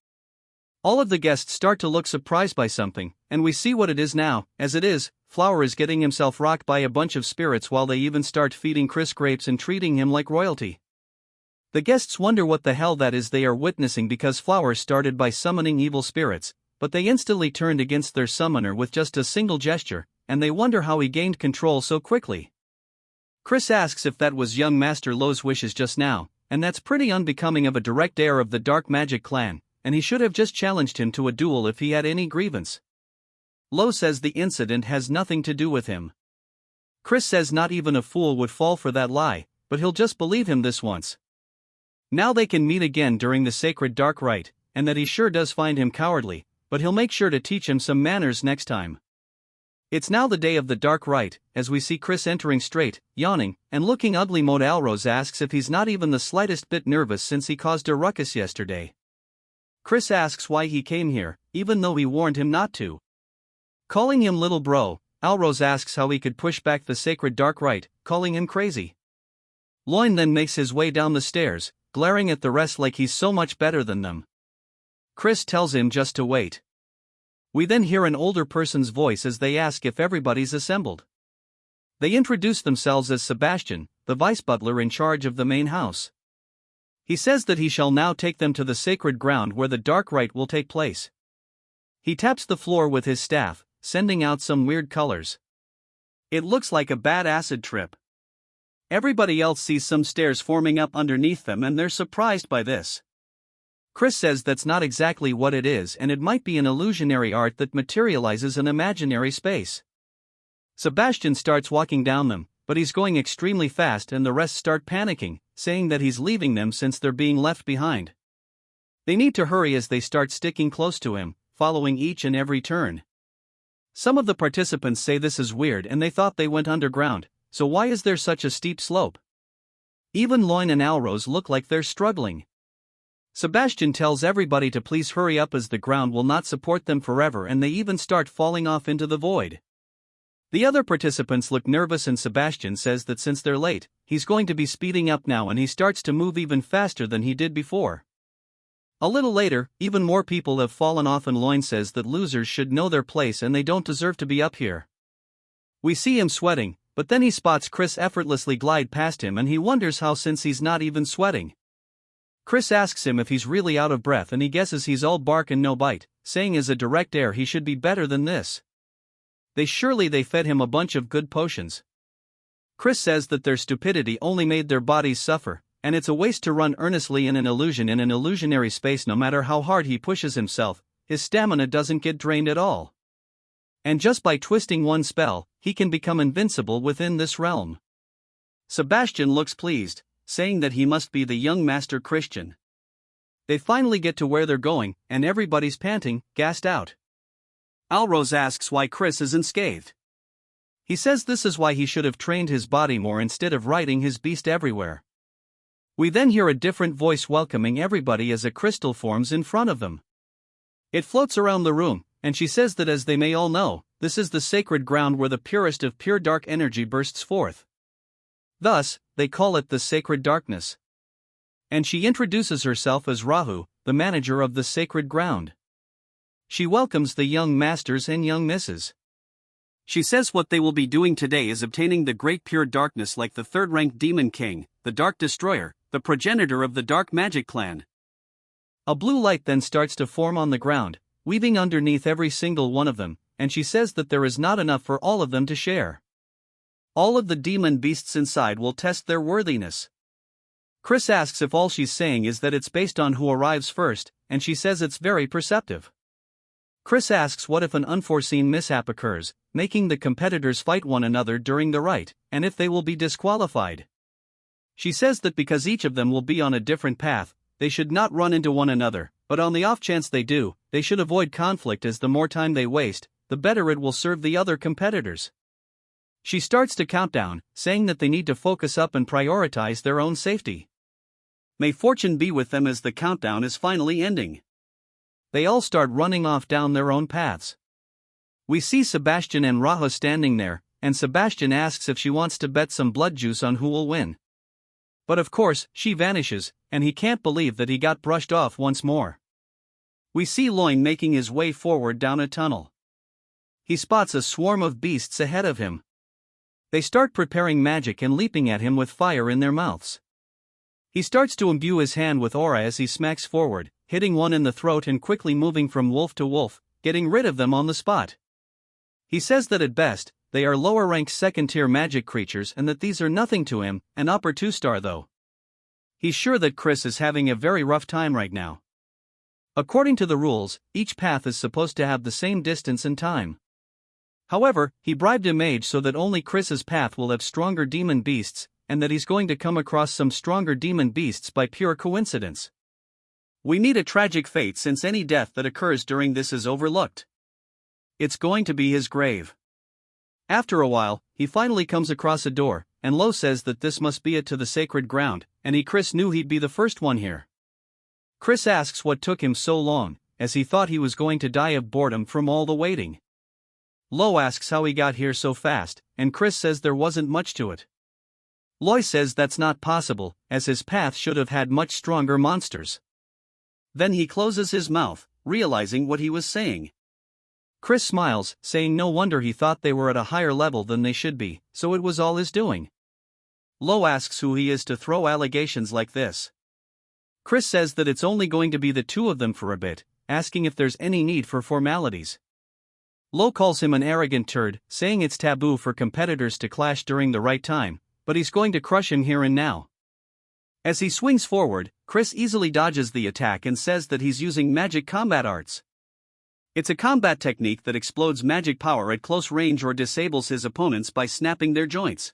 All of the guests start to look surprised by something, and we see what it is now. As it is, Flower is getting himself rocked by a bunch of spirits while they even start feeding Chris grapes and treating him like royalty. The guests wonder what the hell that is they are witnessing because Flower started by summoning evil spirits, but they instantly turned against their summoner with just a single gesture, and they wonder how he gained control so quickly. Chris asks if that was young Master Lo's wishes just now, and that's pretty unbecoming of a direct heir of the Dark Magic clan, and he should have just challenged him to a duel if he had any grievance. Lo says the incident has nothing to do with him. Chris says not even a fool would fall for that lie, but he'll just believe him this once. Now they can meet again during the sacred dark rite, and that he sure does find him cowardly, but he'll make sure to teach him some manners next time. It's now the day of the dark rite, as we see Chris entering straight, yawning, and looking ugly. Mode Alrose asks if he's not even the slightest bit nervous since he caused a ruckus yesterday. Chris asks why he came here, even though he warned him not to. Calling him little bro, Alrose asks how he could push back the sacred dark rite, calling him crazy. Loin then makes his way down the stairs, glaring at the rest like he's so much better than them. Chris tells him just to wait. We then hear an older person's voice as they ask if everybody's assembled. They introduce themselves as Sebastian, the vice butler in charge of the main house. He says that he shall now take them to the sacred ground where the dark rite will take place. He taps the floor with his staff, sending out some weird colors. It looks like a bad acid trip. Everybody else sees some stairs forming up underneath them and they're surprised by this. Chris says that's not exactly what it is and it might be an illusionary art that materializes an imaginary space. Sebastian starts walking down them, but he's going extremely fast and the rest start panicking, saying that he's leaving them since they're being left behind. They need to hurry as they start sticking close to him, following each and every turn. Some of the participants say this is weird and they thought they went underground, so why is there such a steep slope? Even Loin and Alrose look like they're struggling. Sebastian tells everybody to please hurry up as the ground will not support them forever and they even start falling off into the void. The other participants look nervous and Sebastian says that since they're late, he's going to be speeding up now and he starts to move even faster than he did before. A little later, even more people have fallen off and Loin says that losers should know their place and they don't deserve to be up here. We see him sweating, but then he spots Chris effortlessly glide past him and he wonders how since he's not even sweating. Chris asks him if he's really out of breath and he guesses he's all bark and no bite, saying as a direct heir he should be better than this. They fed him a bunch of good potions. Chris says that their stupidity only made their bodies suffer, and it's a waste to run earnestly in an illusion in an illusionary space. No matter how hard he pushes himself, his stamina doesn't get drained at all. And just by twisting one spell, he can become invincible within this realm. Sebastian looks pleased, saying that he must be the young Master Christian. They finally get to where they're going, and everybody's panting, gassed out. Alrose asks why Chris isn't scathed. He says this is why he should have trained his body more instead of riding his beast everywhere. We then hear a different voice welcoming everybody as a crystal forms in front of them. It floats around the room, and she says that as they may all know, this is the sacred ground where the purest of pure dark energy bursts forth. Thus, they call it the sacred darkness. And she introduces herself as Rahu, the manager of the sacred ground. She welcomes the young masters and young misses. She says what they will be doing today is obtaining the great pure darkness like the third-ranked demon king, the Dark Destroyer, the progenitor of the dark magic clan. A blue light then starts to form on the ground, weaving underneath every single one of them, and she says that there is not enough for all of them to share. All of the demon beasts inside will test their worthiness. Chris asks if all she's saying is that it's based on who arrives first, and she says it's very perceptive. Chris asks what if an unforeseen mishap occurs, making the competitors fight one another during the rite, and if they will be disqualified. She says that because each of them will be on a different path, they should not run into one another, but on the off chance they do, they should avoid conflict as the more time they waste, the better it will serve the other competitors. She starts to count down, saying that they need to focus up and prioritize their own safety. May fortune be with them as the countdown is finally ending. They all start running off down their own paths. We see Sebastian and Raha standing there, and Sebastian asks if she wants to bet some blood juice on who will win. But of course, she vanishes, and he can't believe that he got brushed off once more. We see Loin making his way forward down a tunnel. He spots a swarm of beasts ahead of him. They start preparing magic and leaping at him with fire in their mouths. He starts to imbue his hand with aura as he smacks forward, hitting one in the throat and quickly moving from wolf to wolf, getting rid of them on the spot. He says that at best, they are lower-ranked second-tier magic creatures and that these are nothing to him, an upper 2-star though. He's sure that Chris is having a very rough time right now. According to the rules, each path is supposed to have the same distance and time. However, he bribed a mage so that only Chris's path will have stronger demon beasts, and that he's going to come across some stronger demon beasts by pure coincidence. We need a tragic fate since any death that occurs during this is overlooked. It's going to be his grave. After a while, he finally comes across a door, and Lo says that this must be it to the sacred ground, and Chris knew he'd be the first one here. Chris asks what took him so long, as he thought he was going to die of boredom from all the waiting. Lo asks how he got here so fast, and Chris says there wasn't much to it. Loy says that's not possible, as his path should have had much stronger monsters. Then he closes his mouth, realizing what he was saying. Chris smiles, saying no wonder he thought they were at a higher level than they should be, so it was all his doing. Lo asks who he is to throw allegations like this. Chris says that it's only going to be the two of them for a bit, asking if there's any need for formalities. Lo calls him an arrogant turd, saying it's taboo for competitors to clash during the right time, but he's going to crush him here and now. As he swings forward, Chris easily dodges the attack and says that he's using magic combat arts. It's a combat technique that explodes magic power at close range or disables his opponents by snapping their joints.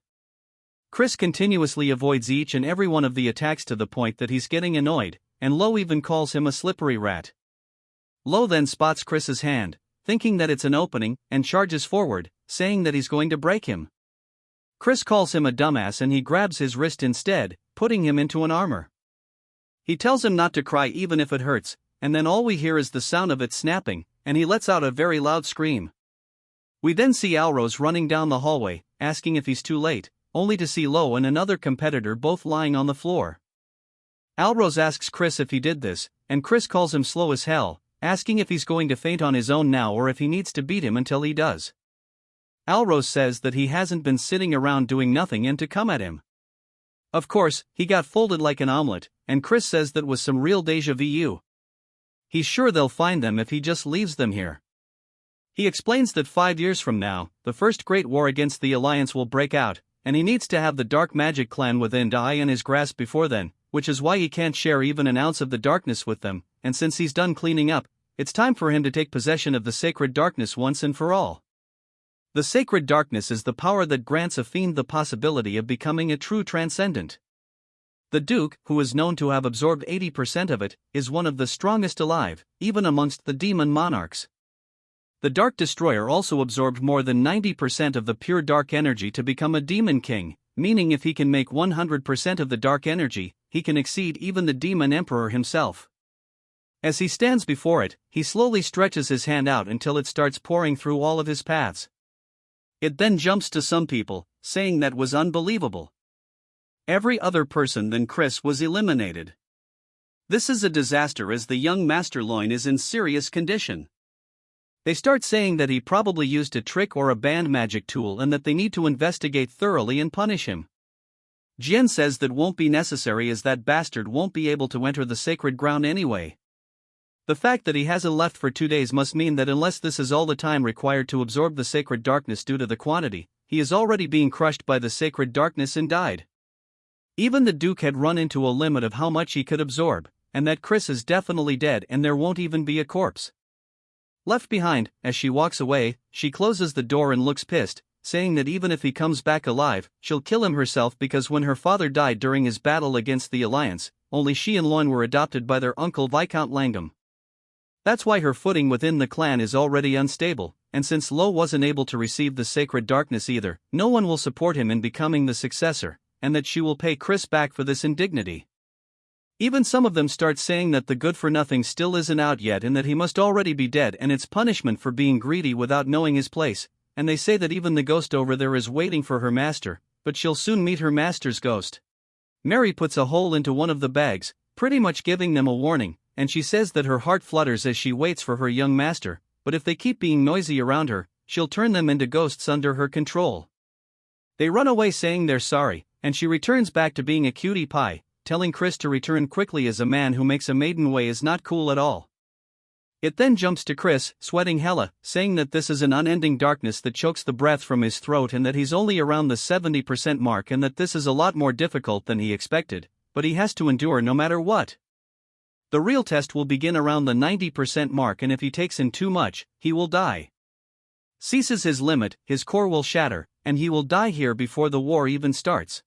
Chris continuously avoids each and every one of the attacks to the point that he's getting annoyed, and Lo even calls him a slippery rat. Lo then spots Chris's hand, thinking that it's an opening, and charges forward, saying that he's going to break him. Chris calls him a dumbass and he grabs his wrist instead, putting him into an armor. He tells him not to cry even if it hurts, and then all we hear is the sound of it snapping, and he lets out a very loud scream. We then see Alrose running down the hallway, asking if he's too late, only to see Lo and another competitor both lying on the floor. Alrose asks Chris if he did this, and Chris calls him slow as hell, asking if he's going to faint on his own now or if he needs to beat him until he does. Alrose says that he hasn't been sitting around doing nothing and to come at him. Of course, he got folded like an omelet, and Chris says that was some real deja vu. He's sure they'll find them if he just leaves them here. He explains that 5 years from now, the first great war against the Alliance will break out, and he needs to have the Dark Magic Clan within die in his grasp before then, which is why he can't share even an ounce of the darkness with them, and since he's done cleaning up, it's time for him to take possession of the sacred darkness once and for all. The sacred darkness is the power that grants a fiend the possibility of becoming a true transcendent. The Duke, who is known to have absorbed 80% of it, is one of the strongest alive, even amongst the demon monarchs. The Dark Destroyer also absorbed more than 90% of the pure dark energy to become a demon king, meaning if he can make 100% of the dark energy, he can exceed even the demon emperor himself. As he stands before it, he slowly stretches his hand out until it starts pouring through all of his paths. It then jumps to some people, saying that was unbelievable. Every other person than Chris was eliminated. This is a disaster as the young Master Loin is in serious condition. They start saying that he probably used a trick or a banned magic tool and that they need to investigate thoroughly and punish him. Jian says that won't be necessary as that bastard won't be able to enter the sacred ground anyway. The fact that he hasn't left for 2 days must mean that unless this is all the time required to absorb the sacred darkness due to the quantity, he is already being crushed by the sacred darkness and died. Even the Duke had run into a limit of how much he could absorb, and that Chris is definitely dead and there won't even be a corpse. Left behind, as she walks away, she closes the door and looks pissed, saying that even if he comes back alive, she'll kill him herself because when her father died during his battle against the Alliance, only she and Loin were adopted by their uncle Viscount Langham. That's why her footing within the clan is already unstable, and since Lo wasn't able to receive the sacred darkness either, no one will support him in becoming the successor, and that she will pay Chris back for this indignity. Even some of them start saying that the good-for-nothing still isn't out yet and that he must already be dead and it's punishment for being greedy without knowing his place, and they say that even the ghost over there is waiting for her master, but she'll soon meet her master's ghost. Mary puts a hole into one of the bags, pretty much giving them a warning, and she says that her heart flutters as she waits for her young master, but if they keep being noisy around her, she'll turn them into ghosts under her control. They run away saying they're sorry, and she returns back to being a cutie pie, telling Chris to return quickly as a man who makes a maiden way is not cool at all. It then jumps to Chris, sweating hella, saying that this is an unending darkness that chokes the breath from his throat and that he's only around the 70% mark and that this is a lot more difficult than he expected, but he has to endure no matter what. The real test will begin around the 90% mark and if he takes in too much, he will die. Ceases his limit, his core will shatter, and he will die here before the war even starts.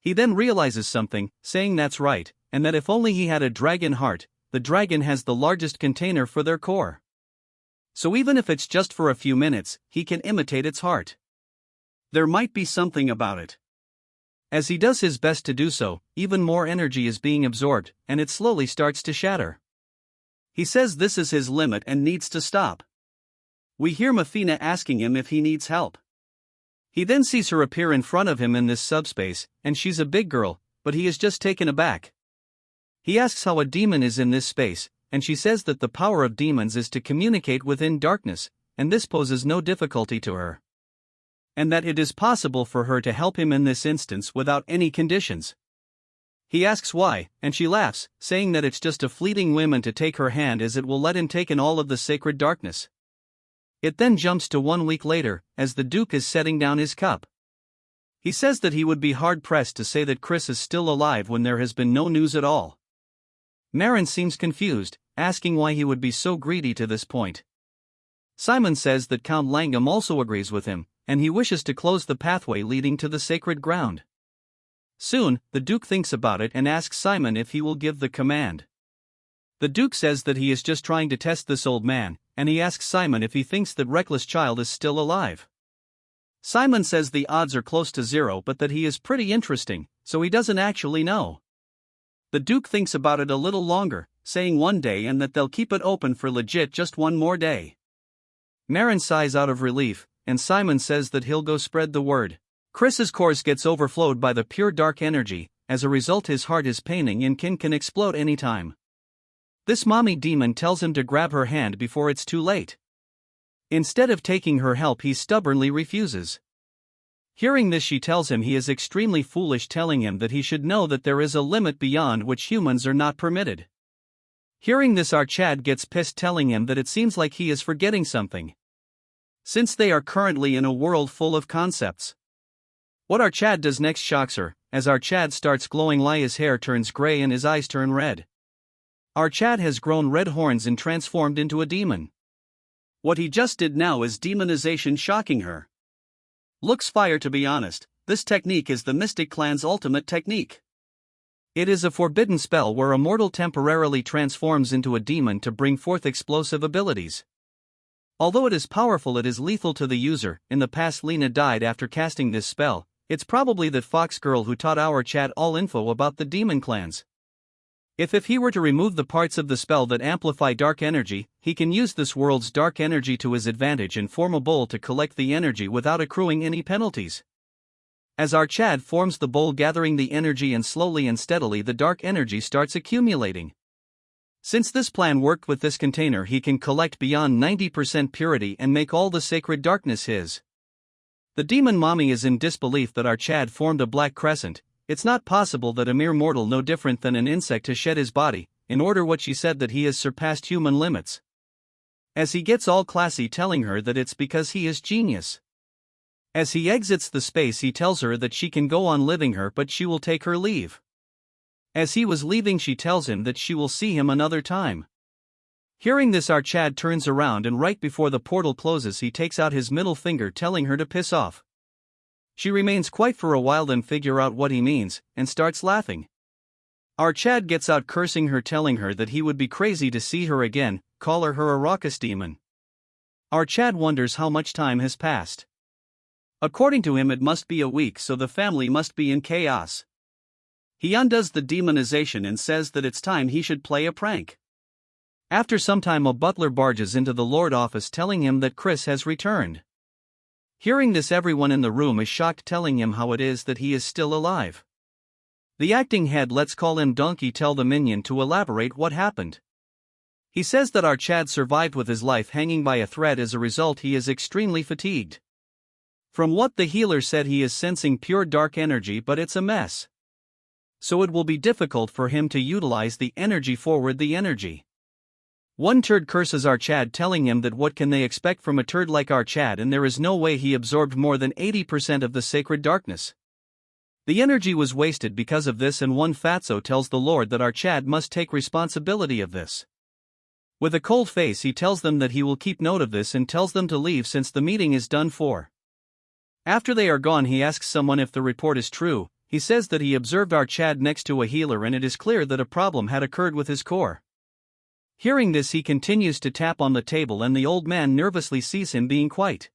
He then realizes something, saying that's right, and that if only he had a dragon heart, the dragon has the largest container for their core. So even if it's just for a few minutes, he can imitate its heart. There might be something about it. As he does his best to do so, even more energy is being absorbed, and it slowly starts to shatter. He says this is his limit and needs to stop. We hear Mafina asking him if he needs help. He then sees her appear in front of him in this subspace, and she's a big girl, but he is just taken aback. He asks how a demon is in this space, and she says that the power of demons is to communicate within darkness, and this poses no difficulty to her. And that it is possible for her to help him in this instance without any conditions. He asks why, and she laughs, saying that it's just a fleeting whim to take her hand as it will let him take in all of the sacred darkness. It then jumps to 1 week later, as the Duke is setting down his cup. He says that he would be hard-pressed to say that Chris is still alive when there has been no news at all. Marin seems confused, asking why he would be so greedy to this point. Simon says that Count Langham also agrees with him, and he wishes to close the pathway leading to the sacred ground. Soon, the Duke thinks about it and asks Simon if he will give the command. The Duke says that he is just trying to test this old man, and he asks Simon if he thinks that Reckless Child is still alive. Simon says the odds are close to 0 but that he is pretty interesting, so he doesn't actually know. The Duke thinks about it a little longer, saying 1 day and that they'll keep it open for legit just 1 more day. Marin sighs out of relief, and Simon says that he'll go spread the word. Chris's course gets overflowed by the pure dark energy, as a result his heart is paining and can explode anytime. This mommy demon tells him to grab her hand before it's too late. Instead of taking her help he stubbornly refuses. Hearing this she tells him he is extremely foolish, telling him that he should know that there is a limit beyond which humans are not permitted. Hearing this Archad gets pissed, telling him that it seems like he is forgetting something. Since they are currently in a world full of concepts. What Archad does next shocks her, as Archad starts glowing, his hair turns gray and his eyes turn red. Archad has grown red horns and transformed into a demon. What he just did now is demonization, shocking her. Looks fire, to be honest. This technique is the Mystic Clan's ultimate technique. It is a forbidden spell where a mortal temporarily transforms into a demon to bring forth explosive abilities. Although it is powerful, it is lethal to the user. In the past Lena died after casting this spell. It's probably that Fox girl who taught our Chad all info about the demon clans. If he were to remove the parts of the spell that amplify dark energy, he can use this world's dark energy to his advantage and form a bowl to collect the energy without accruing any penalties. As our Chad forms the bowl gathering the energy and slowly and steadily the dark energy starts accumulating. Since this plan worked with this container, he can collect beyond 90% purity and make all the sacred darkness his. The demon mommy is in disbelief that our Chad formed a black crescent. It's not possible that a mere mortal no different than an insect has shed his body, in order what she said that he has surpassed human limits. As he gets all classy telling her that it's because he is genius. As he exits the space he tells her that she can go on living her but she will take her leave. As he was leaving she tells him that she will see him another time. Hearing this our Chad turns around and right before the portal closes he takes out his middle finger telling her to piss off. She remains quiet for a while then figure out what he means, and starts laughing. Our Chad gets out cursing her telling her that he would be crazy to see her again, call her a raucous demon. Our Chad wonders how much time has passed. According to him it must be a week so the family must be in chaos. He undoes the demonization and says that it's time he should play a prank. After some time a butler barges into the Lord office telling him that Chris has returned. Hearing this everyone in the room is shocked telling him how it is that he is still alive. The acting head let's call him Donkey tell the minion to elaborate what happened. He says that our Chad survived with his life hanging by a thread as a result he is extremely fatigued. From what the healer said he is sensing pure dark energy but it's a mess. So it will be difficult for him to utilize the energy forward the energy. One turd curses our Chad telling him that what can they expect from a turd like our Chad and there is no way he absorbed more than 80% of the sacred darkness. The energy was wasted because of this and one fatso tells the Lord that our Chad must take responsibility of this. With a cold face he tells them that he will keep note of this and tells them to leave since the meeting is done for. After they are gone he asks someone if the report is true. He says that he observed our Chad next to a healer and it is clear that a problem had occurred with his core. Hearing this he continues to tap on the table and the old man nervously sees him being quiet.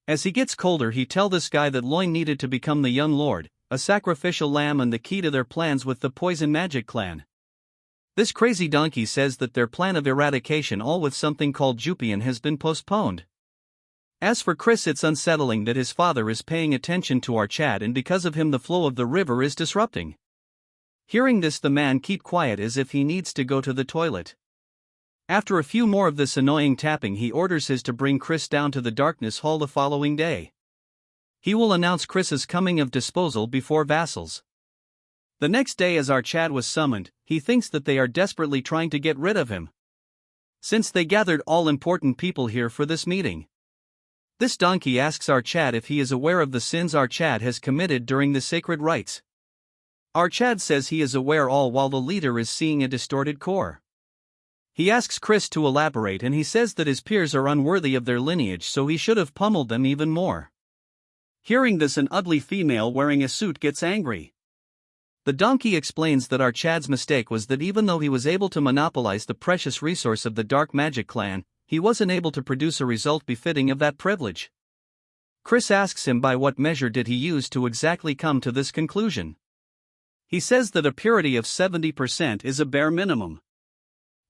As he gets colder he tells this guy that Loin needed to become the young lord, a sacrificial lamb and the key to their plans with the poison magic clan. This crazy donkey says that their plan of eradication all with something called Jupian has been postponed. As for Chris it's unsettling that his father is paying attention to our Chad and because of him the flow of the river is disrupting. Hearing this the man keep quiet as if he needs to go to the toilet. After a few more of this annoying tapping he orders his to bring Chris down to the darkness hall the following day. He will announce Chris's coming of disposal before vassals. The next day as our Chad was summoned, he thinks that they are desperately trying to get rid of him. Since they gathered all important people here for this meeting. This donkey asks our Chad if he is aware of the sins our Chad has committed during the sacred rites. Our Chad says he is aware all while the leader is seeing a distorted core. He asks Chris to elaborate and he says that his peers are unworthy of their lineage so he should have pummeled them even more. Hearing this an ugly female wearing a suit gets angry. The donkey explains that our Chad's mistake was that even though he was able to monopolize the precious resource of the dark magic clan, he wasn't able to produce a result befitting of that privilege. Chris asks him by what measure did he use to exactly come to this conclusion. He says that a purity of 70% is a bare minimum.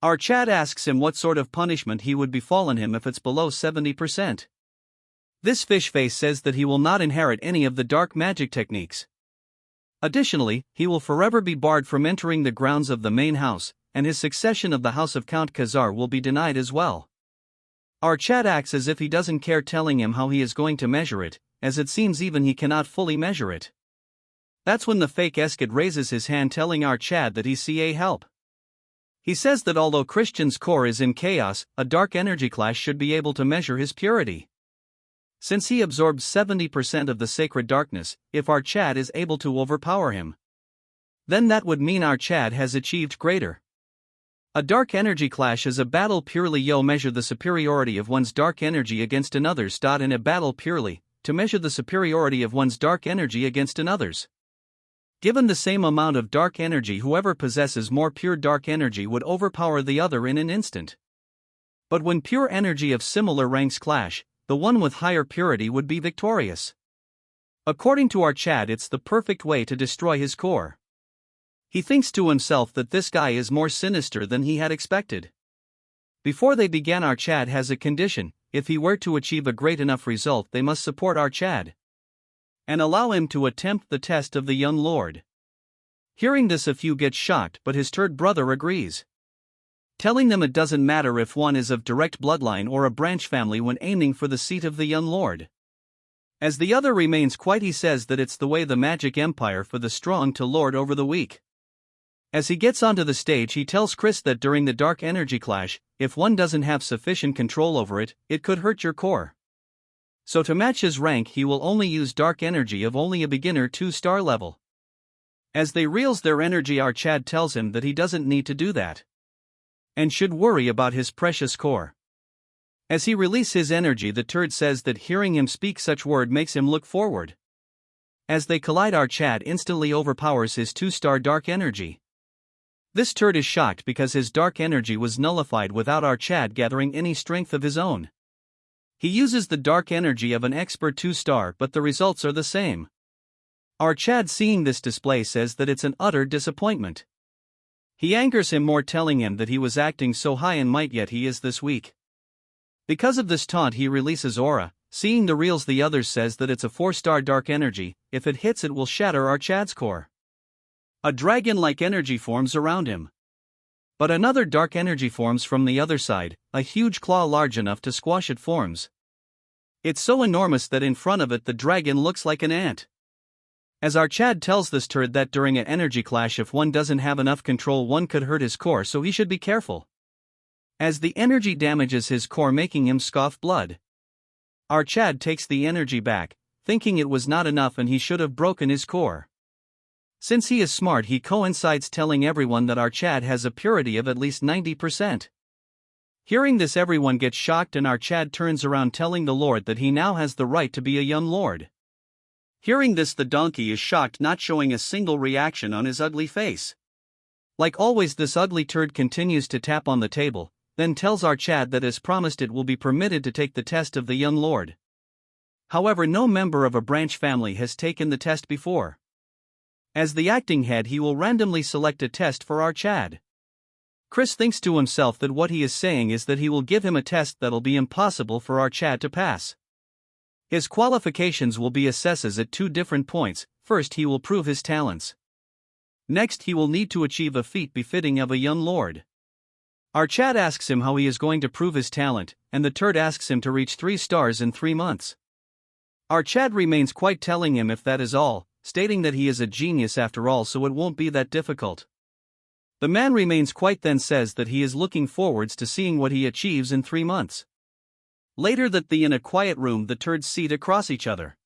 Our Chad asks him what sort of punishment he would befallen him if it's below 70%. This fish face says that he will not inherit any of the dark magic techniques. Additionally, he will forever be barred from entering the grounds of the main house, and his succession of the house of Count Khazar will be denied as well. Our Chad acts as if he doesn't care telling him how he is going to measure it, as it seems even he cannot fully measure it. That's when the fake Eskid raises his hand telling our Chad that he's CA help. He says that although Christian's core is in chaos, a dark energy clash should be able to measure his purity. Since he absorbs 70% of the sacred darkness, if our Chad is able to overpower him, then that would mean our Chad has achieved greater. A dark energy clash is a battle purely measure the superiority of one's dark energy against another's. In a battle purely, to measure the superiority of one's dark energy against another's. Given the same amount of dark energy, whoever possesses more pure dark energy would overpower the other in an instant. But when pure energy of similar ranks clash, the one with higher purity would be victorious. According to our Chad, it's the perfect way to destroy his core. He thinks to himself that this guy is more sinister than he had expected. Before they began, our Chad has a condition: if he were to achieve a great enough result, they must support our Chad and allow him to attempt the test of the young lord. Hearing this, a few get shocked, but his third brother agrees, telling them it doesn't matter if one is of direct bloodline or a branch family when aiming for the seat of the young lord. As the other remains quiet, he says that it's the way the magic empire for the strong to lord over the weak. As he gets onto the stage, he tells Chris that during the dark energy clash, if one doesn't have sufficient control over it, it could hurt your core. So to match his rank, he will only use dark energy of only a beginner 2-star level. As they reels their energy, our Chad tells him that he doesn't need to do that and should worry about his precious core. As he releases his energy, the turd says that hearing him speak such word makes him look forward. As they collide, our Chad instantly overpowers his 2-star dark energy. This turd is shocked because his dark energy was nullified without our Chad gathering any strength of his own. He uses the dark energy of an expert 2-star, but the results are the same. Our Chad, seeing this display, says that it's an utter disappointment. He angers him more, telling him that he was acting so high in might yet he is this weak. Because of this taunt, he releases aura. Seeing the reels, the others says that it's a 4-star dark energy. If it hits, it will shatter our Chad's core. A dragon-like energy forms around him. But another dark energy forms from the other side. A huge claw large enough to squash it forms. It's so enormous that in front of it the dragon looks like an ant. As our Chad tells this turd that during an energy clash, if one doesn't have enough control, one could hurt his core, so he should be careful, as the energy damages his core, making him scoff blood. Our Chad takes the energy back, thinking it was not enough and he should have broken his core. Since he is smart, he coincides telling everyone that our Chad has a purity of at least 90%. Hearing this, everyone gets shocked and our Chad turns around, telling the Lord that he now has the right to be a young lord. Hearing this, the donkey is shocked, not showing a single reaction on his ugly face. Like always, this ugly turd continues to tap on the table, then tells our Chad that as promised it will be permitted to take the test of the young lord. However, no member of a branch family has taken the test before. As the acting head, he will randomly select a test for our Chad. Chris thinks to himself that what he is saying is that he will give him a test that'll be impossible for our Chad to pass. His qualifications will be assesses at 2 different points. First, he will prove his talents. Next, he will need to achieve a feat befitting of a young lord. Our Chad asks him how he is going to prove his talent, and the turd asks him to reach 3 stars in 3 months. Our Chad remains quiet, telling him if that is all, stating that he is a genius after all, so it won't be that difficult. The man remains quiet, then says that he is looking forwards to seeing what he achieves in 3 months. Later that in a quiet room, the turds sit across each other.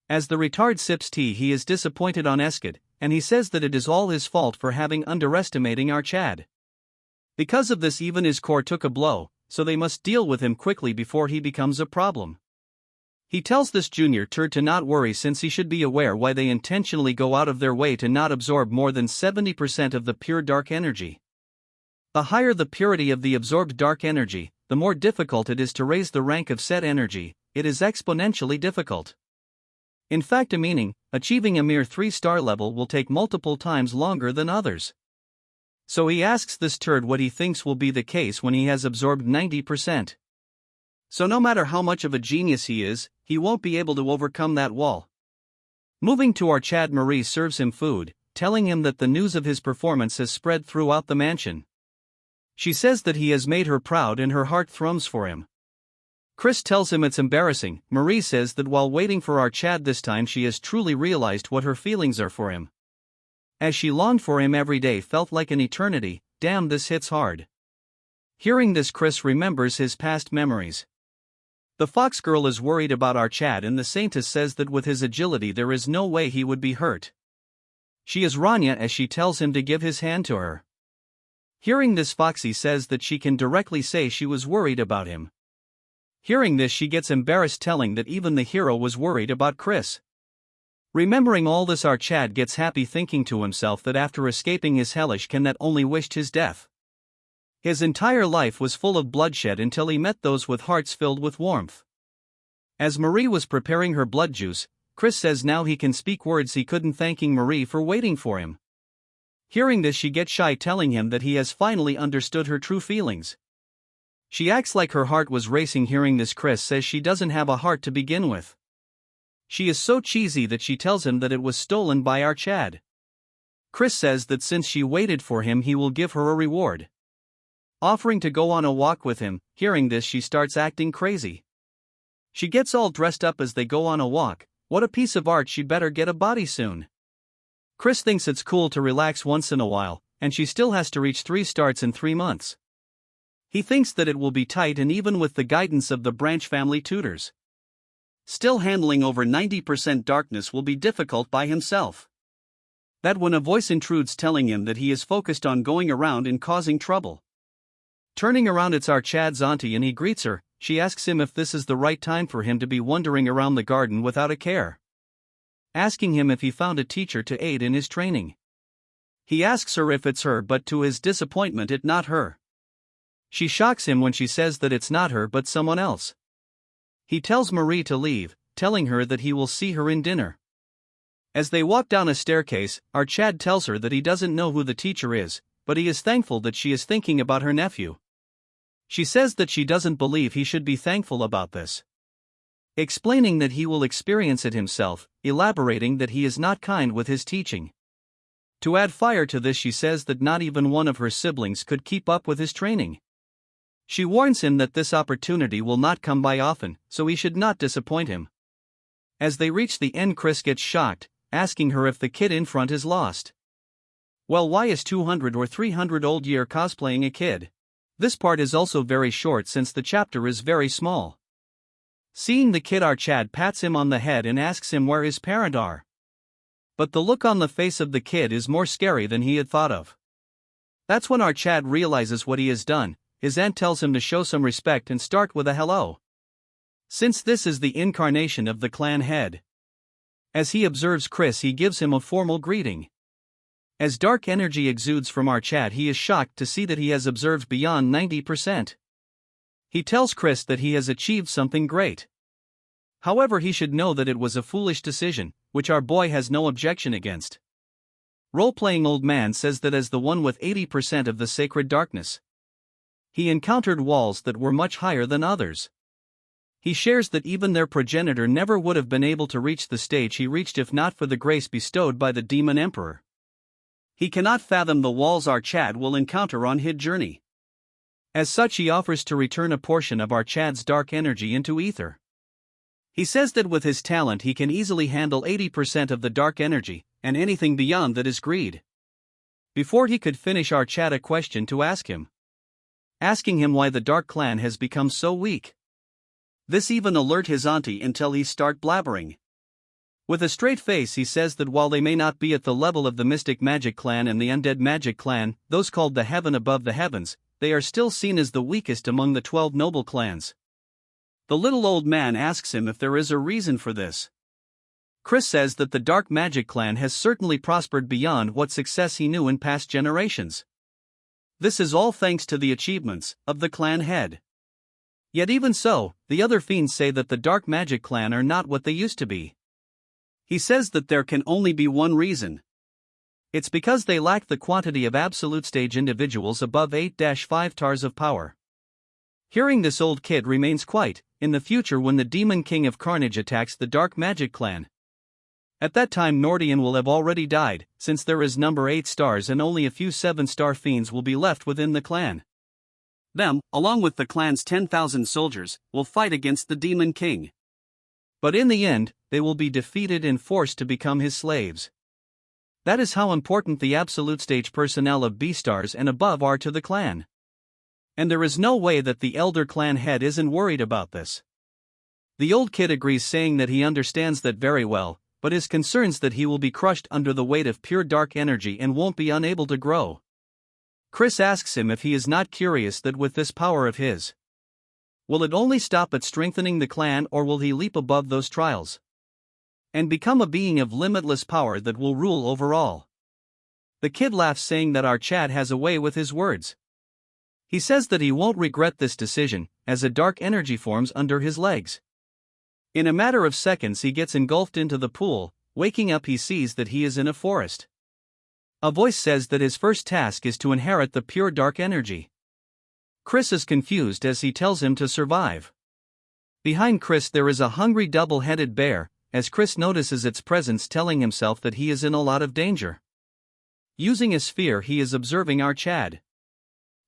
As the retard sips tea, he is disappointed on Eskid, and he says that it is all his fault for having underestimating our Chad. Because of this, even his core took a blow, so they must deal with him quickly before he becomes a problem. He tells this junior turd to not worry, since he should be aware why they intentionally go out of their way to not absorb more than 70% of the pure dark energy. The higher the purity of the absorbed dark energy, the more difficult it is to raise the rank of said energy. It is exponentially difficult. In fact, achieving a mere 3-star level will take multiple times longer than others. So he asks this turd what he thinks will be the case when he has absorbed 90%. So no matter how much of a genius he is, he won't be able to overcome that wall. Moving to our Chad, Marie serves him food, telling him that the news of his performance has spread throughout the mansion. She says that he has made her proud and her heart thrums for him. Chris tells him it's embarrassing. Marie says that while waiting for our Chad this time, she has truly realized what her feelings are for him. As she longed for him every day felt like an eternity. Damn, this hits hard. Hearing this, Chris remembers his past memories. The fox girl is worried about our Chad, and the saintess says that with his agility there is no way he would be hurt. She is Rania, as she tells him to give his hand to her. Hearing this, Foxy says that she can directly say she was worried about him. Hearing this, she gets embarrassed, telling that even the hero was worried about Chris. Remembering all this, our Chad gets happy, thinking to himself that after escaping his hellish can that only wished his death. His entire life was full of bloodshed until he met those with hearts filled with warmth. As Marie was preparing her blood juice, Chris says now he can speak words he couldn't, thanking Marie for waiting for him. Hearing this, she gets shy, telling him that he has finally understood her true feelings. She acts like her heart was racing. Hearing this, Chris says she doesn't have a heart to begin with. She is so cheesy that she tells him that it was stolen by our Chad. Chris says that since she waited for him, he will give her a reward, offering to go on a walk with him. Hearing this, she starts acting crazy. She gets all dressed up as they go on a walk. What a piece of art, she better get a body soon. Chris thinks it's cool to relax once in a while, and she still has to reach 3 starts in 3 months. He thinks that it will be tight, and even with the guidance of the branch family tutors, still handling over 90% darkness will be difficult by himself. That when a voice intrudes telling him that he is focused on going around and causing trouble. Turning around, it's our Chad's auntie, and he greets her. She asks him if this is the right time for him to be wandering around the garden without a care, asking him if he found a teacher to aid in his training. He asks her if it's her, but to his disappointment, it's not her. She shocks him when she says that it's not her but someone else. He tells Marie to leave, telling her that he will see her in dinner. As they walk down a staircase, our Chad tells her that he doesn't know who the teacher is, but he is thankful that she is thinking about her nephew. She says that she doesn't believe he should be thankful about this, explaining that he will experience it himself, elaborating that he is not kind with his teaching. To add fire to this, she says that not even one of her siblings could keep up with his training. She warns him that this opportunity will not come by often, so he should not disappoint him. As they reach the end, Chris gets shocked, asking her if the kid in front is lost. Well, why is 200 or 300 old year cosplaying a kid? This part is also very short since the chapter is very small. Seeing the kid, our Chad pats him on the head and asks him where his parents are. But the look on the face of the kid is more scary than he had thought of. That's when our Chad realizes what he has done. His aunt tells him to show some respect and start with a hello, since this is the incarnation of the clan head. As he observes Chris, he gives him a formal greeting. As dark energy exudes from our Chad, he is shocked to see that he has observed beyond 90%. He tells Chris that he has achieved something great. However, he should know that it was a foolish decision, which our boy has no objection against. Role-playing old man says that as the one with 80% of the sacred darkness, he encountered walls that were much higher than others. He shares that even their progenitor never would have been able to reach the stage he reached if not for the grace bestowed by the demon emperor. He cannot fathom the walls our Chad will encounter on his journey. As such, he offers to return a portion of our Chad's dark energy into ether. He says that with his talent he can easily handle 80% of the dark energy, and anything beyond that is greed. Before he could finish, our Chad a question to ask him, asking him why the Dark Clan has become so weak. This even alert his auntie until he start blabbering. With a straight face, he says that while they may not be at the level of the Mystic Magic Clan and the Undead Magic Clan, those called the Heaven Above the Heavens, they are still seen as the weakest among the 12 noble clans. The little old man asks him if there is a reason for this. Chris says that the Dark Magic Clan has certainly prospered beyond what success he knew in past generations. This is all thanks to the achievements of the clan head. Yet even so, the other fiends say that the Dark Magic Clan are not what they used to be. He says that there can only be one reason. It's because they lack the quantity of absolute stage individuals above 8-5 tars of power. Hearing this, old kid remains quiet. In the future, when the Demon King of Carnage attacks the Dark Magic Clan, at that time Nordian will have already died, since there is number 8 stars and only a few 7-star fiends will be left within the clan. Them, along with the clan's 10,000 soldiers, will fight against the Demon King. But in the end, they will be defeated and forced to become his slaves. That is how important the absolute stage personnel of B-stars and above are to the clan. And there is no way that the elder clan head isn't worried about this. The old kid agrees, saying that he understands that very well, but is concerned that he will be crushed under the weight of pure dark energy and won't be unable to grow. Chris asks him if he is not curious that with this power of his, will it only stop at strengthening the clan, or will he leap above those trials and become a being of limitless power that will rule over all? The kid laughs, saying that our Chad has a way with his words. He says that he won't regret this decision, as a dark energy forms under his legs. In a matter of seconds he gets engulfed into the pool. Waking up, he sees that he is in a forest. A voice says that his first task is to inherit the pure dark energy. Chris is confused as he tells him to survive. Behind Chris there is a hungry double-headed bear, as Chris notices its presence, telling himself that he is in a lot of danger. Using a sphere, he is observing our Chad.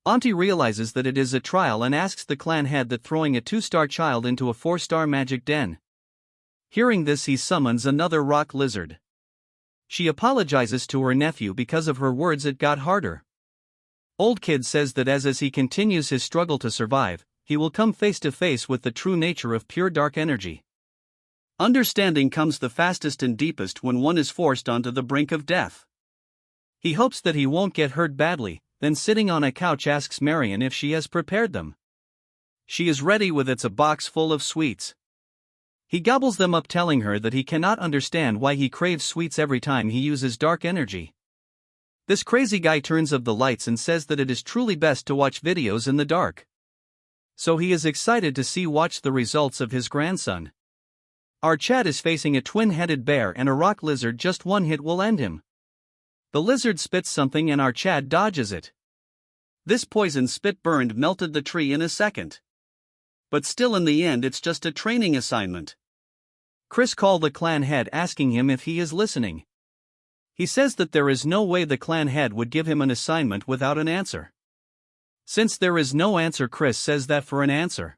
Auntie realizes that it is a trial and asks the clan head that throwing a 2-star child into a 4-star magic den. Hearing this, he summons another rock lizard. She apologizes to her nephew because of her words it got harder. Old Kid says that as he continues his struggle to survive, he will come face to face with the true nature of pure dark energy. Understanding comes the fastest and deepest when one is forced onto the brink of death. He hopes that he won't get hurt badly, then sitting on a couch asks Marion if she has prepared them. She is ready with a box full of sweets. He gobbles them up, telling her that he cannot understand why he craves sweets every time he uses dark energy. This crazy guy turns off the lights and says that it is truly best to watch videos in the dark. So he is excited to watch the results of his grandson. Our Chad is facing a twin-headed bear and a rock lizard. Just one hit will end him. The lizard spits something and our Chad dodges it. This poison spit melted the tree in a second. But still, in the end, it's just a training assignment. Chris calls the clan head, asking him if he is listening. He says that there is no way the clan head would give him an assignment without an answer. Since there is no answer, Chris says that for an answer,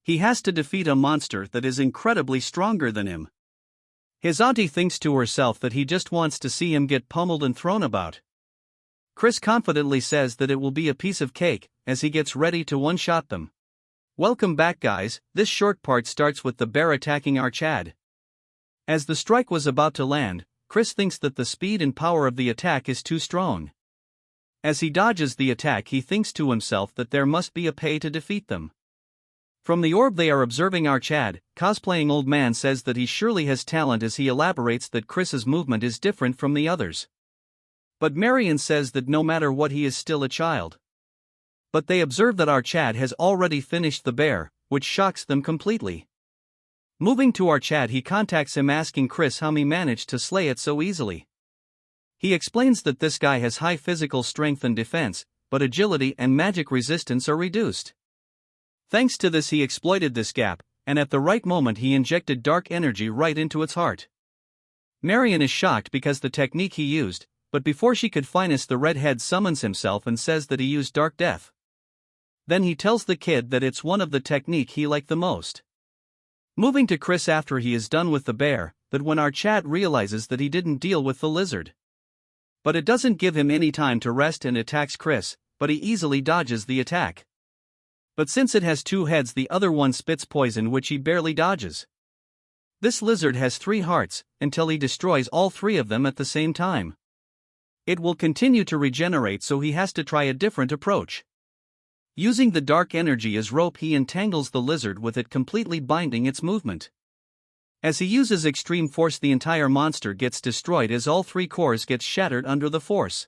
he has to defeat a monster that is incredibly stronger than him. His auntie thinks to herself that he just wants to see him get pummeled and thrown about. Chris confidently says that it will be a piece of cake, as he gets ready to one-shot them. Welcome back, guys. This short part starts with the bear attacking our Chad. As the strike was about to land, Chris thinks that the speed and power of the attack is too strong. As he dodges the attack, he thinks to himself that there must be a pay to defeat them. From the orb they are observing our Chad, cosplaying Old Man says that he surely has talent, as he elaborates that Chris's movement is different from the others. But Marion says that no matter what, he is still a child. But they observe that our Chad has already finished the bear, which shocks them completely. Moving to our Chad, he contacts him, asking Chris how he managed to slay it so easily. He explains that this guy has high physical strength and defense, but agility and magic resistance are reduced. Thanks to this, he exploited this gap, and at the right moment he injected dark energy right into its heart. Marion is shocked because the technique he used, but before she could finish, the redhead summons himself and says that he used dark death. Then he tells the kid that it's one of the technique he liked the most. Moving to Chris after he is done with the bear, that when our Chad realizes that he didn't deal with the lizard. But it doesn't give him any time to rest and attacks Chris, but he easily dodges the attack. But since it has 2 heads, the other one spits poison which he barely dodges. This lizard has 3 hearts, until he destroys all 3 of them at the same time. It will continue to regenerate, so he has to try a different approach. Using the dark energy as rope, he entangles the lizard with it, completely binding its movement. As he uses extreme force, the entire monster gets destroyed as all 3 cores get shattered under the force.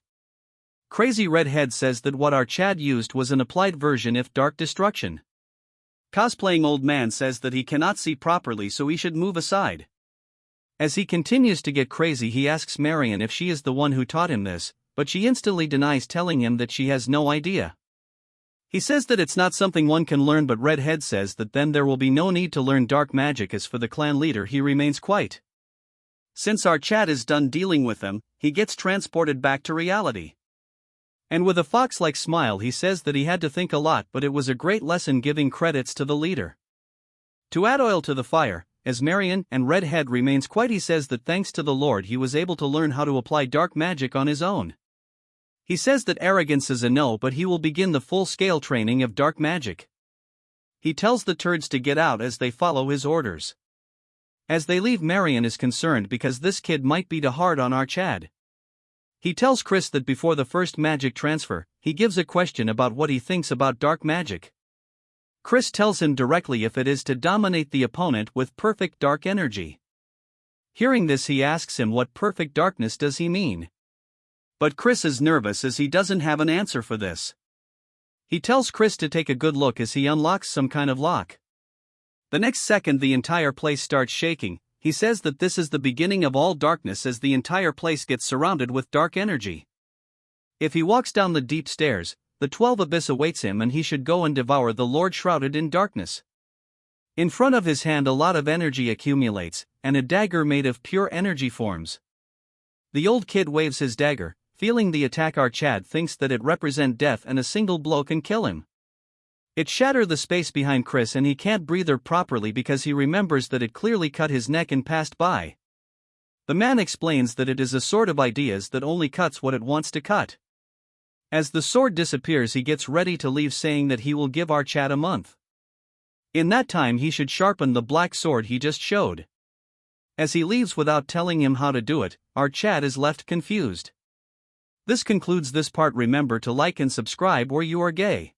Crazy Redhead says that what our Chad used was an applied version of dark destruction. Cosplaying Old Man says that he cannot see properly, so he should move aside. As he continues to get crazy, he asks Marion if she is the one who taught him this, but she instantly denies, telling him that she has no idea. He says that it's not something one can learn, but Redhead says that then there will be no need to learn dark magic, as for the clan leader he remains quiet. Since our Chad is done dealing with them, he gets transported back to reality. And with a fox-like smile he says that he had to think a lot, but it was a great lesson, giving credits to the leader. To add oil to the fire, as Marion and Redhead remains quiet, he says that thanks to the Lord he was able to learn how to apply dark magic on his own. He says that arrogance is a no, but he will begin the full-scale training of dark magic. He tells the turds to get out as they follow his orders. As they leave, Marion is concerned because this kid might be too hard on our Chad. He tells Chris that before the first magic transfer, he gives a question about what he thinks about dark magic. Chris tells him directly if it is to dominate the opponent with perfect dark energy. Hearing this, he asks him what perfect darkness does he mean. But Chris is nervous as he doesn't have an answer for this. He tells Chris to take a good look as he unlocks some kind of lock. The next second the entire place starts shaking. He says that this is the beginning of all darkness as the entire place gets surrounded with dark energy. If he walks down the deep stairs, the 12 abyss awaits him and he should go and devour the Lord shrouded in darkness. In front of his hand a lot of energy accumulates, and a dagger made of pure energy forms. The old kid waves his dagger, feeling the attack. Our Chad thinks that it represents death and a single blow can kill him. It shatters the space behind Chris and he can't breathe properly because he remembers that it clearly cut his neck and passed by. The man explains that it is a sword of ideas that only cuts what it wants to cut. As the sword disappears he gets ready to leave, saying that he will give our Chad a month. In that time he should sharpen the black sword he just showed. As he leaves without telling him how to do it, our Chad is left confused. This concludes this part. Remember to like and subscribe or you are gay.